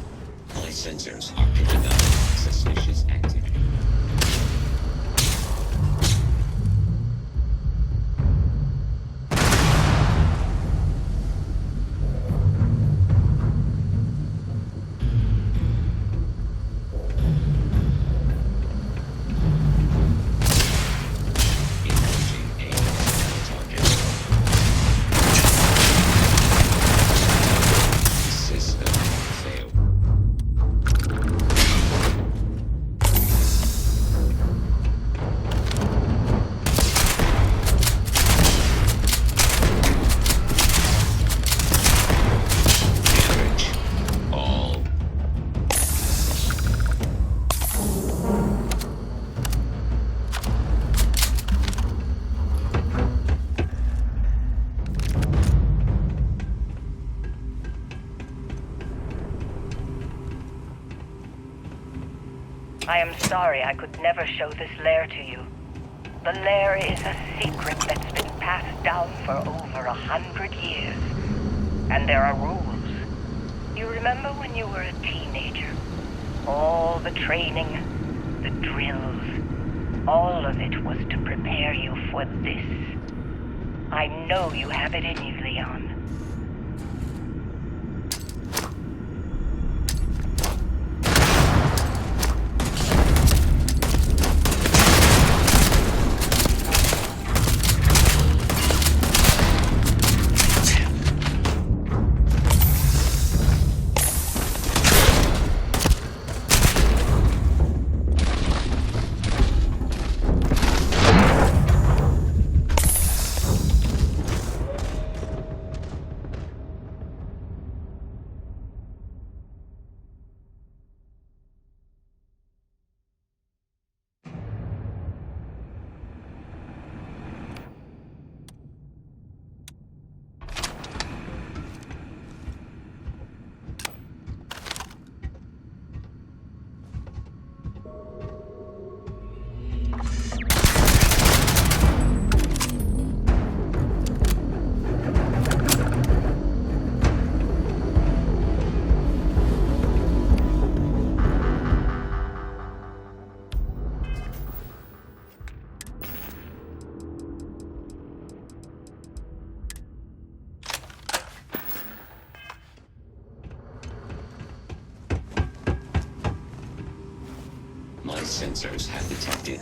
My sensors are picking up suspicious activity. I am sorry I could never show this lair to you. The lair is a secret that's been passed down for over 100 years. And there are rules. You remember when you were a teenager? All the training, the drills, all of it was to prepare you for this. I know you have it in you, Leon. My sensors have detected.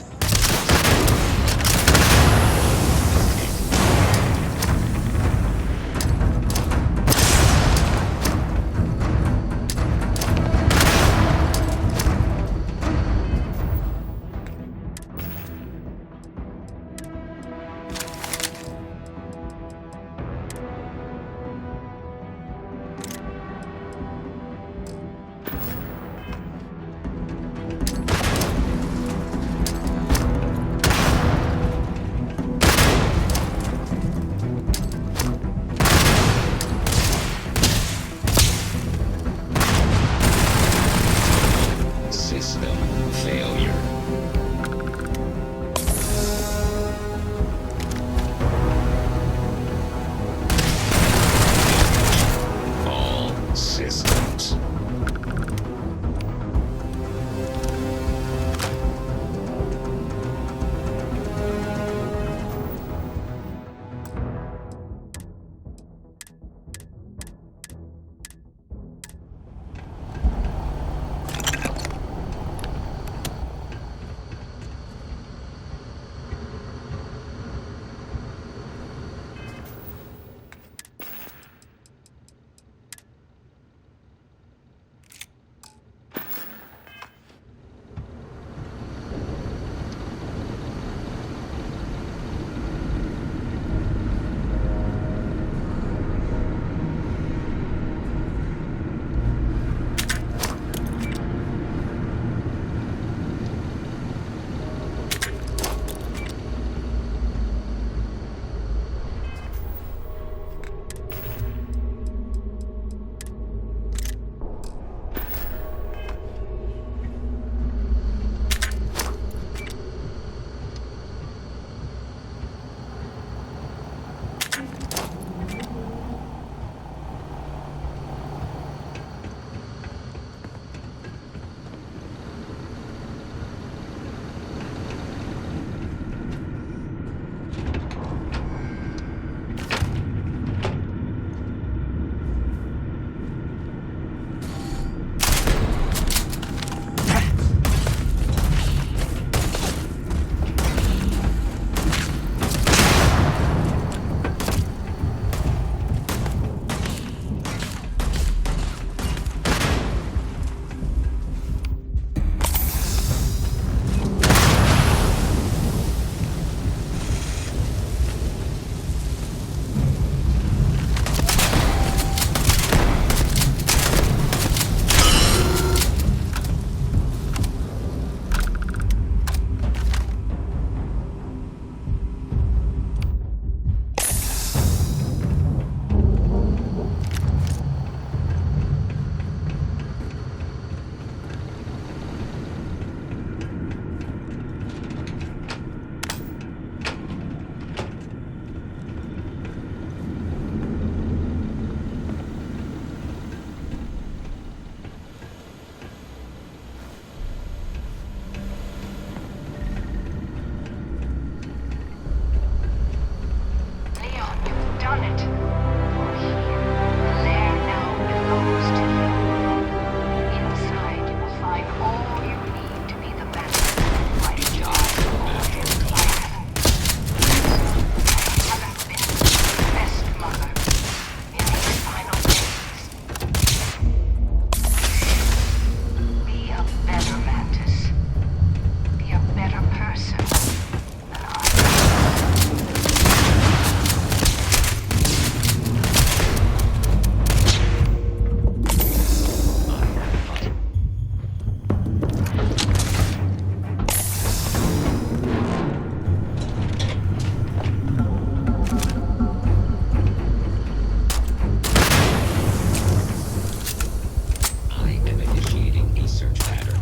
I am initiating a search pattern.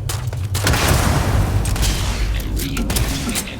And re-engaging the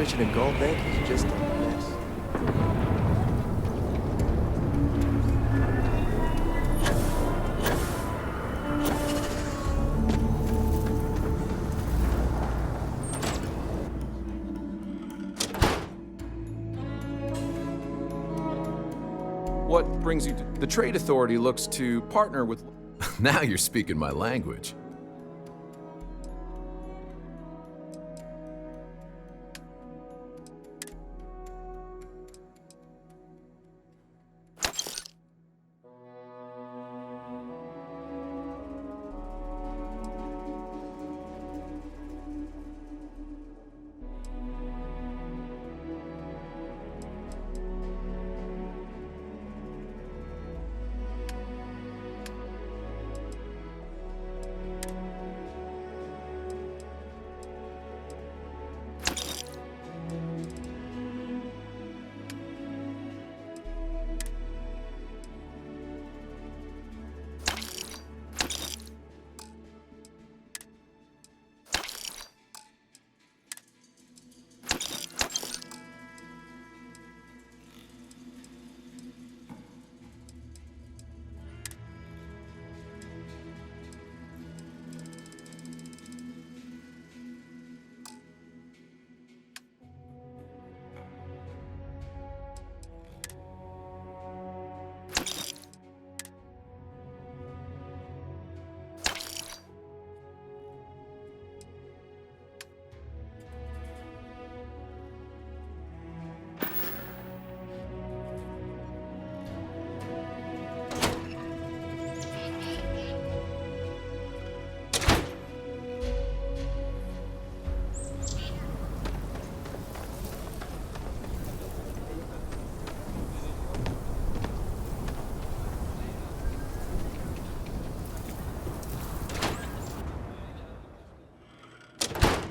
situation in Gold Bank is just a mess. What brings you to... The Trade Authority looks to partner with... Now you're speaking my language.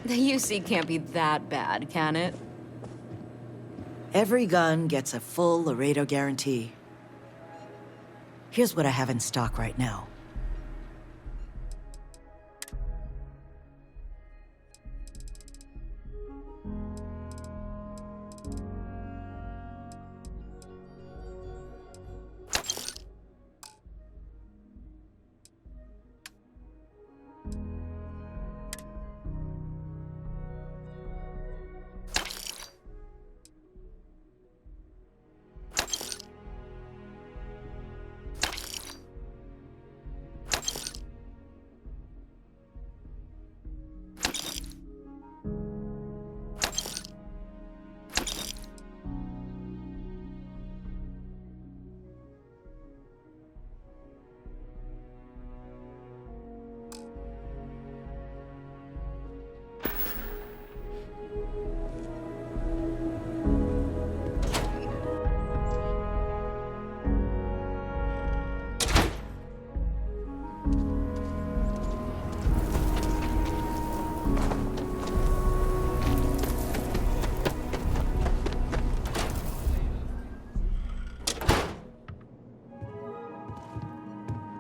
The UC can't be that bad, can it? Every gun gets a full Laredo guarantee. Here's what I have in stock right now.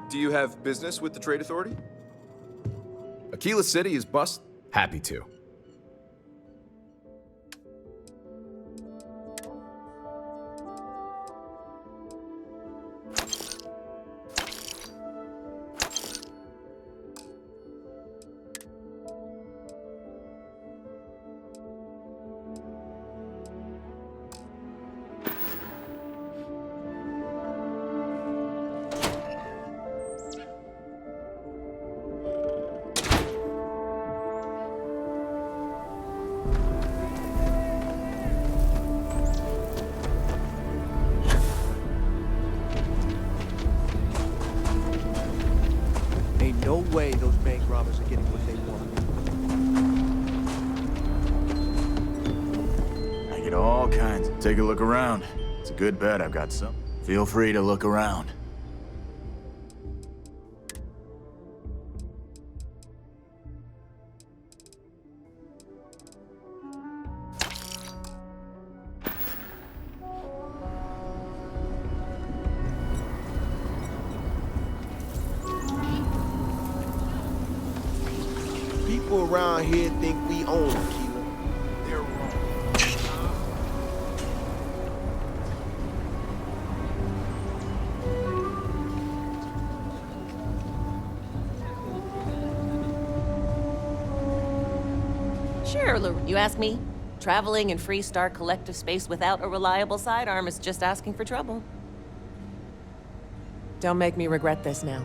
Do you have business with the Trade Authority? Aquila City is bust? Happy to. Ain't no way those bank robbers are getting what they want. I get all kinds. Take a look around. It's a good bet I've got some. Feel free to look around. People around here think we own Aquila. They're wrong. Sure, you ask me. Traveling in Freestar collective space without a reliable sidearm is just asking for trouble. Don't make me regret this now.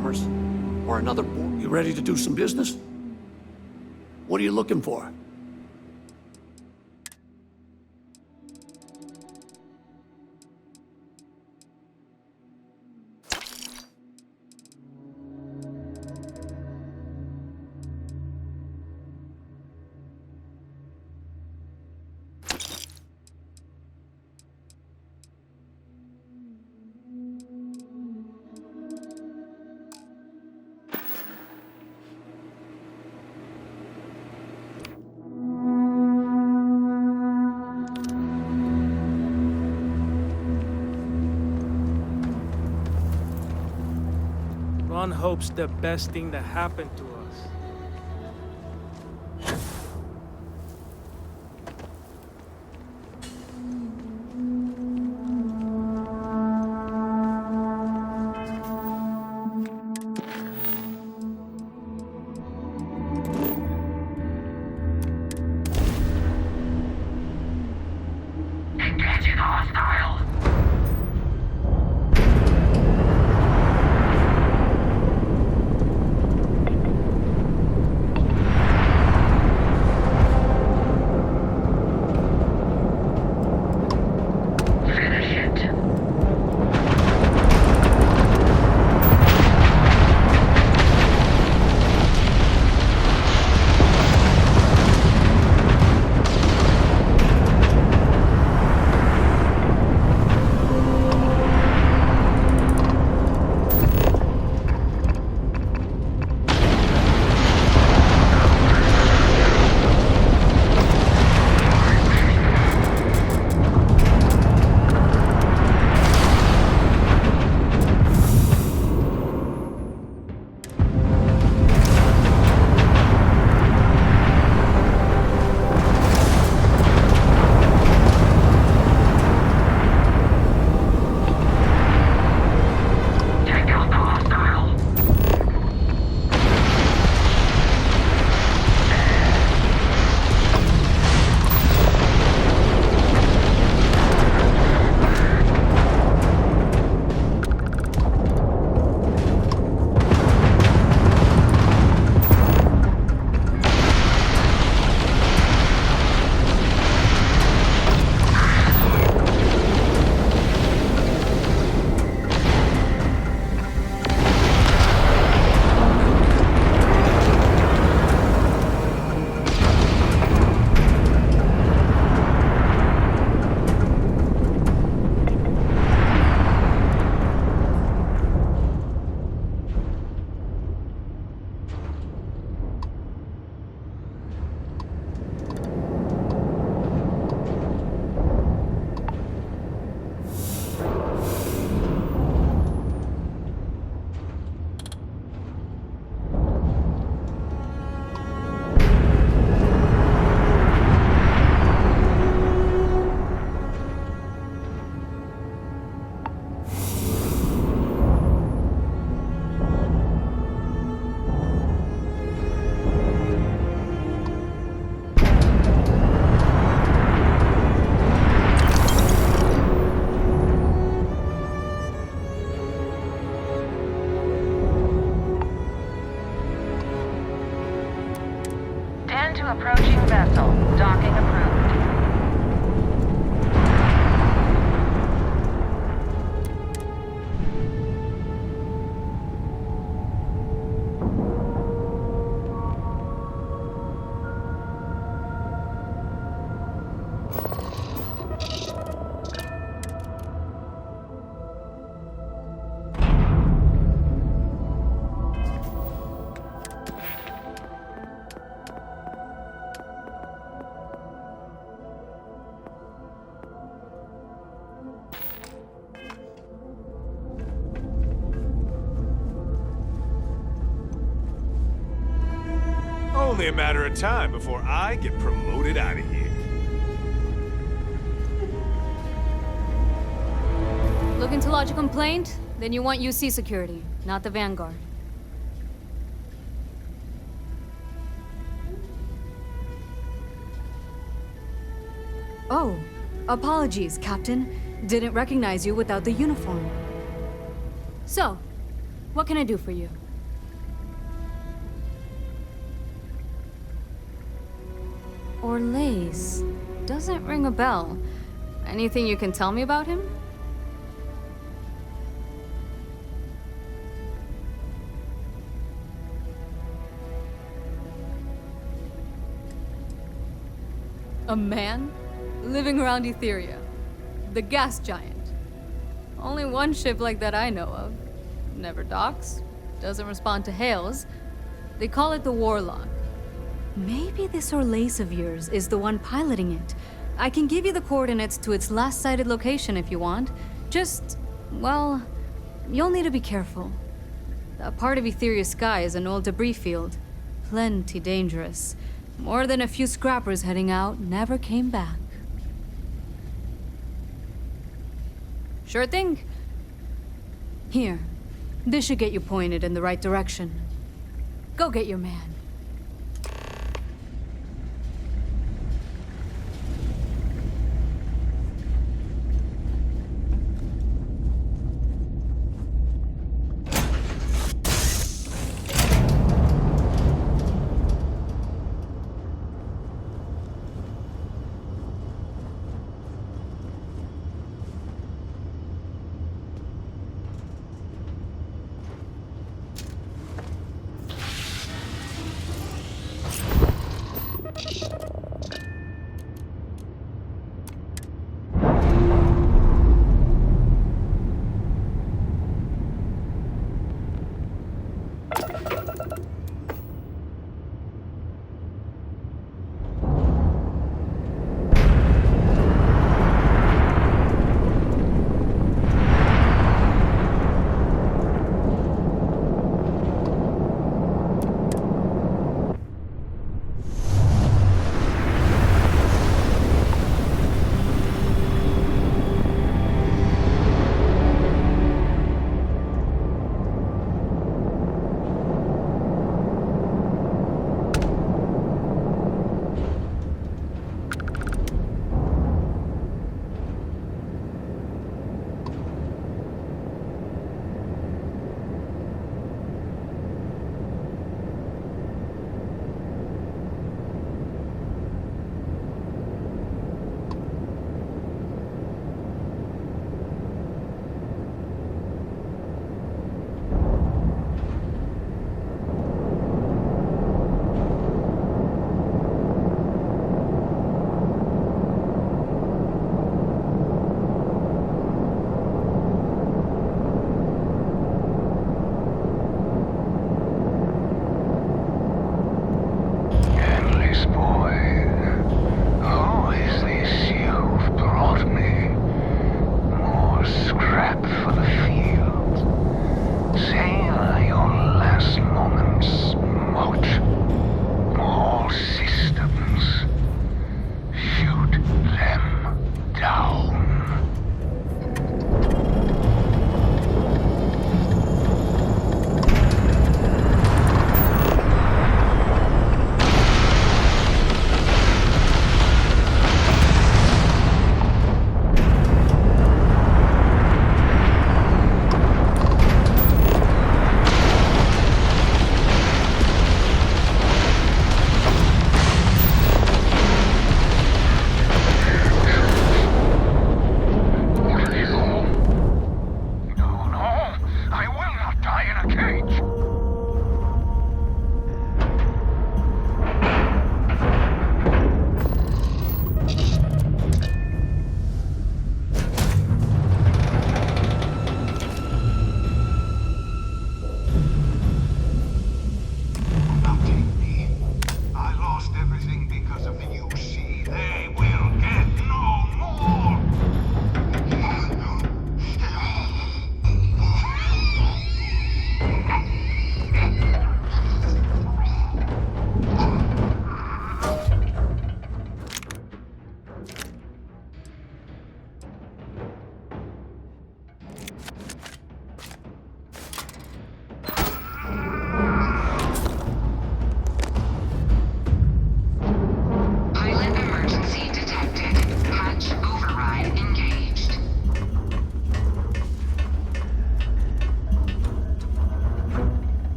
commerce or another board. You ready to do some business? What are you looking for? One hopes the best thing that happened to us. Engaging hostile. Approaching vessel. Docking approved. Only a matter of time before I get promoted out of here. Looking to lodge a complaint? Then you want UC security, not the Vanguard. Oh, apologies, Captain. Didn't recognize you without the uniform. So, What can I do for you? Orlace. Doesn't ring a bell. Anything you can tell me about him? A man? Living around Etheria. The gas giant. Only one ship like that I know of. Never docks. Doesn't respond to hails. They call it the Warlock. Maybe this Orlace of yours is the one piloting it. I can give you the coordinates to its last sighted location if you want. Just, well, you'll need to be careful. That part of Etheria's sky is an old debris field. Plenty dangerous. More than a few scrappers heading out never came back. Sure thing. Here. This should get you pointed in the right direction. Go get your man.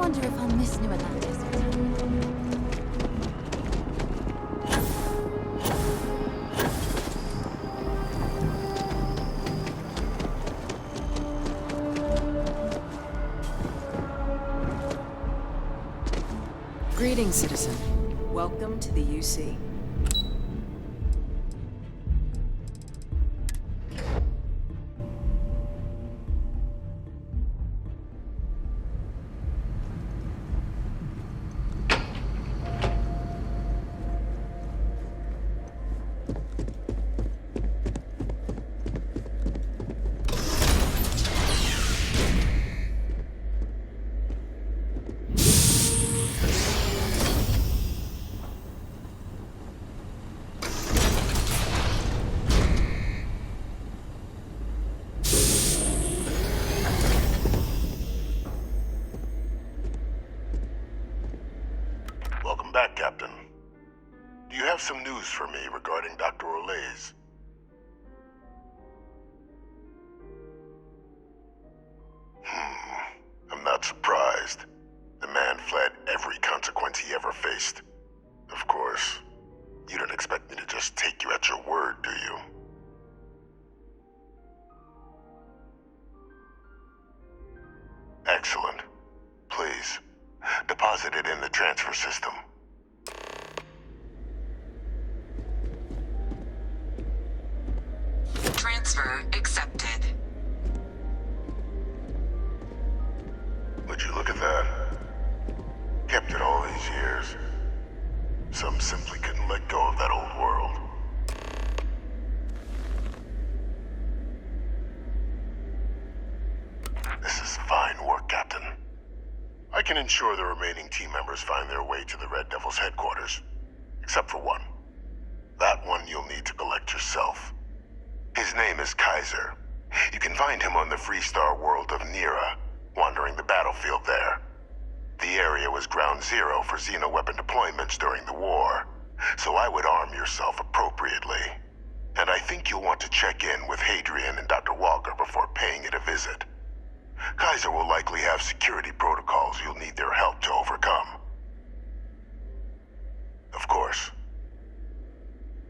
wonder if I'll miss New Atlantis. Greetings, citizen. Welcome to the UC. Welcome back, Captain. Do you have some news for me regarding Dr. Olays? I'm not surprised. The man fled every consequence he ever faced. Of course, you don't expect me to just take you at your word, do you? Excellent. Please, deposit it in the transfer system. Transfer accepted. Would you look at that? Kept it all these years. Some simply couldn't let go of that old world. This is fine work, Captain. I can ensure the remaining team members find their way to the Red Devil's headquarters. Except for one. That one you'll need to collect yourself. His name is Kaiser. You can find him on the Freestar world of Nira, wandering the battlefield there. The area was ground zero for xeno-weapon deployments during the war, so I would arm yourself appropriately. And I think you'll want to check in with Hadrian and Dr. Walker before paying it a visit. Kaiser will likely have security protocols you'll need their help to overcome. Of course,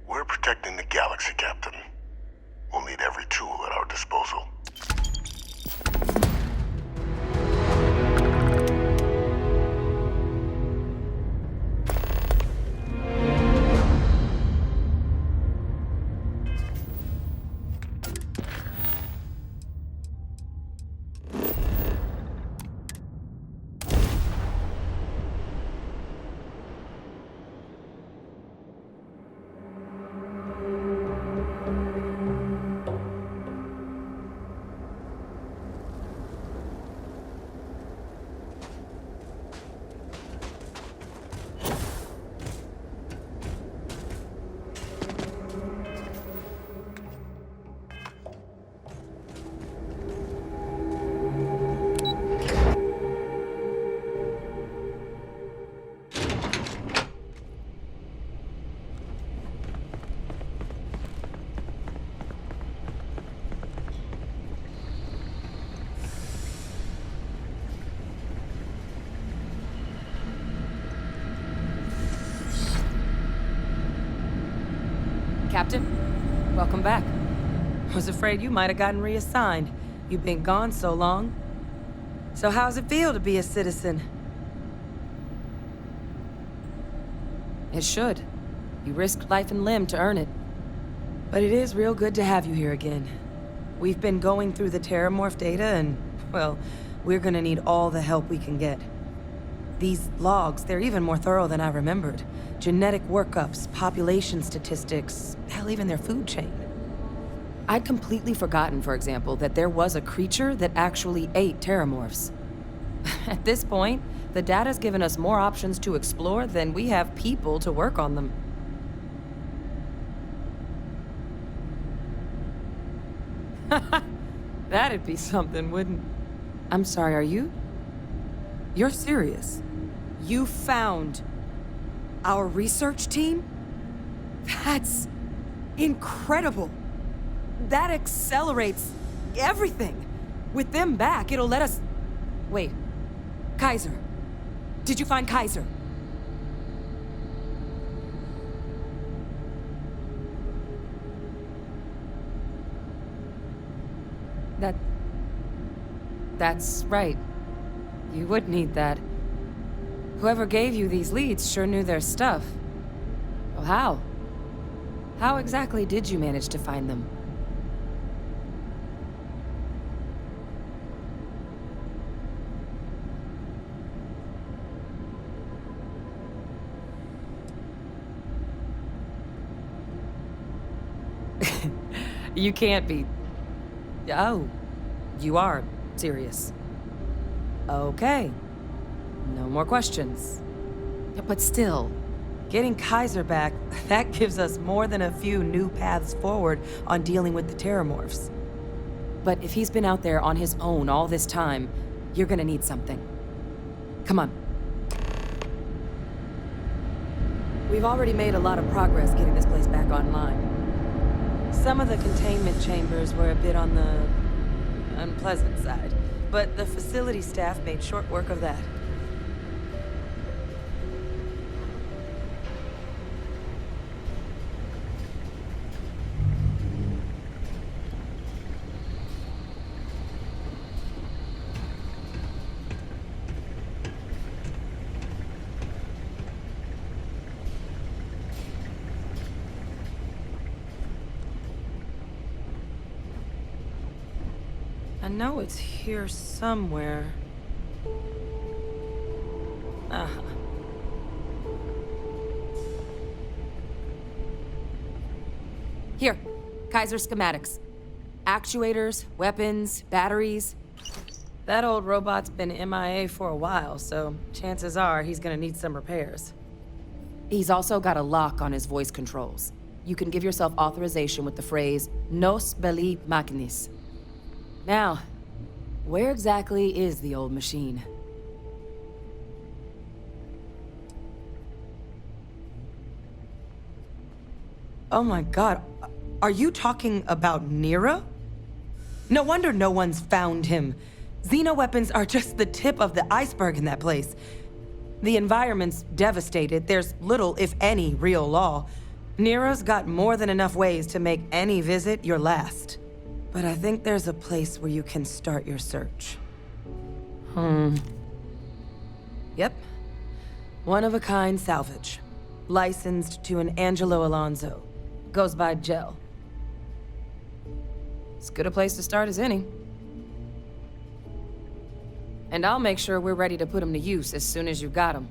we're protecting the galaxy, Captain. We'll need every tool at our disposal. Captain, welcome back. Was afraid you might have gotten reassigned. You've been gone so long. So how's it feel to be a citizen? It should. You risked life and limb to earn it. But it is real good to have you here again. We've been going through the Terramorph data and, well, we're gonna need all the help we can get. These logs, they're even more thorough than I remembered. Genetic workups, population statistics, hell, even their food chain. I'd completely forgotten, for example, that there was a creature that actually ate Terramorphs. At this point, the data's given us more options to explore than we have people to work on them. That'd be something, wouldn't... I'm sorry, are you? You're serious? You found our research team? That's incredible. That accelerates everything. With them back, it'll let us... Wait. Kaiser. Did you find Kaiser? That's right. You would need that. Whoever gave you these leads sure knew their stuff. Well, how? How exactly did you manage to find them? You can't be... Oh, you are serious. Okay. No more questions. But still, getting Kaiser back, that gives us more than a few new paths forward on dealing with the Terramorphs. But if he's been out there on his own all this time, you're gonna need something. Come on. We've already made a lot of progress getting this place back online. Some of the containment chambers were a bit on the unpleasant side, but the facility staff made short work of that. I know it's here somewhere. Uh-huh. Here, Kaiser schematics. Actuators, weapons, batteries. That old robot's been MIA for a while, so chances are he's gonna need some repairs. He's also got a lock on his voice controls. You can give yourself authorization with the phrase, Nos belli machinis. Now, where exactly is the old machine? Oh my god, are you talking about Nira? No wonder no one's found him. Xenoweapons are just the tip of the iceberg in that place. The environment's devastated, there's little, if any, real law. Nira's got more than enough ways to make any visit your last. But I think there's a place where you can start your search. Yep. One-of-a-kind salvage. Licensed to an Angelo Alonso. Goes by Gel. As good a place to start as any. And I'll make sure we're ready to put him to use as soon as you've got him.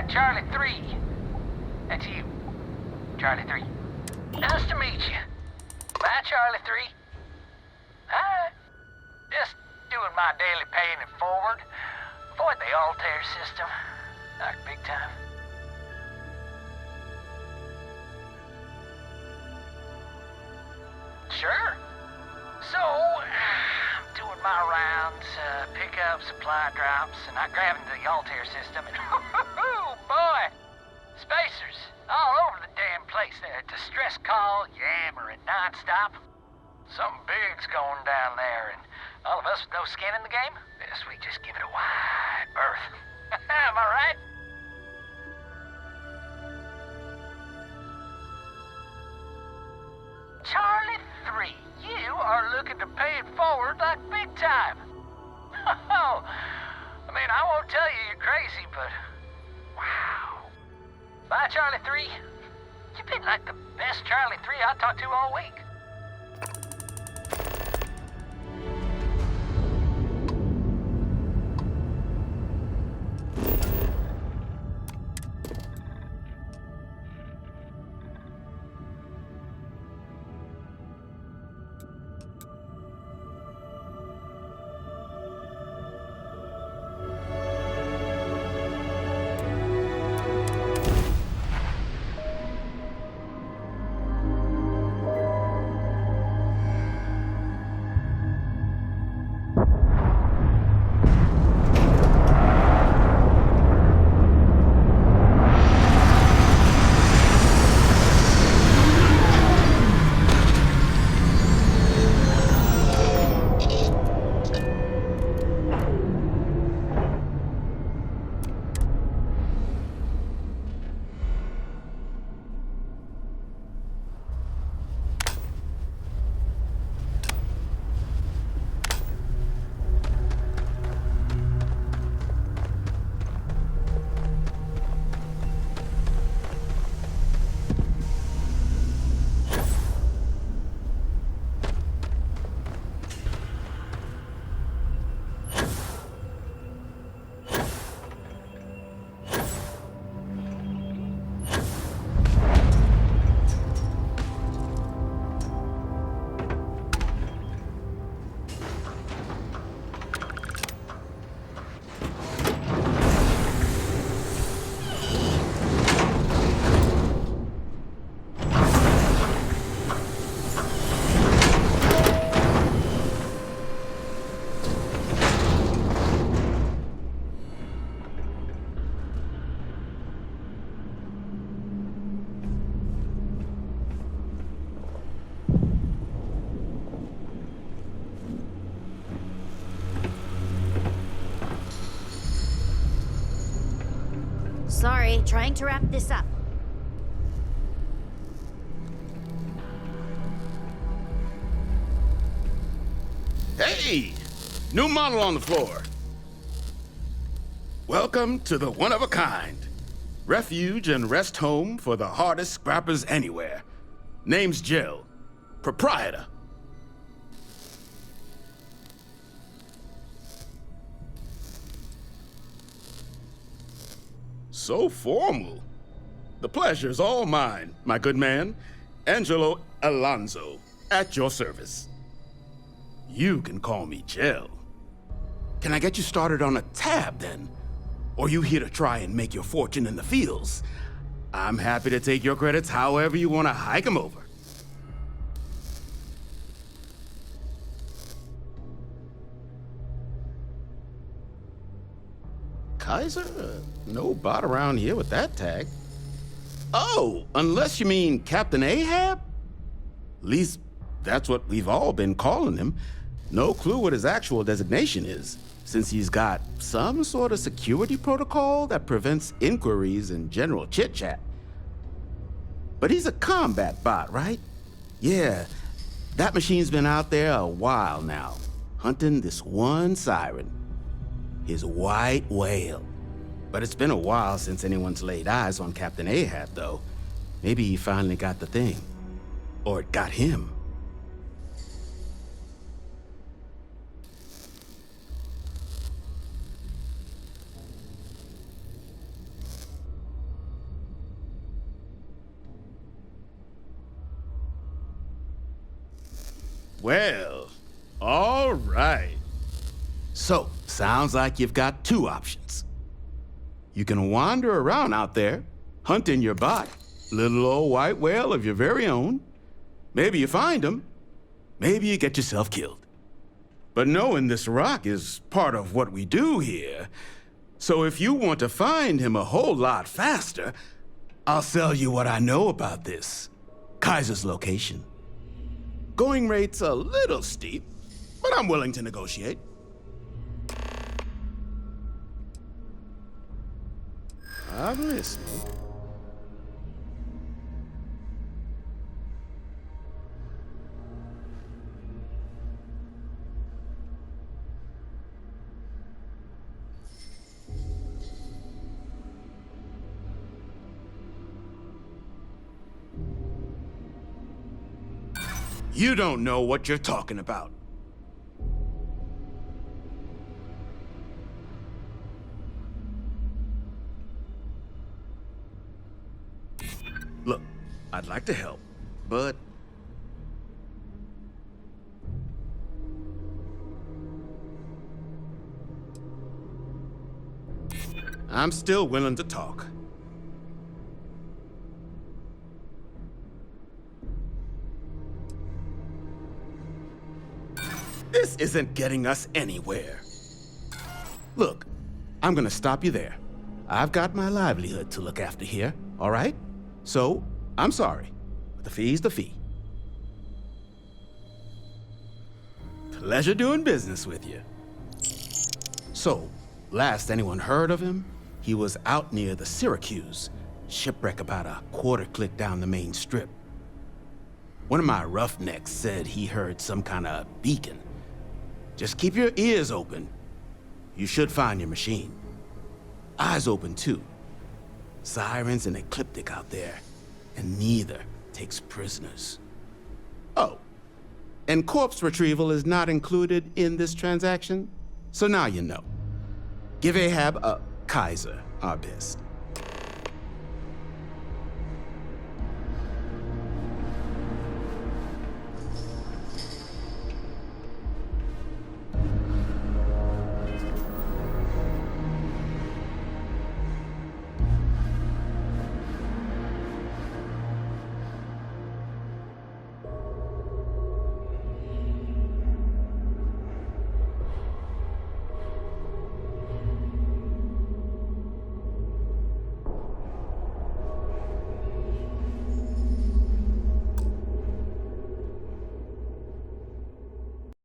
Charlie 3. That's you, Charlie 3. Nice to meet you. Bye, Charlie 3. Hi. Just doing my daily paying it forward. Avoid the Altair system. Like big time. Sure. So, I'm doing my rounds, pick up supply drops, and I grab into the Altair system, and oh boy! Spacers all over the damn place there. Distress call, yammering nonstop. Something big's going down there, and all of us with no skin in the game, best we just give it a wide berth. Am I right? Charlie 3, you are looking to pay it forward like big time. Oh, I mean, I won't tell you you're crazy, but wow. Bye, Charlie 3. You've been like the best Charlie 3 I talked to all week. Sorry, trying to wrap this up. Hey! New model on the floor. Welcome to the one-of-a-kind. Refuge and rest home for the hardest scrappers anywhere. Name's Jill. Proprietor. So formal. The pleasure's all mine, my good man. Angelo Alonso, at your service. You can call me Jill. Can I get you started on a tab, then? Or you here to try and make your fortune in the fields? I'm happy to take your credits however you want to hike them over. Kaiser? No bot around here with that tag. Oh, unless you mean Captain Ahab? At least that's what we've all been calling him. No clue what his actual designation is, since he's got some sort of security protocol that prevents inquiries and general chit-chat. But he's a combat bot, right? Yeah, that machine's been out there a while now, hunting this one siren. His white whale. But it's been a while since anyone's laid eyes on Captain Ahab, though. Maybe he finally got the thing. Or it got him. Well, all right. So, sounds like you've got two options. You can wander around out there, hunting your bot, little old white whale of your very own. Maybe you find him, maybe you get yourself killed. But knowing this rock is part of what we do here, so if you want to find him a whole lot faster, I'll sell you what I know about this. Kaiser's location. Going rate's a little steep, but I'm willing to negotiate. I'm listening. You don't know what you're talking about. Look, I'd like to help, but I'm still willing to talk. This isn't getting us anywhere. Look, I'm gonna stop you there. I've got my livelihood to look after here, all right? So, I'm sorry, but the fee's the fee. Pleasure doing business with you. So, last anyone heard of him, he was out near the Syracuse, shipwreck about a quarter click down the main strip. One of my roughnecks said he heard some kind of beacon. Just keep your ears open. You should find your machine. Eyes open, too. Sirens and Ecliptic out there, and neither takes prisoners. Oh, and corpse retrieval is not included in this transaction, so now you know. Give Ahab a Kaiser our best.